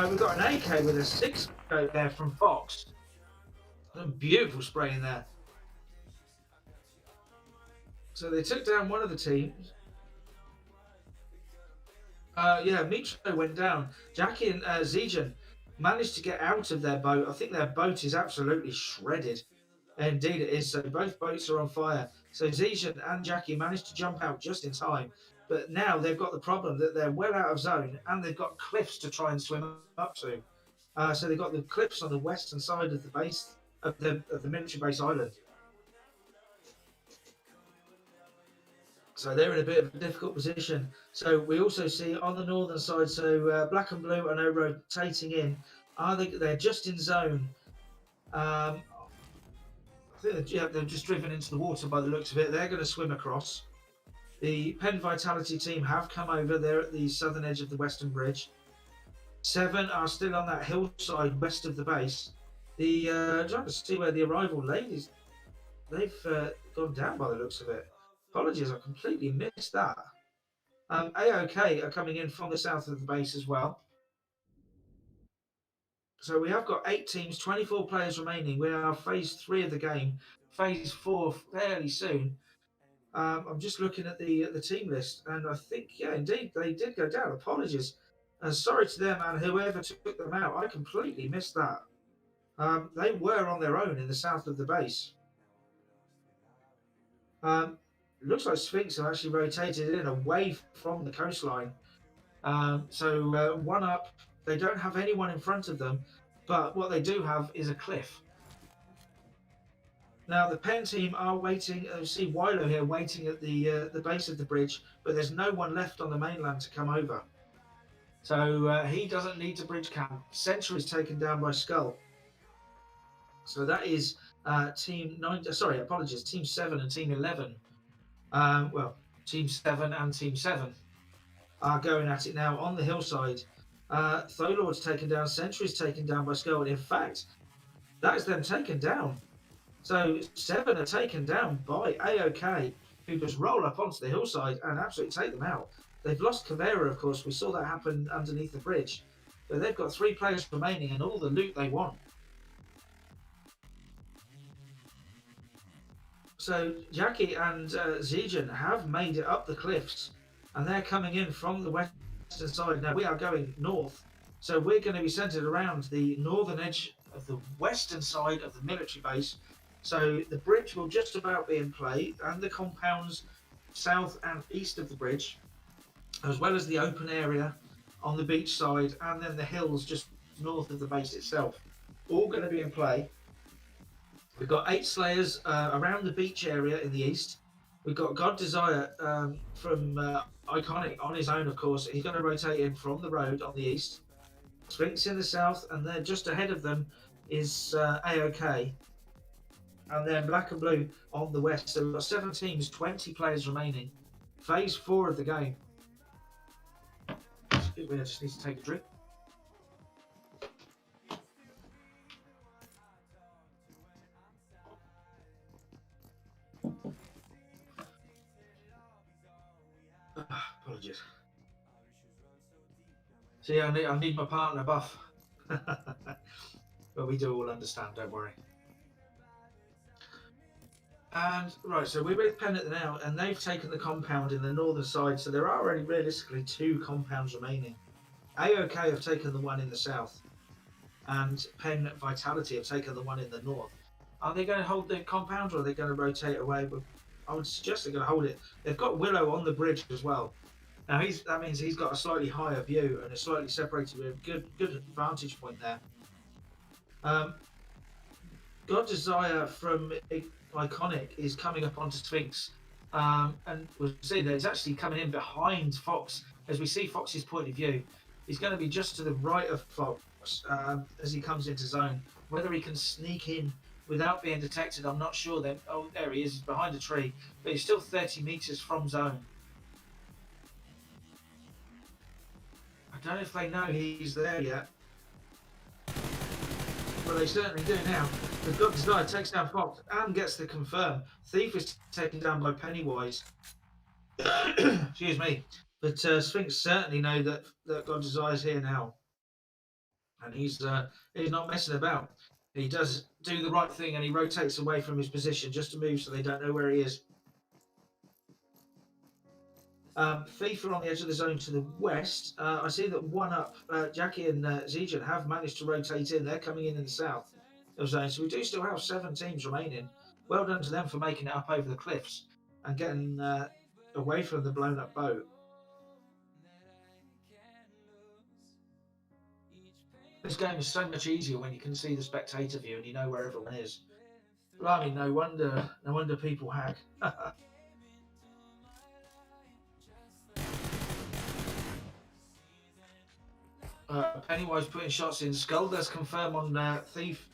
We've got an AK with a 6 scope there from Fox. Some beautiful spray in there. So they took down one of the teams. Mitro went down. Jackie and Zijan managed to get out of their boat. I think their boat is absolutely shredded. Indeed it is. So both boats are on fire. So Zijan and Jackie managed to jump out just in time. But now they've got the problem that they're well out of zone and they've got cliffs to try and swim up to. So they've got the cliffs on the western side of the base of the military base island. So they're in a bit of a difficult position. So we also see on the northern side, so Black and Blue are now rotating in. They're just in zone. I think they've just driven into the water by the looks of it. They're going to swim across. The Penn Vitality team have come over. They're at the southern edge of the Western Bridge. 7 are still on that hillside west of the base. Trying to see where the arrival ladies. They've gone down by the looks of it. Apologies, I completely missed that. AOK are coming in from the south of the base as well. So we have got 8 teams, 24 players remaining. We are phase 3 of the game. Phase 4 fairly soon. I'm just looking at the team list, and I think, yeah, indeed, they did go down. Apologies. And sorry to them and whoever took them out. I completely missed that. They were on their own in the south of the base. Looks like Sphinx have actually rotated in away from the coastline. So 1 up. They don't have anyone in front of them, but what they do have is a cliff. Now the Penn team are waiting. You see Wilo here waiting at the base of the bridge, but there's no one left on the mainland to come over. So he doesn't need to bridge camp. Century is taken down by Skull. So that is team 9. Sorry, apologies. Team 7 and team 11. Team 7 and team 7 are going at it now on the hillside. Tholord's taken down. Century's taken down by Skull. And in fact, that is them taken down. So 7 are taken down by AOK, who just roll up onto the hillside and absolutely take them out. They've lost Chimera, of course. We saw that happen underneath the bridge. But they've got 3 players remaining and all the loot they want. So Jackie and Zijan have made it up the cliffs, and they're coming in from the western side. Now we are going north, so we're going to be centered around the northern edge of the western side of the military base. So the bridge will just about be in play, and the compounds south and east of the bridge, as well as the open area on the beach side, and then the hills just north of the base itself, all going to be in play. We've got 8 Slayers around the beach area in the east. We've got God Desire from Iconic on his own, of course. He's going to rotate in from the road on the east. Sphinx in the south, and then just ahead of them is AOK. And then Black and Blue on the west. So we've got 7 teams, 20 players remaining. Phase 4 of the game. Excuse me, I just need to take a drink. Apologies. See, I need my partner buff. But we do all understand, don't worry. And right, so we're with Penn now, and they've taken the compound in the northern side, so there are already realistically 2 compounds remaining. AOK have taken the one in the south, and Penn Vitality have taken the one in the north. Are they going to hold the compound, or are they going to rotate away? But I would suggest they're going to hold it. They've got Willow on the bridge as well. Now that means he's got a slightly higher view and a slightly separated view. Good vantage point there. God Desire from Iconic is coming up onto Sphinx, and we'll see that he's actually coming in behind Fox. As we see Fox's point of view, he's going to be just to the right of Fox as he comes into zone. Whether he can sneak in without being detected, I'm not sure. Then, oh, there he is. He's behind a tree, but he's still 30 meters from zone. I don't know if they know he's there yet. Well, they certainly do now. The God Desire takes down Fox and gets the confirm. Thief is taken down by Pennywise. Excuse me. But Sphinx certainly know that God Desire's here now. And he's not messing about. He does do the right thing and he rotates away from his position just to move so they don't know where he is. Thief are on the edge of the zone to the west. I see that 1 up, Jackie and Zijan have managed to rotate in. They're coming in the south of zone. So we do still have 7 teams remaining. Well done to them for making it up over the cliffs and getting away from the blown up boat. This game is so much easier when you can see the spectator view and you know where everyone is. Blimey, no wonder people hack. Pennywise putting shots in. Skull does confirm on Thief.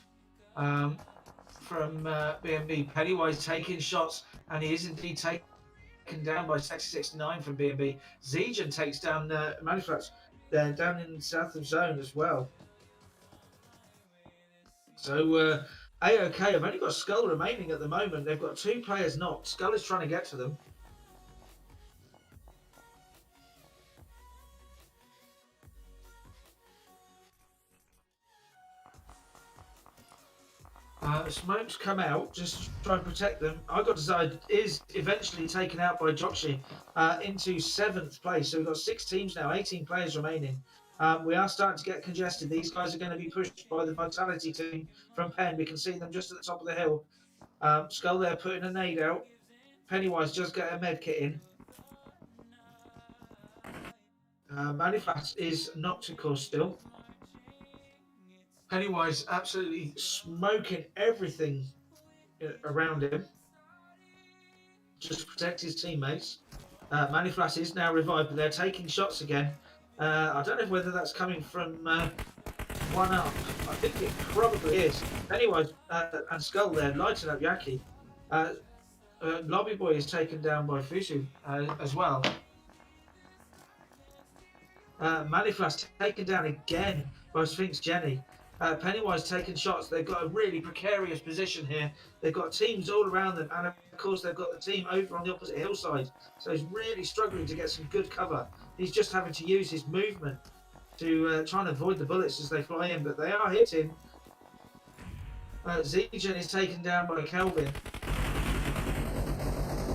from B&B. Pennywise taking shots, and he is indeed taken down by Sexy 69 from B&B. Zejan takes down Manuflax. They're down in the south of zone as well. So AOK have only got Skull remaining at the moment. They've got 2 players knocked. Skull is trying to get to them. Smokes come out, just try and protect them. I Got Desired is eventually taken out by Joxy into 7th place. So we've got 6 teams now, 18 players remaining. We are starting to get congested. These guys are going to be pushed by the Vitality team from Penn. We can see them just at the top of the hill. Skull there putting a nade out. Pennywise just get a med kit in. Manufat is knocked, of course, still. Pennywise absolutely smoking everything around him. Just to protect his teammates. Manuflat is now revived, but they're taking shots again. I don't know whether that's coming from 1UP. I think it probably is. Pennywise and Skull there lighting up Yaki. Lobby Boy is taken down by Fusu as well. Maniflast taken down again by Sphinx Jenny. Pennywise taking shots. They've got a really precarious position here. They've got teams all around them, and of course they've got the team over on the opposite hillside. So he's really struggling to get some good cover. He's just having to use his movement to try and avoid the bullets as they fly in, but they are hitting. Zejan is taken down by Kelvin.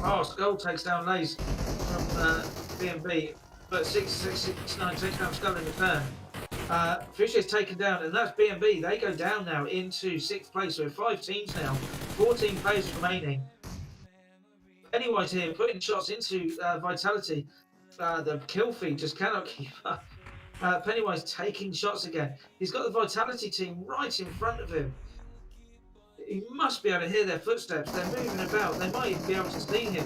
Oh, Skull takes down Lays from B&B, but 669 takes down Skull in return. Fisher is taken down, and that's B&B. They go down now into 6th place. So we have 5 teams now, 14 players remaining. Pennywise here putting shots into Vitality. The kill feed just cannot keep up. Pennywise taking shots again. He's got the Vitality team right in front of him. He must be able to hear their footsteps. They're moving about. They might even be able to see him.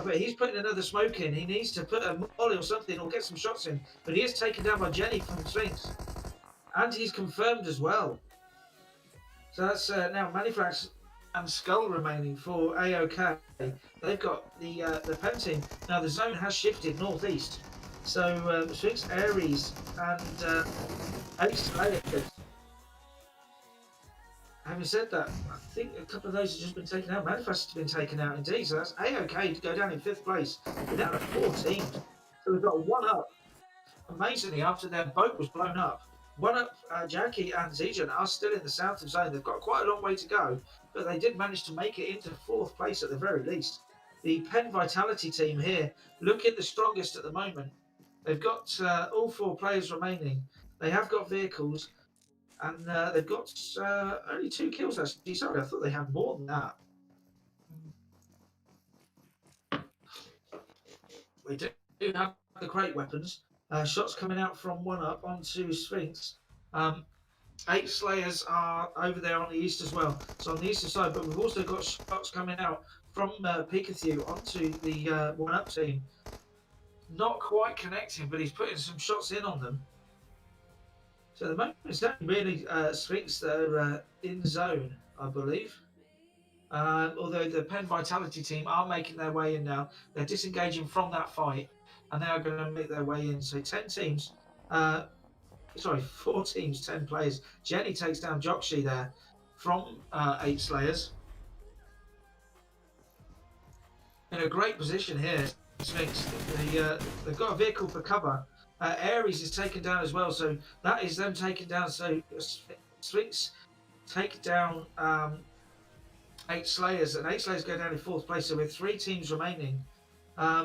But he's putting another smoke in. He needs to put a molly or something or get some shots in. But he is taken down by Jenny from Sphinx. And he's confirmed as well. So that's now Maniflax and Skull remaining for AOK. They've got the Pen team. Now the zone has shifted northeast. So Sphinx, Ares and Ace Layers. Having said that, I think a couple of those have just been taken out. Manifest has been taken out indeed, so that's AOK to go down in 5th place. We're down to 4 teams. So we've got 1UP. Amazingly, after their boat was blown up, 1UP, Jackie and Zejan are still in the south of zone. They've got quite a long way to go, but they did manage to make it into 4th place at the very least. The Penn Vitality team here looking the strongest at the moment. They've got all 4 players remaining. They have got vehicles. And they've got only 2 kills actually. Sorry, I thought they had more than that. We do have the crate weapons. Shots coming out from 1UP onto Sphinx. 8 Slayers are over there on the east as well. So on the eastern side, but we've also got shots coming out from Pikachu onto the 1UP team. Not quite connecting, but he's putting some shots in on them. So at the moment, it's not really Sphinx that are in zone, I believe. Although the Penn Vitality team are making their way in now. They're disengaging from that fight, and they are going to make their way in. So 10 teams, 4 teams, 10 players. Jenny takes down Joxy there from 8 Slayers. In a great position here, Sphinx. They've got a vehicle for cover. Ares is taken down as well, so that is them taken down. So Sphinx take down 8 Slayers, and 8 Slayers go down in 4th place. So with 3 teams remaining,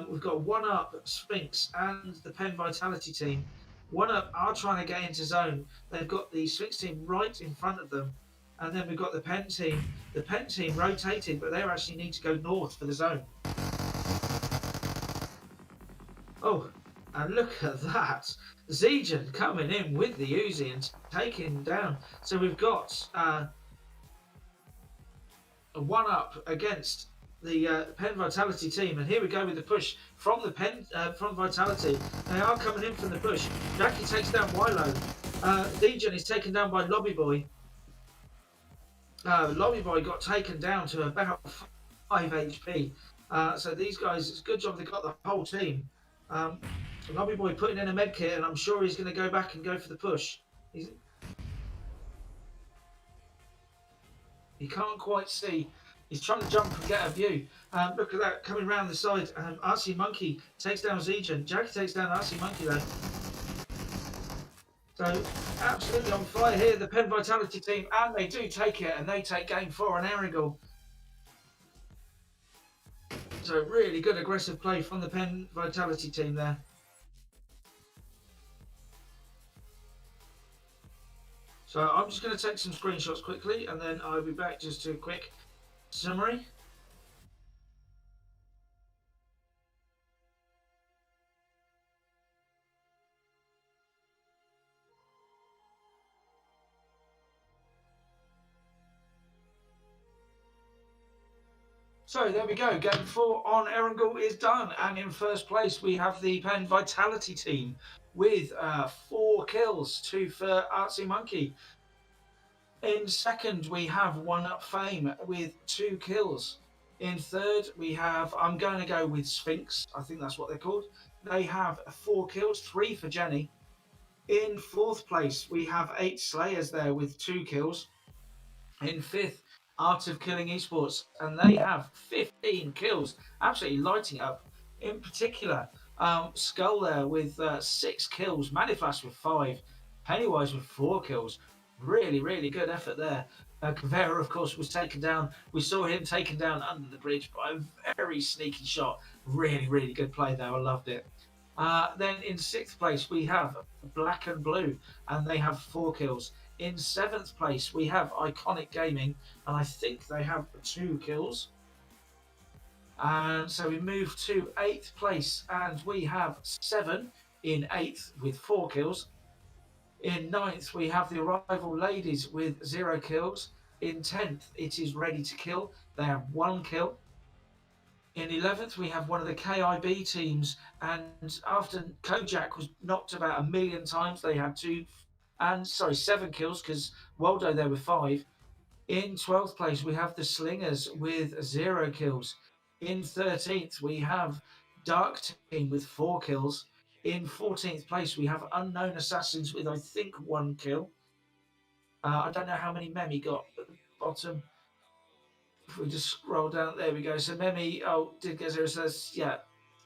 we've got 1UP, Sphinx, and the Penn Vitality team. 1UP are trying to get into zone. They've got the Sphinx team right in front of them, and then we've got the Penn team. The Penn team rotated, but they actually need to go north for the zone. Oh. And look at that. Zejan coming in with the Uzi and taking him down. So we've got a 1UP against the Penn Vitality team. And here we go with the push from the from Vitality. They are coming in from the push. Jackie takes down Wilo. Zejan is taken down by Lobby Boy. Lobby Boy got taken down to about 5 HP. So these guys, it's a good job they got the whole team. Lobby Boy putting in a med kit, and I'm sure he's going to go back and go for the push. He can't quite see. He's trying to jump and get a view. Look at that, coming round the side. RC Monkey takes down Zejan. Jackie takes down RC Monkey though. So absolutely on fire here, the Penn Vitality team, and they do take it, and they take game 4 on Erangel. So really good aggressive play from the Penn Vitality team there. So I'm just going to take some screenshots quickly, and then I'll be back just to a quick summary. So there we go. Game 4 on Erangel is done, and in first place we have the Penn Vitality team with 4 kills, 2 for Artsy Monkey. In second we have One Up Fame with 2 kills. In third we have, I'm going to go with Sphinx, I think that's what they're called. They have 4 kills, 3 for Jenny. In fourth place we have 8 Slayers there with 2 kills. In fifth, Art of Killing Esports, and they have 15 kills, absolutely lighting up. In particular, Skull there with 6 kills, Maniflash with 5, Pennywise with 4 kills. Really, really good effort there. Kavera, of course, was taken down. We saw him taken down under the bridge by a very sneaky shot. Really, really good play there. I loved it. Then in 6th place, we have Black and Blue, and they have 4 kills. In 7th place, we have Iconic Gaming, and I think they have 2 kills. And so we move to 8th place, and we have 7 in 8th with 4 kills. In 9th, we have the Arrival Ladies with 0 kills. In 10th, it is Ready to Kill. They have 1 kill. In 11th, we have one of the KIB teams, and after Kojak was knocked about 1 million times, they had 7 kills, because Waldo there with 5. In 12th place, we have the Slingers with 0 kills. In 13th, we have Dark Team with 4 kills. In 14th place, we have Unknown Assassins with, I think, 1 kill. I don't know how many Memi got at the bottom. If we just scroll down, there we go. So Memi, did get 0, so that's, yeah,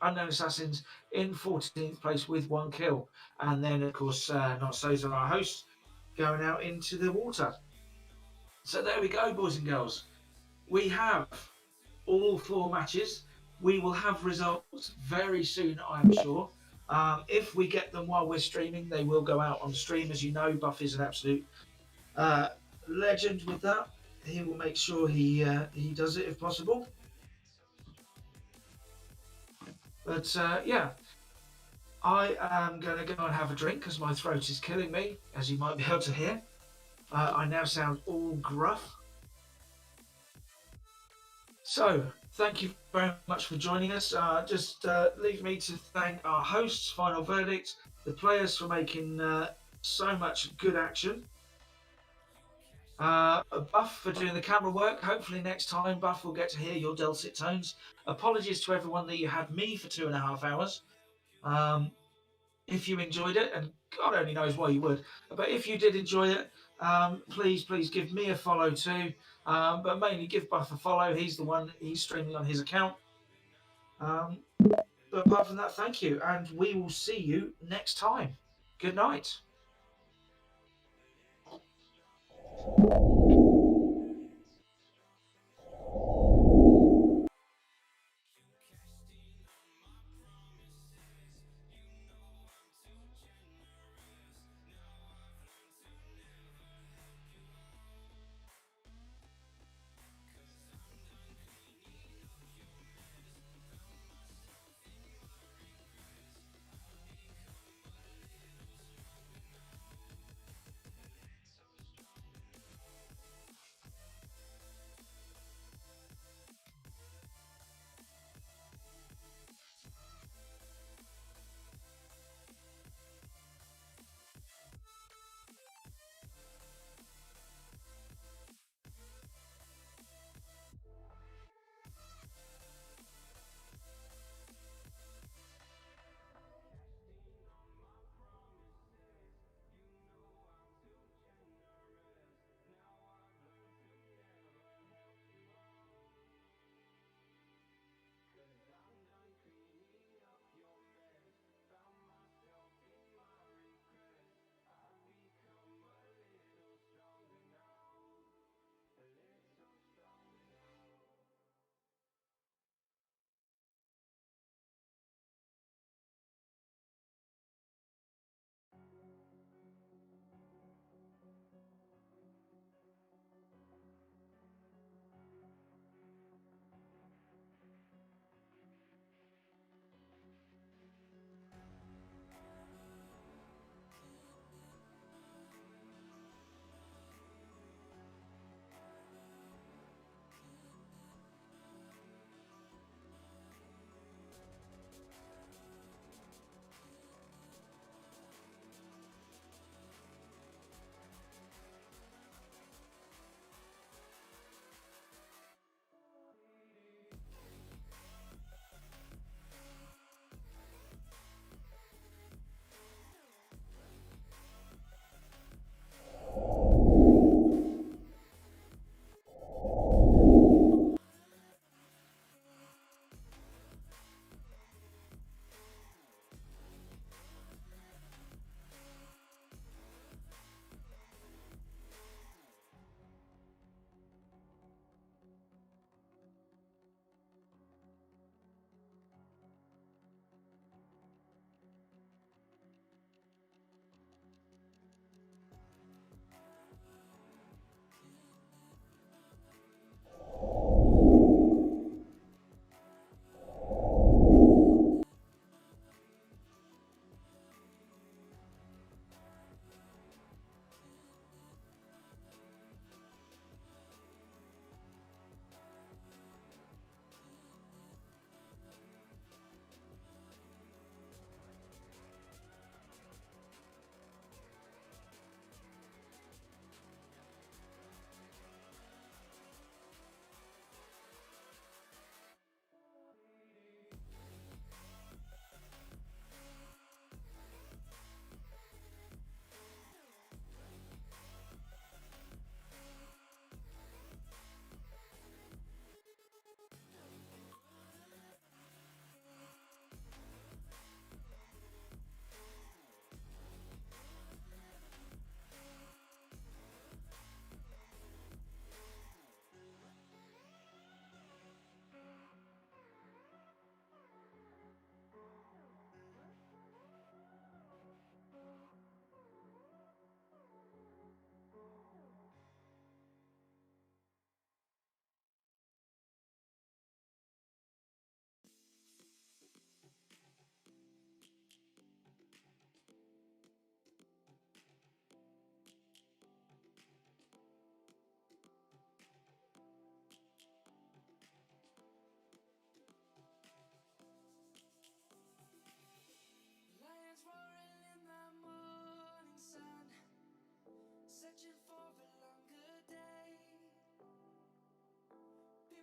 Unknown Assassins in 14th place with 1 kill. And then, of course, Not So's our host, going out into the water. So there we go, boys and girls. We have all 4 matches. We will have results very soon, I'm sure. If we get them while we're streaming, they will go out on stream. As you know, Buff is an absolute legend with that. He will make sure he does it if possible. But yeah, I am going to go and have a drink because my throat is killing me, as you might be able to hear. I now sound all gruff. So, thank you very much for joining us. Just leave me to thank our hosts, Final Verdict, the players for making so much good action. Buff for doing the camera work. Hopefully next time Buff will get to hear your dulcet tones. Apologies to everyone that you had me for 2.5 hours. If you enjoyed it, and God only knows why you would, but if you did enjoy it, please give me a follow too. But mainly give Buff a follow. He's the one, he's streaming on his account. But apart from that, thank you, and we will see you next time. Good night.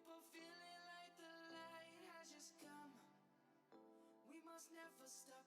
people feeling like the light has just come. We must never stop